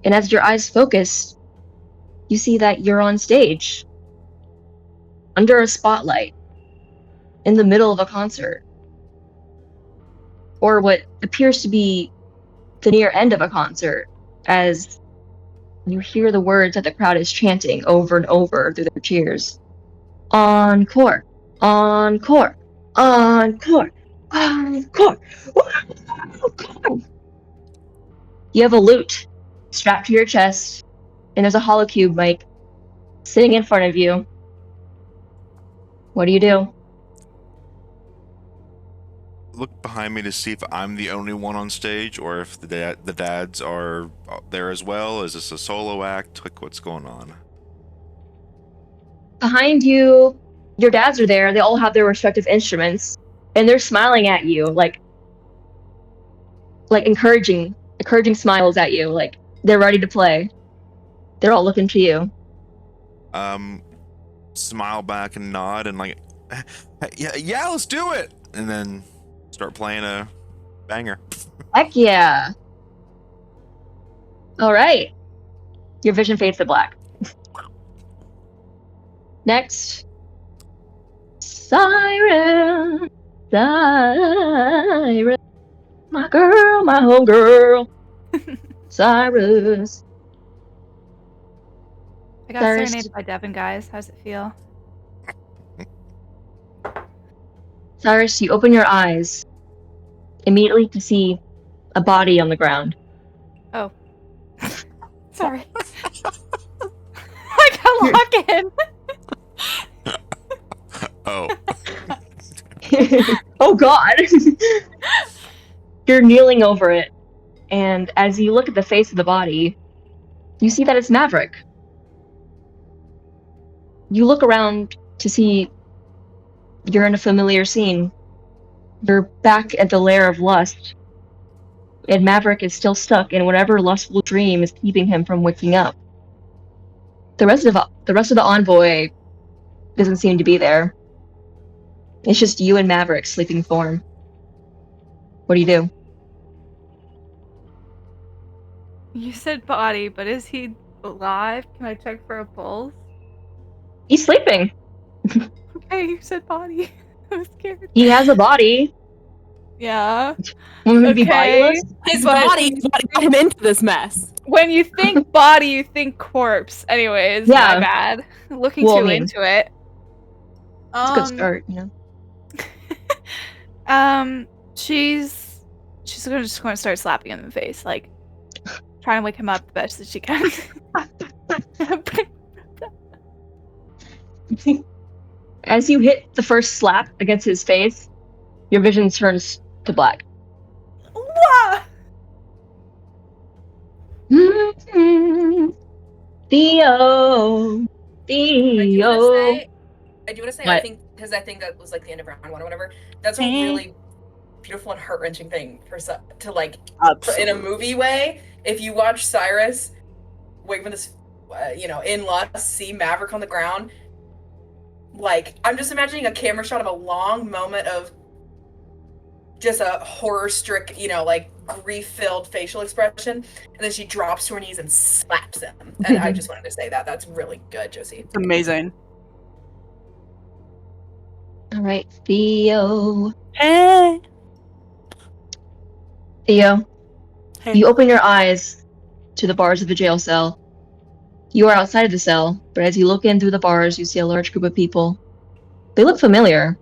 Speaker 3: And as your eyes focus, you see that you're on stage, under a spotlight, in the middle of a concert. Or what appears to be the near end of a concert, as you hear the words that the crowd is chanting over and over through their cheers. Encore! Encore! Encore! Encore! Encore! You have a lute strapped to your chest, and there's a holocube mic sitting in front of you. What do you do?
Speaker 6: Look behind me to see if I'm the only one on stage, or if the dads are there as well. Is this a solo act? Like, what's going on?
Speaker 3: Behind you, your dads are there. They all have their respective instruments, and they're smiling at you, like encouraging smiles at you, like they're ready to play. They're all looking to you.
Speaker 6: Smile back and nod and like, yeah, let's do it, and then start playing a banger.
Speaker 3: Heck yeah! All right, your vision fades to black. Next, Siren. My girl, my homegirl. Cyrus.
Speaker 2: I got
Speaker 3: Cyrus.
Speaker 2: serenaded by Devin, guys. How's it feel?
Speaker 3: Cyrus, you open your eyes immediately to see a body on the ground.
Speaker 2: Oh. Sorry. I got lock in.
Speaker 6: Oh.
Speaker 3: Oh god! You're kneeling over it, and as you look at the face of the body, you see that it's Maverick. You look around to see you're in a familiar scene. You're back at the lair of lust, and Maverick is still stuck in whatever lustful dream is keeping him from waking up. The rest of the envoy doesn't seem to be there. It's just you and Maverick sleeping form. What do you do?
Speaker 2: You said body, but is he alive? Can I check for a pulse?
Speaker 3: He's sleeping.
Speaker 2: Okay, you said body. I was scared.
Speaker 3: He has a body.
Speaker 2: Yeah.
Speaker 3: Want him to be
Speaker 2: Okay.
Speaker 3: bodiless?
Speaker 1: His
Speaker 2: But-
Speaker 1: body is what got him into this mess.
Speaker 2: When you think body, you think corpse. Anyways,
Speaker 3: Yeah.
Speaker 2: my bad. Looking
Speaker 3: Well, I
Speaker 2: too
Speaker 3: mean,
Speaker 2: into it.
Speaker 3: It's a good start, you know.
Speaker 2: She's just going to start slapping him in the face, like trying to wake him up the best that she can.
Speaker 3: As you hit the first slap against his face, your vision turns to black.
Speaker 2: Wah!
Speaker 3: Theo.
Speaker 1: I do want to say,
Speaker 3: What?
Speaker 1: I think, because I think that was like the end of round one or whatever. That's a really beautiful and heart wrenching thing to like in a movie way. If you watch Cyrus wait for this, in lust, see Maverick on the ground, like I'm just imagining a camera shot of a long moment of just a horror-strict, like grief-filled facial expression, and then she drops to her knees and slaps him. And I just wanted to say that's really good, Josie.
Speaker 4: It's amazing.
Speaker 3: All right, Theo.
Speaker 4: Hey.
Speaker 3: Theo,
Speaker 4: Hey.
Speaker 3: you open your eyes to the bars of the jail cell. You are outside of the cell, but as you look in through the bars, you see a large group of people. They look familiar,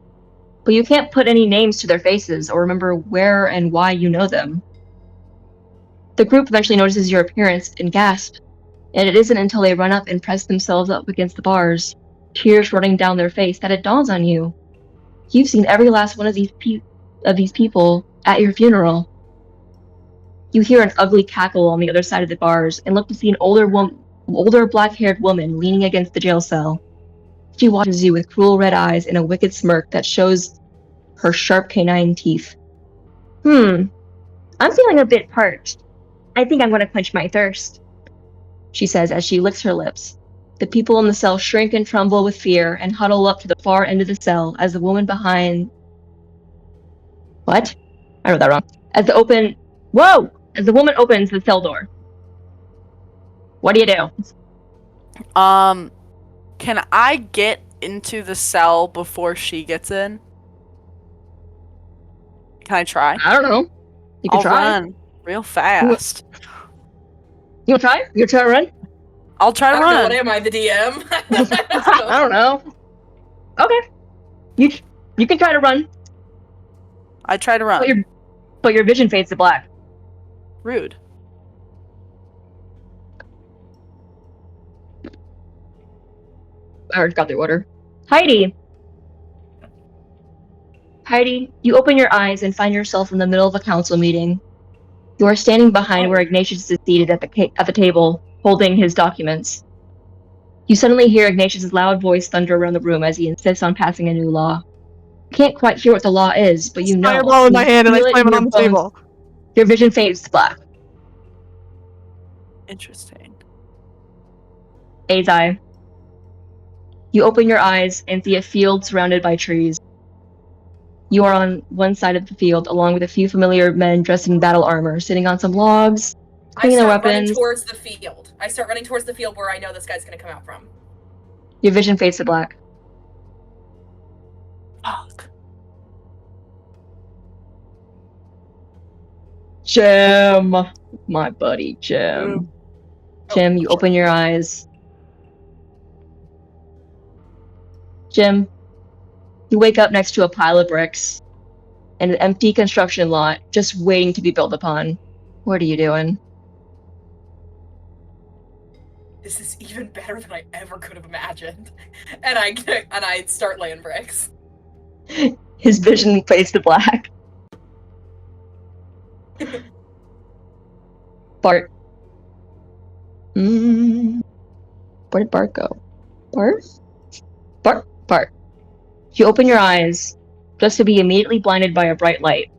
Speaker 3: but you can't put any names to their faces or remember where and why you know them. The group eventually notices your appearance and gasps, and it isn't until they run up and press themselves up against the bars, tears running down their face, that it dawns on you. You've seen every last one of these people at your funeral. You hear an ugly cackle on the other side of the bars and look to see an older black-haired woman leaning against the jail cell. She watches you with cruel red eyes and a wicked smirk that shows her sharp canine teeth. I'm feeling a bit parched. I think I'm going to quench my thirst, she says as she licks her lips. The people in the cell shrink and tremble with fear and huddle up to the far end of the cell as the woman behind... What? I wrote that wrong. As the woman opens the cell door. What do you do?
Speaker 4: Can I get into the cell before she gets in? Can I try?
Speaker 3: I don't know. You can
Speaker 4: I'll
Speaker 3: try.
Speaker 4: run real fast.
Speaker 3: You want to try? You want to try to run?
Speaker 4: I'll try to
Speaker 1: I don't know,
Speaker 4: run.
Speaker 1: what am I, the DM?
Speaker 3: I don't know. Okay. You can try to run,
Speaker 4: I try to run.
Speaker 3: but your vision fades to black.
Speaker 4: Rude.
Speaker 3: I already got the order. Heidi, you open your eyes and find yourself in the middle of a council meeting. You are standing behind where Ignatius is seated at the table, holding his documents. You suddenly hear Ignatius' loud voice thunder around the room as he insists on passing a new law. You can't quite hear what the law is, but you know.
Speaker 5: Fireball in my hand and I
Speaker 3: feel it
Speaker 5: slam
Speaker 3: in
Speaker 5: it on
Speaker 3: your
Speaker 5: the table.
Speaker 3: Your vision fades to black.
Speaker 4: Interesting.
Speaker 3: Azai. You open your eyes and see a field surrounded by trees. You are on one side of the field, along with a few familiar men dressed in battle armor, sitting on some logs,
Speaker 1: I
Speaker 3: cleaning their
Speaker 1: start running
Speaker 3: weapons.
Speaker 1: towards the field. I start running towards the field where I know this guy's gonna come out from.
Speaker 3: Your vision fades to black.
Speaker 4: Fuck.
Speaker 3: Jim! My buddy, Jim. Jim, you open your eyes. Jim, you wake up next to a pile of bricks and an empty construction lot just waiting to be built upon. What are you doing?
Speaker 1: This is even better than I ever could have imagined. And I start laying bricks.
Speaker 3: His vision fades to black. Bart. Where did Bart go? Bart? Bart. You open your eyes, just to be immediately blinded by a bright light.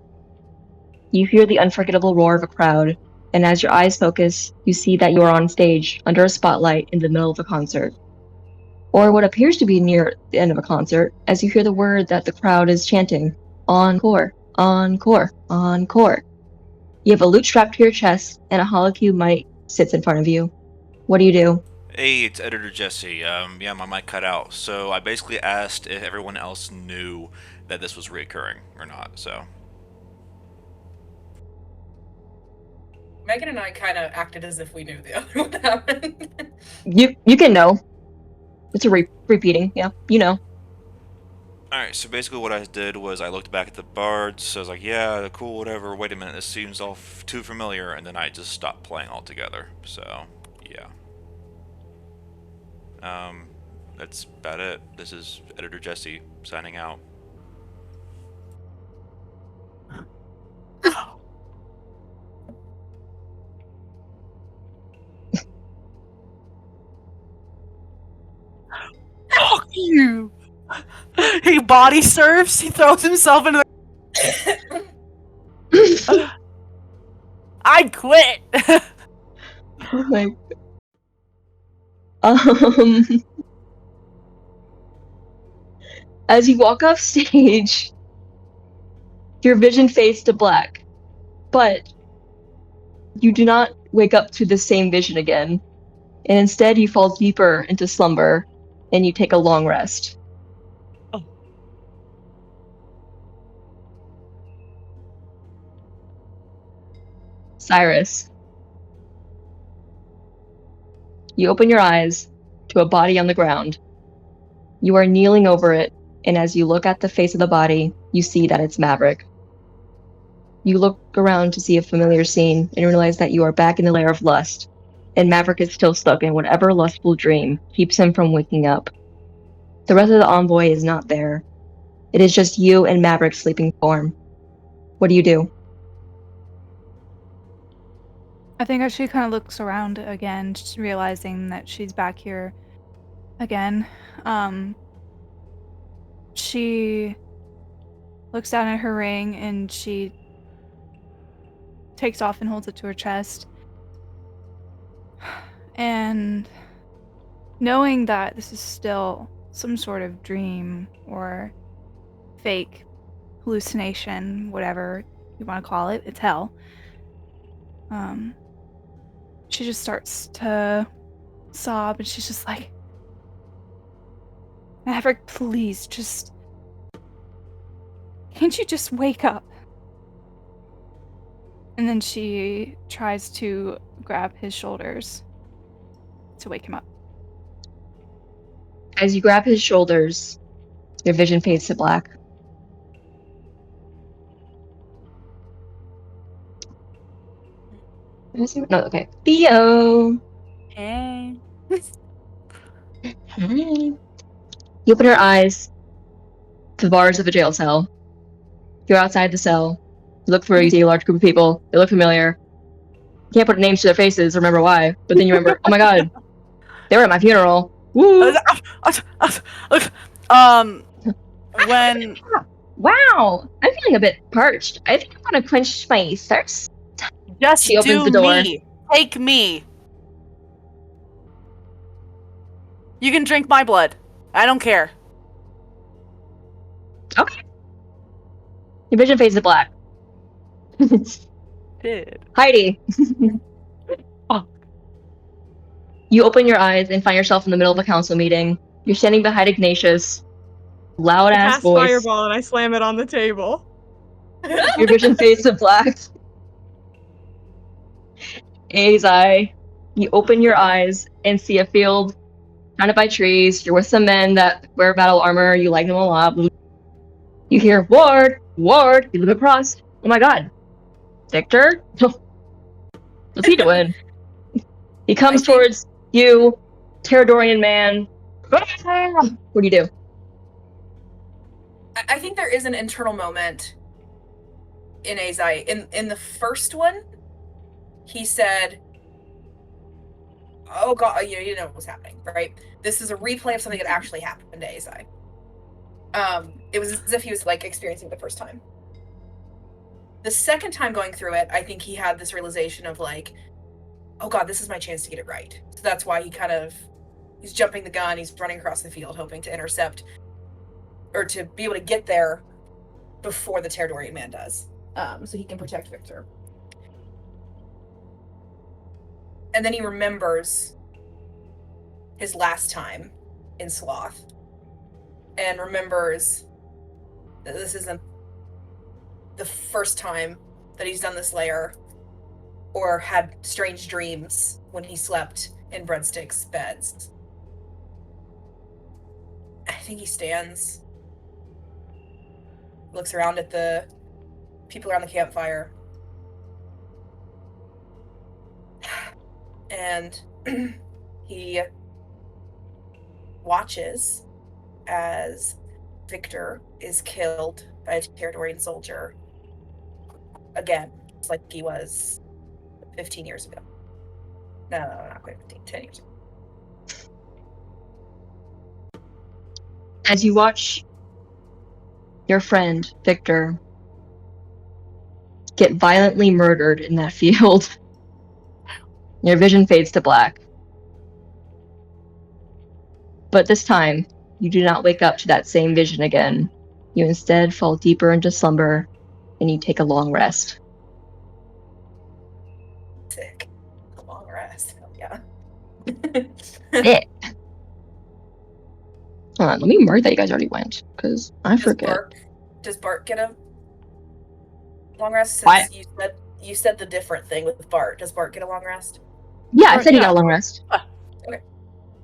Speaker 3: You hear the unforgettable roar of a crowd, and as your eyes focus, you see that you are on stage, under a spotlight, in the middle of a concert. Or what appears to be near the end of a concert, as you hear the word that the crowd is chanting, encore, encore, encore. You have a lute strapped to your chest, and a holocue mic sits in front of you. What do you do?
Speaker 6: Hey, it's Editor Jesse. Yeah, my mic cut out. So I basically asked if everyone else knew that this was reoccurring or not, so.
Speaker 1: Megan and I kind of acted as if we knew the other one happened.
Speaker 3: You can know. It's a repeating, yeah, you know.
Speaker 6: Alright, so basically what I did was I looked back at the bards, so I was like, yeah, cool, whatever, wait a minute, this seems all too familiar, and then I just stopped playing altogether, so, yeah. That's about it. This is Editor Jesse, signing out.
Speaker 4: Fuck you! He body surfs, he throws himself into the... I quit!
Speaker 3: Oh my... As you walk off stage, your vision fades to black, but you do not wake up to the same vision again, and instead you fall deeper into slumber, and you take a long rest.
Speaker 4: Oh.
Speaker 3: Cyrus. You open your eyes to a body on the ground. You are kneeling over it, and as you look at the face of the body, you see that it's Maverick. You look around to see a familiar scene and realize that you are back in the lair of lust, and Maverick is still stuck in whatever lustful dream keeps him from waking up. The rest of the envoy is not there. It is just you and Maverick's sleeping form. What do you do?
Speaker 2: I think as she kind of looks around again, just realizing that she's back here again, she looks down at her ring and she takes off and holds it to her chest. And knowing that this is still some sort of dream or fake hallucination, whatever you want to call it, it's hell. She just starts to sob and she's just like, Maverick, please, can't you just wake up? And then she tries to grab his shoulders to wake him up.
Speaker 3: As you grab his shoulders, your vision fades to black. No, okay. Theo!
Speaker 4: Hey.
Speaker 3: Hi. You open your eyes to the bars of a jail cell. You're outside the cell. You look through, you see a large group of people. They look familiar. You can't put names to their faces, remember why. But then you remember, oh my god, they were at my funeral. Woo!
Speaker 4: When...
Speaker 3: Wow, I'm feeling a bit parched. I think I'm gonna quench my thirst.
Speaker 4: Just
Speaker 3: She opens
Speaker 4: do
Speaker 3: the door.
Speaker 4: me. Take me. You can drink my blood. I don't care.
Speaker 3: Okay. Your vision fades to black.
Speaker 4: Did.
Speaker 3: Heidi.
Speaker 4: Oh.
Speaker 3: You open your eyes and find yourself in the middle of a council meeting. You're standing behind Ignatius. Loud
Speaker 5: I
Speaker 3: ass
Speaker 5: cast
Speaker 3: voice.
Speaker 5: fireball and I slam it on the table.
Speaker 3: Your vision fades to black. Azai, you open your eyes and see a field surrounded by trees. You're with some men that wear battle armor. You like them a lot. You hear, Ward! Ward! You look across. Oh my god. Victor? What's he doing? He comes towards you, Terradorian man. What do you do?
Speaker 1: I think there is an internal moment in Azai. In the first one, he said, oh god, you didn't know what was happening, right? This is a replay of something that actually happened to Azai. It was as if he was like experiencing it the first time. The second time going through it, I think he had this realization of like, oh god, this is my chance to get it right. So that's why he's jumping the gun, he's running across the field, hoping to intercept or to be able to get there before the Terradorian man does, so he can protect Victor. And then he remembers his last time in Sloth, and remembers that this isn't the first time that he's done this layer or had strange dreams when he slept in Breadsticks beds. I think he stands, looks around at the people around the campfire, and he watches as Victor is killed by a Terradorian soldier again, just like he was 15 years ago. No, not quite 15, 10 years ago.
Speaker 3: As you watch your friend, Victor, get violently murdered in that field, your vision fades to black. But this time, you do not wake up to that same vision again. You instead fall deeper into slumber, and you take a long rest.
Speaker 1: Sick. A long rest. Hell yeah.
Speaker 3: Yeah. Hold on, let me mark that you guys already went, because I forget.
Speaker 1: Does Bart get a long rest?
Speaker 3: What?
Speaker 1: Since you said the different thing with Bart. Does Bart get a long rest?
Speaker 3: Yeah, I said he got a long rest.
Speaker 1: Okay.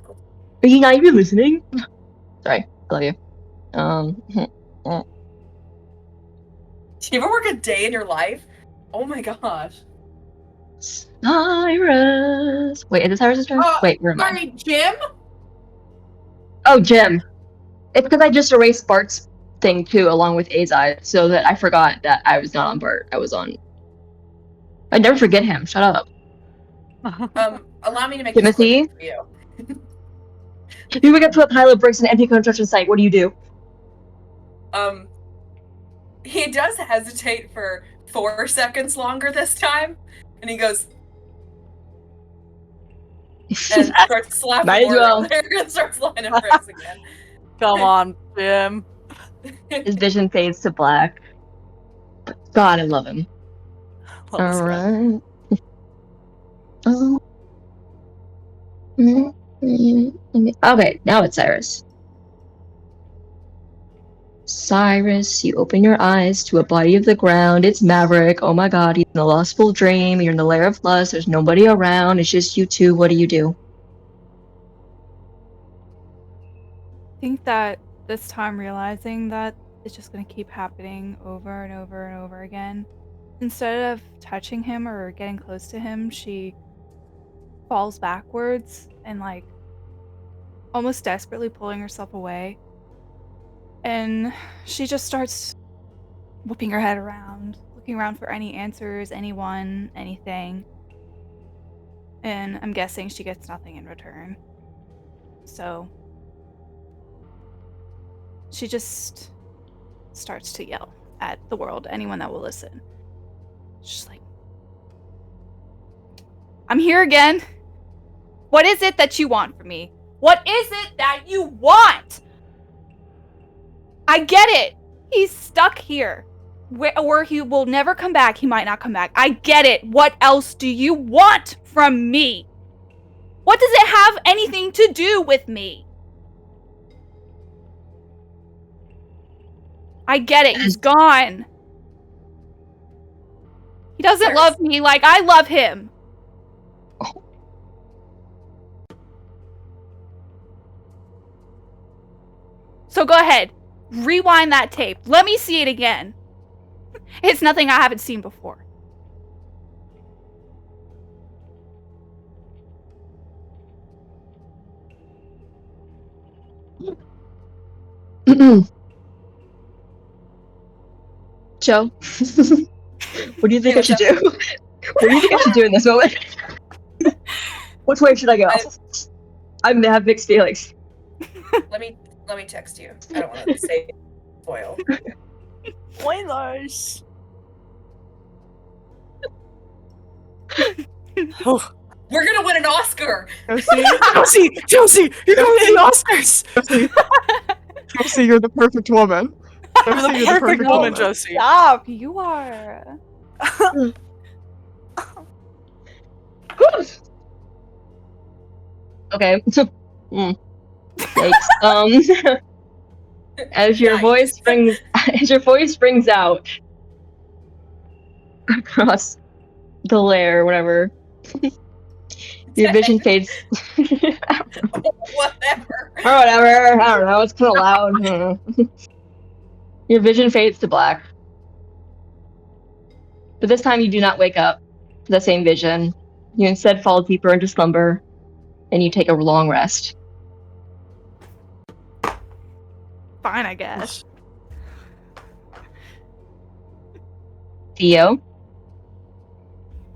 Speaker 1: Cool.
Speaker 3: Are you not even listening? Sorry, I love you.
Speaker 1: Do you ever work a day in your life? Oh my gosh.
Speaker 3: Cyrus. Wait, is it Cyrus's turn? Wait, where am I?
Speaker 1: Sorry, Jim?
Speaker 3: Oh, Jim. It's because I just erased Bart's thing too, along with Azai, so that I forgot that I was not on Bart. I was on. I never forget him. Shut up.
Speaker 1: Allow me to make
Speaker 3: Timothy?
Speaker 1: this quick for you.
Speaker 3: You wake up to a pile of bricks in an empty construction site. What do you do?
Speaker 1: He does hesitate for 4 seconds longer this time, and he goes and starts slapping
Speaker 3: Might as well.
Speaker 1: and starts lining bricks again.
Speaker 4: Come on, Jim.
Speaker 3: His vision fades to black. God, I love him.
Speaker 4: Love this guy.
Speaker 3: Alright. Okay, now it's Cyrus. Cyrus, you open your eyes to a body of the ground. It's Maverick. Oh my god, he's in a lustful dream. You're in the lair of lust. There's nobody around. It's just you two. What do you do?
Speaker 2: I think that this time realizing that it's just going to keep happening over and over and over again, instead of touching him or getting close to him, she falls backwards and like almost desperately pulling herself away. And she just starts whipping her head around, looking around for any answers, anyone, anything. And I'm guessing she gets nothing in return. So she just starts to yell at the world, anyone that will listen. She's like, I'm here again. What is it that you want from me? What is it that you want? I get it. He's stuck here. Or he will never come back. He might not come back. I get it. What else do you want from me? What does it have anything to do with me? I get it. He's gone. He doesn't love me like I love him. So go ahead. Rewind that tape. Let me see it again. It's nothing I haven't seen before.
Speaker 3: Joe, what do you think I should do? What do you think I should do in this moment? Which way should I go? I'm gonna have mixed feelings.
Speaker 1: Let me text you. I don't want to say spoil.
Speaker 4: Spoilers.
Speaker 1: We're gonna win an Oscar.
Speaker 4: Josie, you're going to the Oscars.
Speaker 5: Josie, you're the perfect woman.
Speaker 4: You're the perfect woman, Josie.
Speaker 2: Stop. You are.
Speaker 3: Okay. Yikes. As your voice rings out across the lair, whatever. Your vision fades.
Speaker 1: Whatever.
Speaker 3: Or whatever. I don't know. It's kind of loud. I don't know. Your vision fades to black. But this time you do not wake up to the same vision. You instead fall deeper into slumber, and you take a long rest.
Speaker 2: Fine, I guess.
Speaker 3: Theo?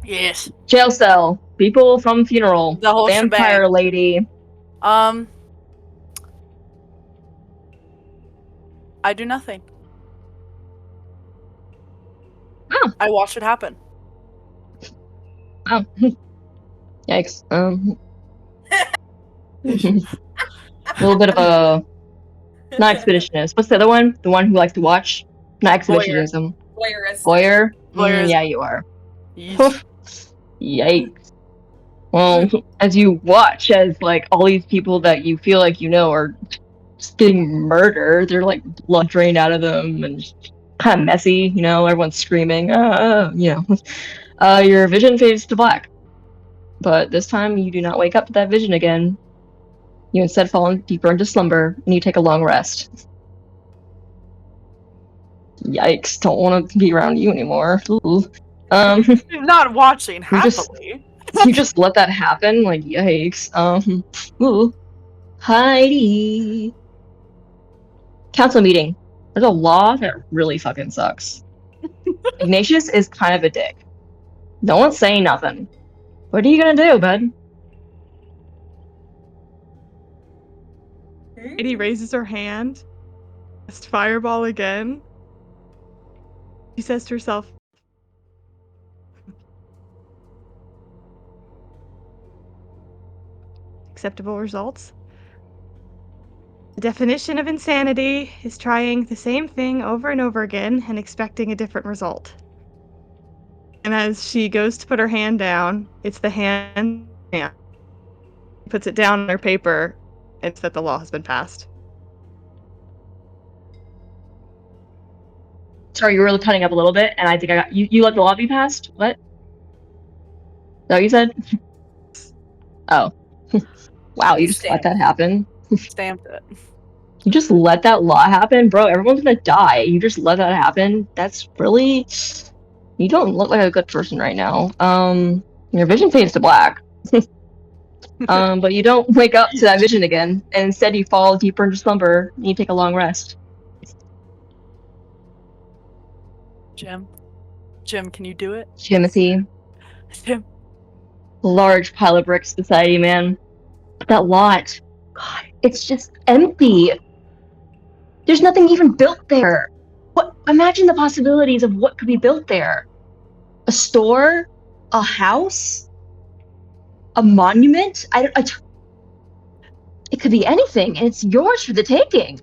Speaker 4: Yes.
Speaker 3: Jail cell. People from funeral.
Speaker 4: The whole
Speaker 3: Vampire
Speaker 4: shebang.
Speaker 3: lady.
Speaker 4: I do nothing.
Speaker 3: Oh.
Speaker 4: I watched it happen.
Speaker 3: Oh. Yikes. A little bit of a... Not expeditionist. What's the other one? The one who likes to watch? Not exhibitionism.
Speaker 1: Voyeurism.
Speaker 3: Voyeur?
Speaker 4: Voyeurism.
Speaker 3: Yeah, you are.
Speaker 4: Yeesh.
Speaker 3: Yikes. Well, as you watch as, like, all these people that you feel like you know are just getting murdered, they're, like, blood drained out of them, and kind of messy, you know, everyone's screaming, you know. Your vision fades to black. But this time, you do not wake up to that vision again. You instead fall deeper into slumber, and you take a long rest. Yikes, don't want to be around you anymore. Ooh.
Speaker 4: Not watching happily.
Speaker 3: You just let that happen? Like, yikes. Ooh. Heidi. Council meeting. There's a law that really fucking sucks. Ignatius is kind of a dick. No one's saying nothing. What are you gonna do, bud?
Speaker 5: Heidi raises her hand. Cast fireball again. She says to herself, acceptable results. The definition of insanity is trying the same thing over and over again and expecting a different result. And as she goes to put her hand down, it's the hand. She puts it down on her paper. It's that the law has been passed.
Speaker 3: Sorry, you were cutting up a little bit, and I think I got you. You let the law be passed? What? Is that what you said? Oh. Wow, you just let that happen?
Speaker 4: Stamped it.
Speaker 3: You just let that law happen? Bro, everyone's gonna die. You just let that happen? That's really... You don't look like a good person right now. Your vision fades to black. But you don't wake up to that vision again, and instead you fall deeper into slumber, and you take a long rest.
Speaker 4: Jim, can you do it?
Speaker 3: Timothy.
Speaker 4: Jim.
Speaker 3: Large pile of bricks society, man. That lot. God, it's just empty. There's nothing even built there. What? Imagine the possibilities of what could be built there. A store? A house? A monument? It could be anything, and it's yours for the taking.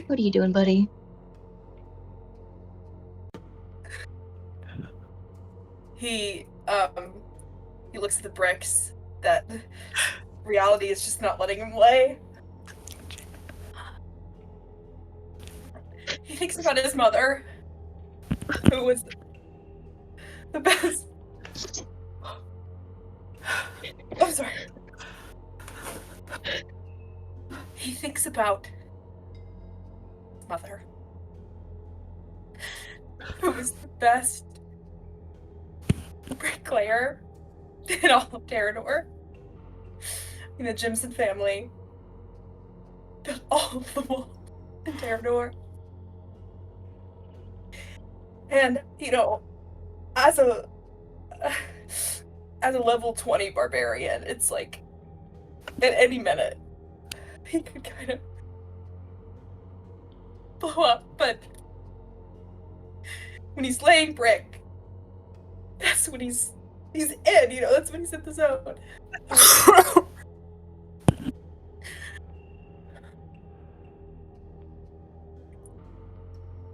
Speaker 3: What are you doing, buddy?
Speaker 1: He looks at the bricks that reality is just not letting him lay. He thinks about his mother, who was the best I'm sorry. He thinks about his mother, who was the best bricklayer in all of Terrador. In the Jimson family built all of the walls in Terrador. And, you know, as a level 20 barbarian, it's like at any minute he could kind of blow up, but when he's laying brick, that's when he's in, you know, that's when he's in the zone.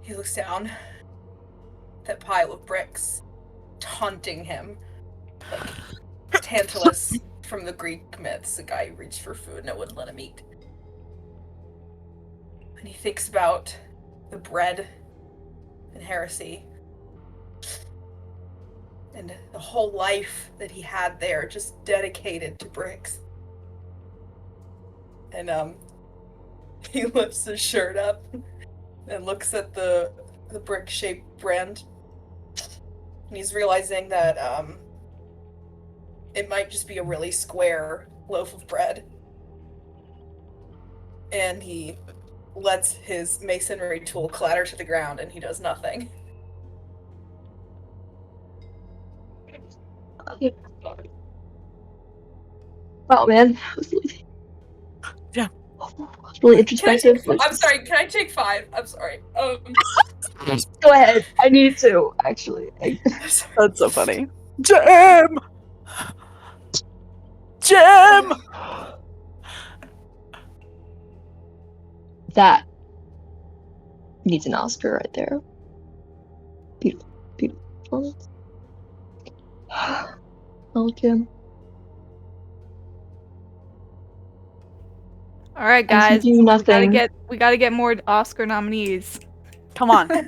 Speaker 1: He looks down that pile of bricks, taunting him like Tantalus from the Greek myths, the guy who reached for food and it wouldn't let him eat. And he thinks about the bread and heresy and the whole life that he had there just dedicated to bricks. And he lifts his shirt up and looks at the brick-shaped brand. And he's realizing that it might just be a really square loaf of bread. And he lets his masonry tool clatter to the ground and he does nothing.
Speaker 3: Wow, man.
Speaker 4: Yeah.
Speaker 3: It's really introspective.
Speaker 1: I'm sorry, can I take 5? I'm sorry.
Speaker 3: Go ahead. I need to, actually.
Speaker 4: That's so funny. Jim! Jim!
Speaker 3: That needs an Oscar right there. Beautiful, beautiful performance. Oh, Jim.
Speaker 2: All right,
Speaker 3: As you
Speaker 2: guys.
Speaker 3: do nothing.
Speaker 2: We gotta get more Oscar nominees.
Speaker 4: Come on.
Speaker 1: It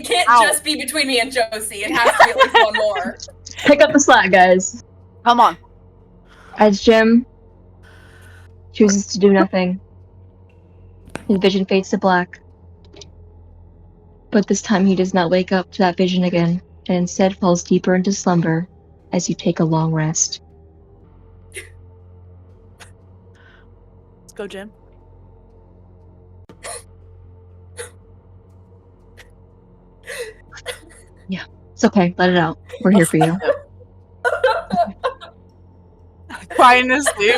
Speaker 1: can't just be between me and Josie. It has to be at least one more.
Speaker 3: Pick up the slack, guys.
Speaker 4: Come on.
Speaker 3: As Jim chooses to do nothing, his vision fades to black. But this time he does not wake up to that vision again, and instead falls deeper into slumber as you take a long rest.
Speaker 4: Let's go, Jim.
Speaker 3: It's okay, let it out. We're here for you.
Speaker 4: Crying in his sleep.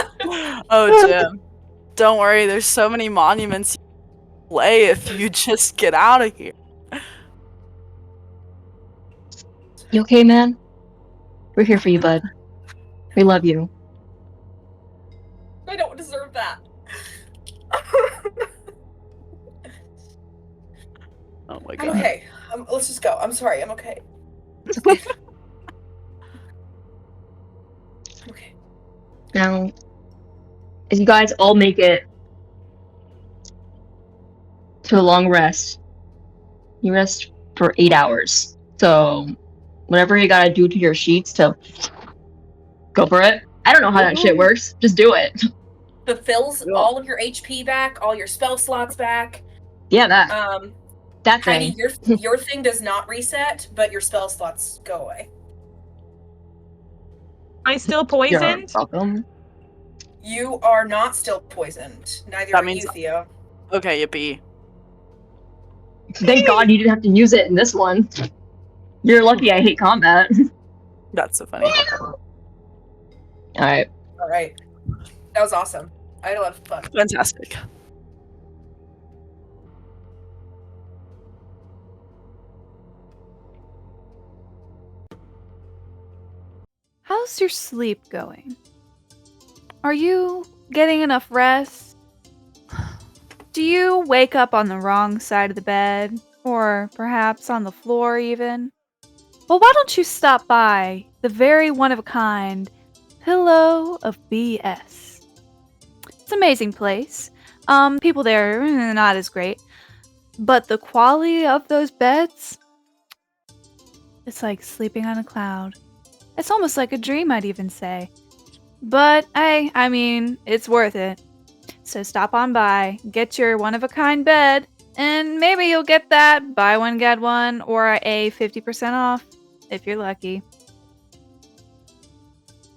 Speaker 4: Oh, Jim. Don't worry, there's so many monuments you can play if you just get out of here.
Speaker 3: You okay, man? We're here for you, bud. We love you.
Speaker 1: I don't deserve that.
Speaker 4: Oh my
Speaker 1: I'm
Speaker 4: god.
Speaker 1: okay. Let's just go. I'm sorry. I'm okay.
Speaker 3: It's okay.
Speaker 1: Okay.
Speaker 3: Now, as you guys all make it to a long rest, you rest for 8 hours. So, whatever you gotta do to your sheets to go for it. I don't know how that shit works. Just do it.
Speaker 1: Fulfills
Speaker 4: Yeah.
Speaker 1: all of your HP back, all your spell slots back.
Speaker 3: Yeah, that
Speaker 1: Heidi,
Speaker 3: thing.
Speaker 1: your thing does not reset, but your spell slots go away.
Speaker 5: Am I still
Speaker 3: You're
Speaker 5: poisoned?
Speaker 3: welcome.
Speaker 1: You are not still poisoned. Neither
Speaker 4: That
Speaker 1: are
Speaker 4: means-
Speaker 1: you, Theo.
Speaker 4: Okay, yippee.
Speaker 3: Thank God you didn't have to use it in this one. You're lucky I hate combat.
Speaker 4: That's so funny.
Speaker 3: Alright.
Speaker 1: All right. That was awesome. I had a lot of fun.
Speaker 4: Fantastic.
Speaker 2: How's your sleep going? Are you getting enough rest? Do you wake up on the wrong side of the bed? Or perhaps on the floor even? Well, why don't you stop by the very one-of-a-kind Pillow of BS? It's an amazing place. People there are not as great. But the quality of those beds, it's like sleeping on a cloud. It's almost like a dream, I'd even say. But hey, I mean, it's worth it. So stop on by, get your one-of-a-kind bed, and maybe you'll get that buy one get one or a 50% off if you're lucky.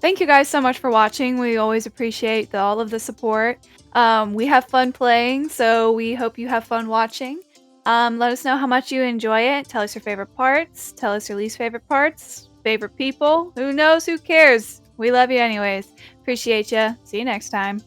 Speaker 2: Thank you guys so much for watching. We always appreciate all of the support. We have fun playing, so we hope you have fun watching. Let us know how much you enjoy it. Tell us your favorite parts. Tell us your least favorite parts. Favorite people. Who knows? Who cares? We love you anyways. Appreciate you. See you next time.